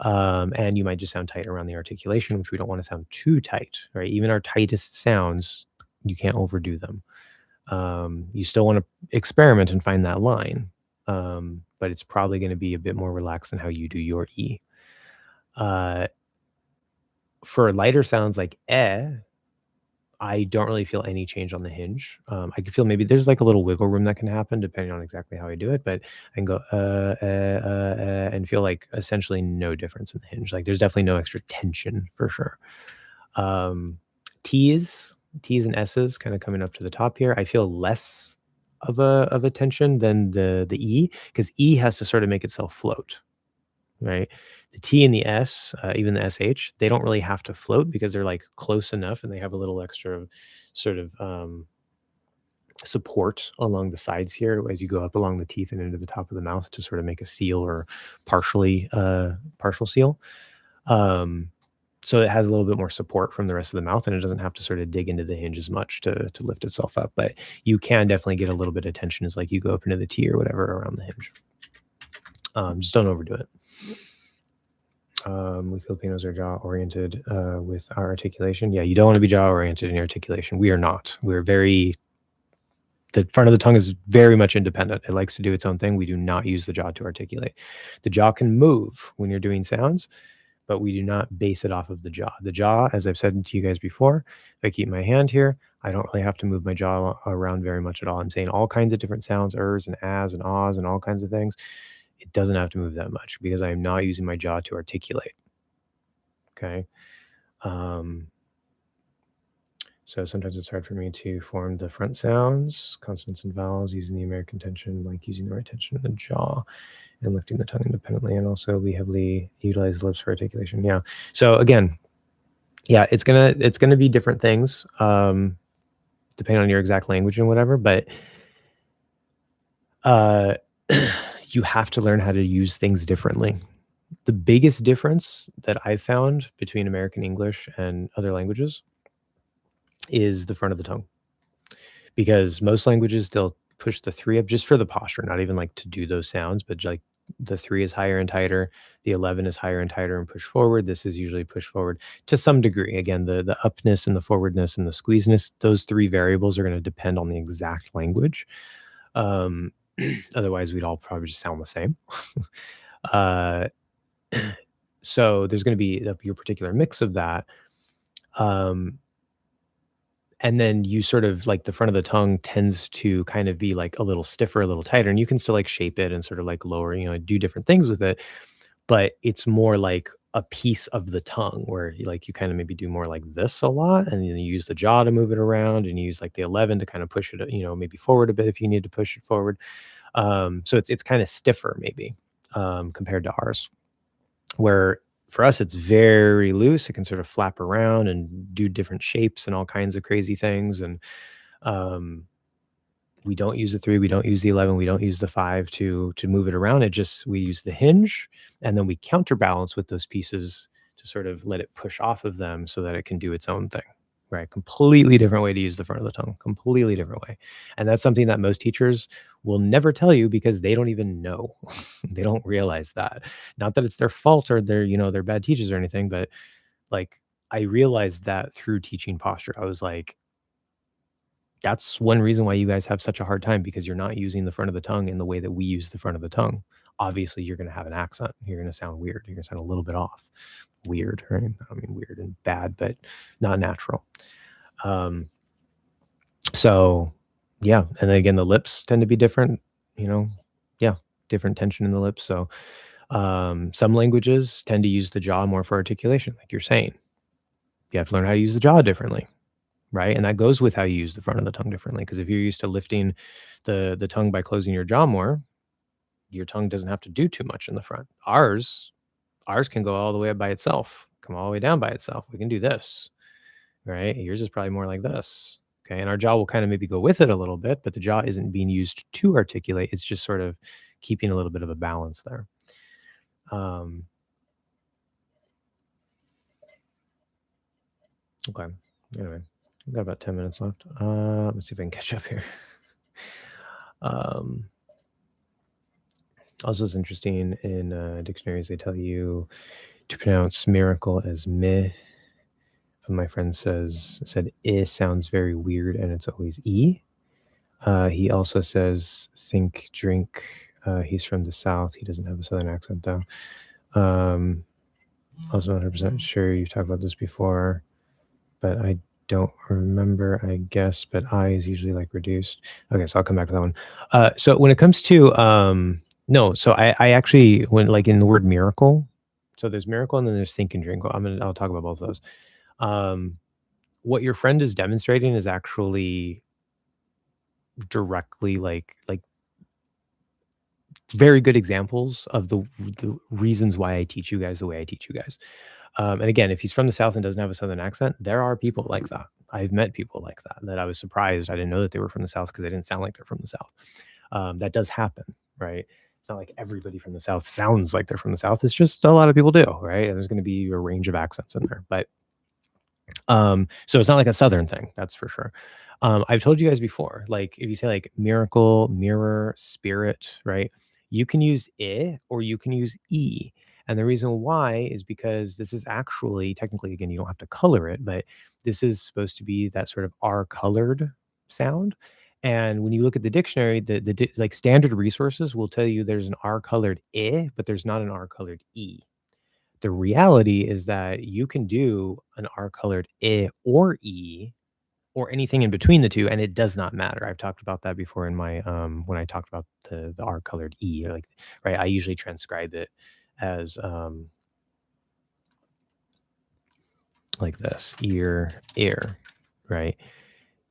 And you might just sound tight around the articulation, which we don't want to sound too tight, right? Even our tightest sounds, you can't overdo them. You still want to experiment and find that line, but it's probably going to be a bit more relaxed than how you do your E. For lighter sounds like I don't really feel any change on the hinge. I can feel maybe there's like a little wiggle room that can happen depending on exactly how I do it, but I can go and feel like essentially no difference in the hinge. Like there's definitely no extra tension for sure. T's and S's kind of coming up to the top here. I feel less of a tension than the E, because E has to sort of make itself float, right? The T and the S, even the SH, they don't really have to float because they're like close enough and they have a little extra sort of support along the sides here as you go up along the teeth and into the top of the mouth to sort of make a seal or partial seal. So it has a little bit more support from the rest of the mouth, and it doesn't have to sort of dig into the hinge as much to lift itself up. But you can definitely get a little bit of tension as like you go up into the T or whatever around the hinge. Just don't overdo it. We Filipinos are jaw oriented with our articulation. Yeah, you don't want to be jaw oriented in your articulation. We are not. We're very, the front of the tongue is very much independent. It likes to do its own thing. We do not use the jaw to articulate. The jaw can move when you're doing sounds, but we do not base it off of the jaw. The jaw, as I've said to you guys before, if I keep my hand here, I don't really have to move my jaw around very much at all. I'm saying all kinds of different sounds, ers and as and ahs and all kinds of things. It doesn't have to move that much because I am not using my jaw to articulate. Okay. So sometimes it's hard for me to form the front sounds, consonants and vowels, using the American tension, like using the right tension in the jaw and lifting the tongue independently. And also we heavily utilize the lips for articulation. Yeah. So again, yeah, it's gonna be different things, depending on your exact language and whatever, but you have to learn how to use things differently. The biggest difference that I've found between American English and other languages is the front of the tongue. Because most languages, they'll push the 3 up just for the posture, not even like to do those sounds, but like the 3 is higher and tighter, the 11 is higher and tighter and push forward. This is usually push forward to some degree. Again, the upness and the forwardness and the squeezeness, those 3 variables are going to depend on the exact language. Otherwise, we'd all probably just sound the same. So there's going to be your particular mix of that. And then you sort of like the front of the tongue tends to kind of be like a little stiffer, a little tighter, and you can still like shape it and sort of like lower, do different things with it. But it's more like a piece of the tongue where you kind of maybe do more like this a lot, and then you use the jaw to move it around, and you use like the 11 to kind of push it, maybe forward a bit if you need to push it forward. So it's kind of stiffer maybe compared to ours, where for us it's very loose. It can sort of flap around and do different shapes and all kinds of crazy things. And we don't use the 3, we don't use the 11, we don't use the 5 to move it around. We use the hinge, and then we counterbalance with those pieces to sort of let it push off of them so that it can do its own thing. Right? Completely different way to use the front of the tongue. Completely different way. And that's something that most teachers will never tell you because they don't even know. They don't realize that. Not that it's their fault or they're bad teachers or anything, but like I realized that through teaching posture. I was like, that's one reason why you guys have such a hard time, because you're not using the front of the tongue in the way that we use the front of the tongue. Obviously, you're going to have an accent. You're going to sound weird. You're going to sound a little bit off. Weird, right? I mean, weird and bad, but not natural. So yeah. And then again, the lips tend to be different, different tension in the lips. So some languages tend to use the jaw more for articulation, like you're saying. You have to learn how to use the jaw differently, right? And that goes with how you use the front of the tongue differently. Because if you're used to lifting the tongue by closing your jaw more, your tongue doesn't have to do too much in the front. Ours can go all the way up by itself, come all the way down by itself. We can do this. right? Yours is probably more like this. Okay. And our jaw will kind of maybe go with it a little bit, but the jaw isn't being used to articulate. It's just sort of keeping a little bit of a balance there. Okay. Anyway, we've got about 10 minutes left. Let's see if I can catch up here. Also, it's interesting in dictionaries, they tell you to pronounce miracle as meh. My friend said I sounds very weird and it's always E. He also says think, drink. He's from the South. He doesn't have a Southern accent though. Also 100% sure you've talked about this before, but I don't remember, I guess, but I is usually like reduced. Okay, so I'll come back to that one. So when it comes to, no, so I actually, when like in the word miracle, so there's miracle and then there's think and drink. I'll talk about both of those. What your friend is demonstrating is actually directly like very good examples of the reasons why I teach you guys the way I teach you guys. And again, if he's from the South and doesn't have a Southern accent, there are people like that. I've met people like that I was surprised. I didn't know that they were from the South because they didn't sound like they're from the South. That does happen, right? It's not like everybody from the South sounds like they're from the South. It's just a lot of people do, right? And there's going to be a range of accents in there. But so it's not like a Southern thing, that's for sure. I've told you guys before, like if you say like miracle, mirror, spirit, right? You can use I or you can use E. And the reason why is because this is actually technically, again, you don't have to color it, but this is supposed to be that sort of R colored sound. And when you look at the dictionary, like standard resources will tell you there's an R colored I, but there's not an R colored E. The reality is that you can do an R colored I or E or anything in between the two, and it does not matter. I've talked about that before in my when I talked about the R colored E, like right. I usually transcribe it as like this, ear, air, right?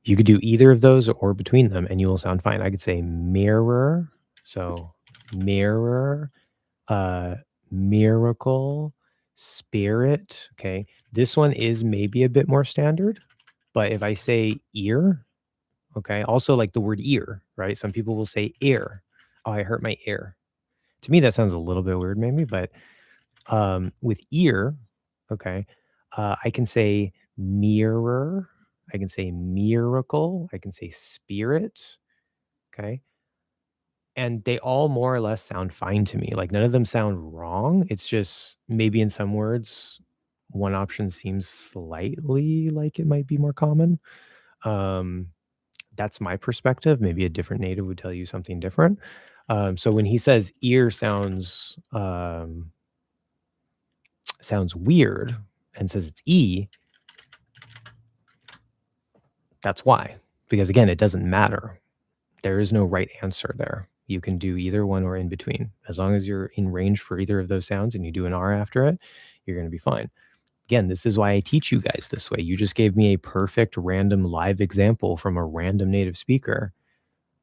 You could do either of those or between them, and you will sound fine. I could say mirror, so mirror, miracle, spirit. Okay, this one is maybe a bit more standard, but if I say ear, okay, also like the word ear, right? Some people will say ear. Oh, I hurt my ear. To me, that sounds a little bit weird, maybe, but with ear, okay, I can say mirror, I can say miracle, I can say spirit, okay, and they all more or less sound fine to me. Like none of them sound wrong. It's just maybe in some words, one option seems slightly like it might be more common. That's my perspective. Maybe a different native would tell you something different. So when he says ear sounds weird and says it's E, that's why. Because again, it doesn't matter. There is no right answer there. You can do either one or in between. As long as you're in range for either of those sounds and you do an R after it, you're going to be fine. Again, this is why I teach you guys this way. You just gave me a perfect random live example from a random native speaker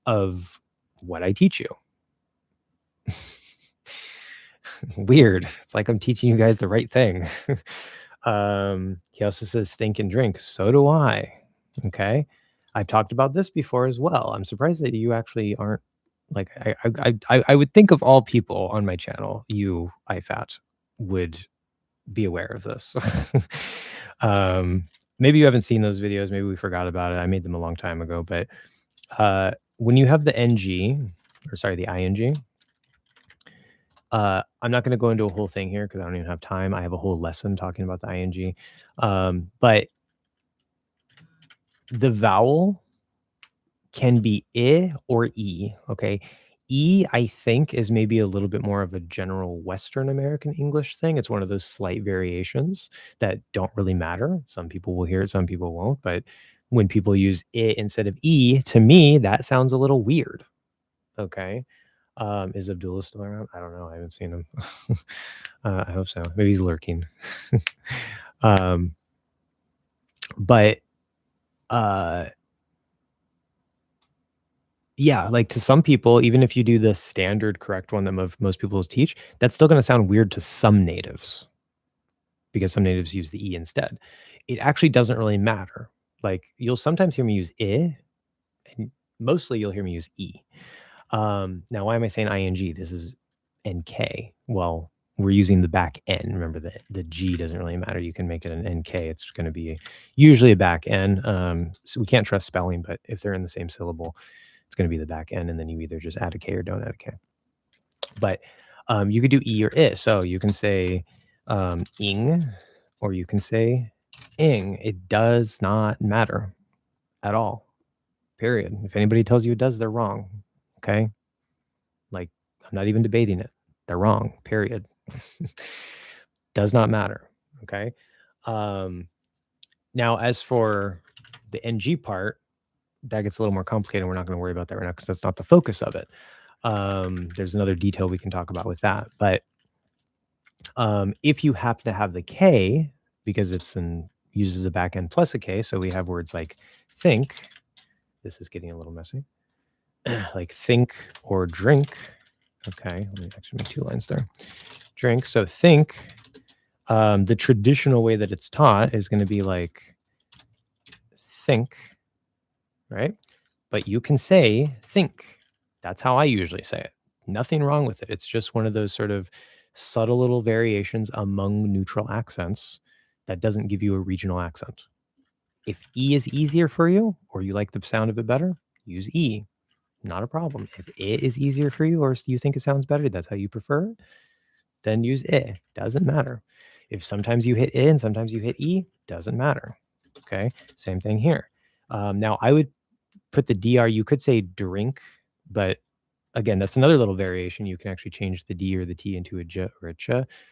of what I teach you. Weird. It's like I'm teaching you guys the right thing. He also says think and drink. So do I. Okay. I've talked about this before as well. I'm surprised that you actually aren't like I would think of all people on my channel, you IFAT would be aware of this. Maybe you haven't seen those videos, maybe we forgot about it. I made them a long time ago, but when you have the NG, or sorry, the ING, I'm not going to go into a whole thing here because I don't even have time. I have a whole lesson talking about the ING. But the vowel can be I or E, okay? E, I think, is maybe a little bit more of a general Western American English thing. It's one of those slight variations that don't really matter. Some people will hear it, some people won't. But when people use I instead of E, to me, that sounds a little weird, okay? Is Abdullah still around? I don't know. I haven't seen him. I hope so. Maybe he's lurking. But yeah, like to some people, even if you do the standard correct one that most people teach, that's still going to sound weird to some natives. because some natives use the E instead. It actually doesn't really matter. Like you'll sometimes hear me use I, and mostly you'll hear me use E. Now, why am I saying ing? This is NK. Well, we're using the back N. Remember the G doesn't really matter. You can make it an NK. It's going to be usually a back N. So we can't trust spelling, but if they're in the same syllable, it's going to be the back N, and then you either just add a K or don't add a K. But you could do E or I. So you can say ing, or you can say ing. It does not matter at all. Period. If anybody tells you it does, they're wrong. Okay. Like, I'm not even debating it. They're wrong. Period. Does not matter. Okay. Now, as for the NG part, that gets a little more complicated. We're not going to worry about that right now because that's not the focus of it. There's another detail we can talk about with that. But if you happen to have the K, because it's uses a back end plus a K, so we have words like think. This is getting a little messy. Like think or drink. Okay, let me actually make 2 lines there. Drink. So think, the traditional way that it's taught is going to be like think, right? But you can say think. That's how I usually say it. Nothing wrong with it. It's just one of those sort of subtle little variations among neutral accents that doesn't give you a regional accent. If E is easier for you, or you like the sound of it better, use E. Not a problem. If it is easier for you, or you think it sounds better, that's how you prefer it, then use I. Doesn't matter. If sometimes you hit I and sometimes you hit E, doesn't matter. Okay, same thing here. Now I would put the DR. You could say drink, but again, that's another little variation. You can actually change the D or the T into a J or a Ch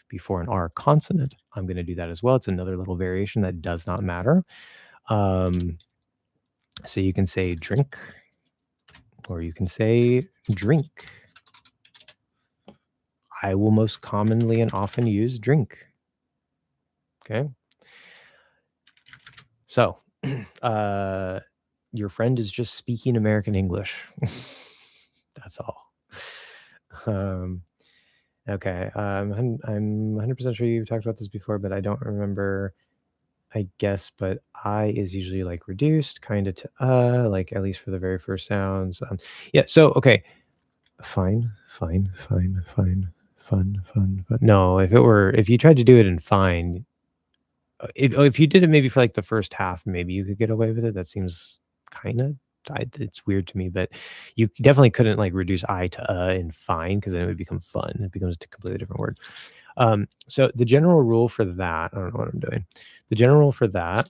before an R consonant. I'm going to do that as well. It's another little variation that does not matter. So you can say drink, or you can say drink. I will most commonly and often use drink. Okay. So your friend is just speaking American English. That's all. Okay. I'm 100% sure you've talked about this before, but I don't remember, I guess. But I is usually like reduced kind of to like at least for the very first sounds. Yeah. So, okay. Fine. No, if you tried to do it in fine, if you did it maybe for like the first half, maybe you could get away with it. That seems kind of, it's weird to me, but you definitely couldn't like reduce I to in fine, because then it would become fun. It becomes a completely different word. So the general rule for that, I don't know what I'm doing. The general rule for that,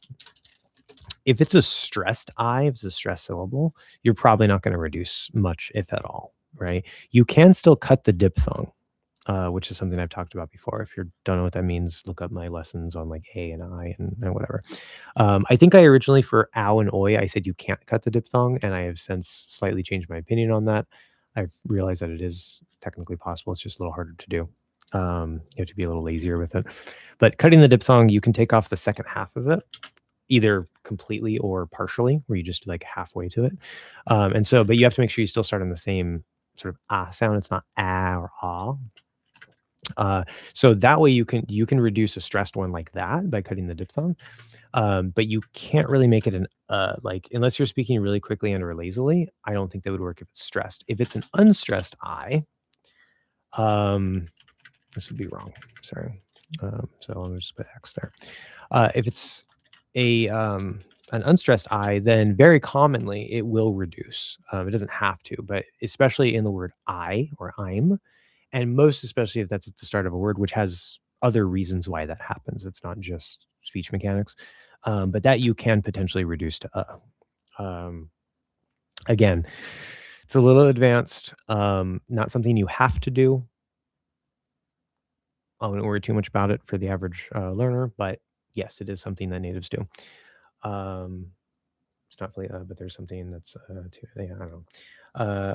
if it's a stressed I, if it's a stressed syllable, you're probably not going to reduce much, if at all, right? You can still cut the diphthong, which is something I've talked about before. If you don't know what that means, look up my lessons on like A and I and whatever. I think I originally for ow and oi, I said you can't cut the diphthong, and I have since slightly changed my opinion on that. I've realized that it is technically possible. It's just a little harder to do. You have to be a little lazier with it. But cutting the diphthong, you can take off the second half of it, either completely or partially, where you just like halfway to it. And so, but you have to make sure you still start on the same sort of ah sound. It's not ah or ah. So that way you can reduce a stressed one like that by cutting the diphthong. But you can't really make it an like, unless you're speaking really quickly and or lazily. I don't think that would work if it's stressed. If it's an unstressed I, this would be wrong. Sorry. So I'm gonna just put X there. If it's an unstressed I, then very commonly it will reduce. It doesn't have to, but especially in the word I or I'm, and most especially if that's at the start of a word, which has other reasons why that happens. It's not just speech mechanics, but that you can potentially reduce to again, it's a little advanced, not something you have to do. I wouldn't worry too much about it for the average learner, but yes, it is something that natives do. It's not really, but there's something that's yeah, I don't know.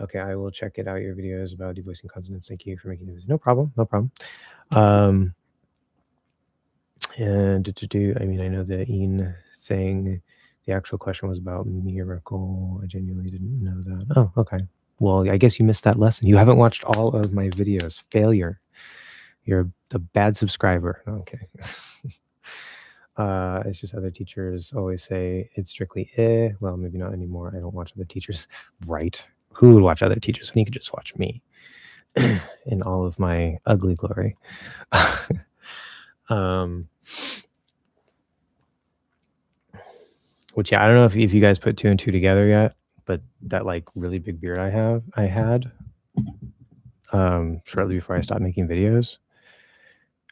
Okay, I will check it out. Your videos about devoicing consonants. Thank you for making it. No problem. And I mean, I know the Ian thing. The actual question was about miracle. I genuinely didn't know that. Oh, okay. Well, I guess you missed that lesson. You haven't watched all of my videos. Failure. You're a bad subscriber. No, I'm kidding. It's just other teachers always say it's strictly well, maybe not anymore. I don't watch other teachers. Right. Who would watch other teachers when you could just watch me in all of my ugly glory? Which, yeah, I don't know if you guys put 2 and 2 together yet, but that like really big beard I had shortly before I stopped making videos,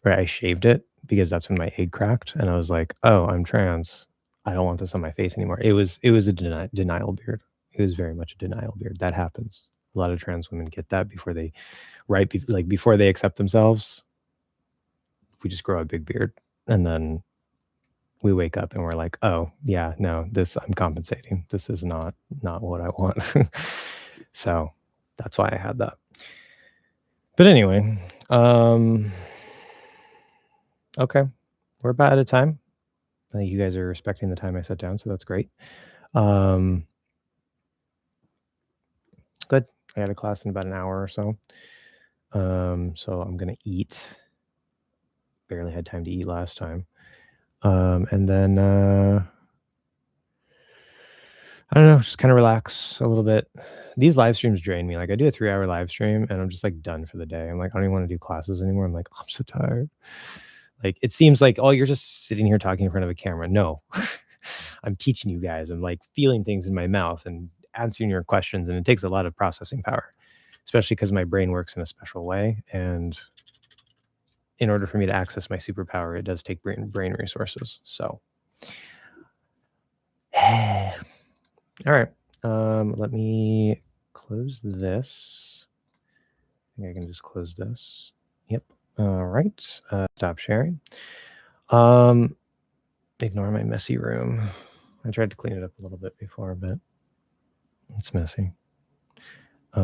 right? I shaved it because that's when my egg cracked, and I was like, oh, I'm trans. I don't want this on my face anymore. It was a denial beard. It was very much a denial beard. That happens. A lot of trans women get that before they, before they accept themselves. We just grow a big beard, and then we wake up and we're like, oh yeah, no, I'm compensating. This is not what I want. So that's why I had that. But anyway, okay, we're about out of time. I think you guys are respecting the time I set down, so that's great. Good. I got a class in about an hour or so. So I'm gonna eat. Barely had time to eat last time. And then I don't know, just kind of relax a little bit. These live streams drain me. Like I do a 3-hour live stream and I'm just like done for the day. I'm like, I don't even want to do classes anymore. I'm like, I'm so tired. Like it seems like, oh, you're just sitting here talking in front of a camera. No, I'm teaching you guys. I'm like feeling things in my mouth and answering your questions. And it takes a lot of processing power, especially because my brain works in a special way. And in order for me to access my superpower, it does take brain resources. So, all right. Let me close this. I think I can just close this. Yep. All right. Stop sharing. Ignore my messy room. I tried to clean it up a little bit before, but it's messy. See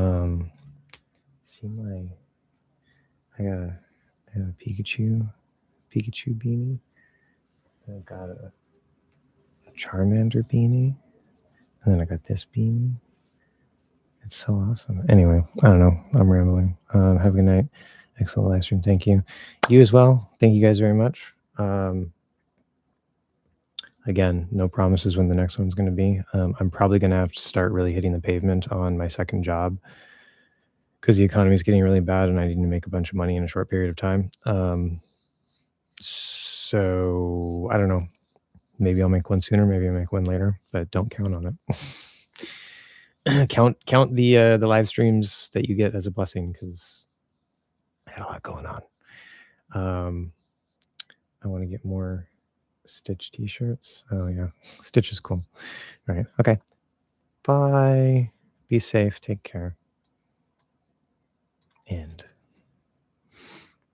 I have a Pikachu beanie. I got a Charmander beanie. And then I got this beanie. It's so awesome. Anyway, I don't know. I'm rambling. Have a good night. Excellent live stream. Thank you. You as well. Thank you guys very much. Again, no promises when the next one's going to be. I'm probably going to have to start really hitting the pavement on my second job because the economy is getting really bad and I need to make a bunch of money in a short period of time. So I don't know. Maybe I'll make one sooner. Maybe I'll make one later, but don't count on it. count the live streams that you get as a blessing because I had a lot going on. I want to get more Stitch t-shirts. Oh yeah, Stitch is cool. All right. Okay. Bye. Be safe. Take care.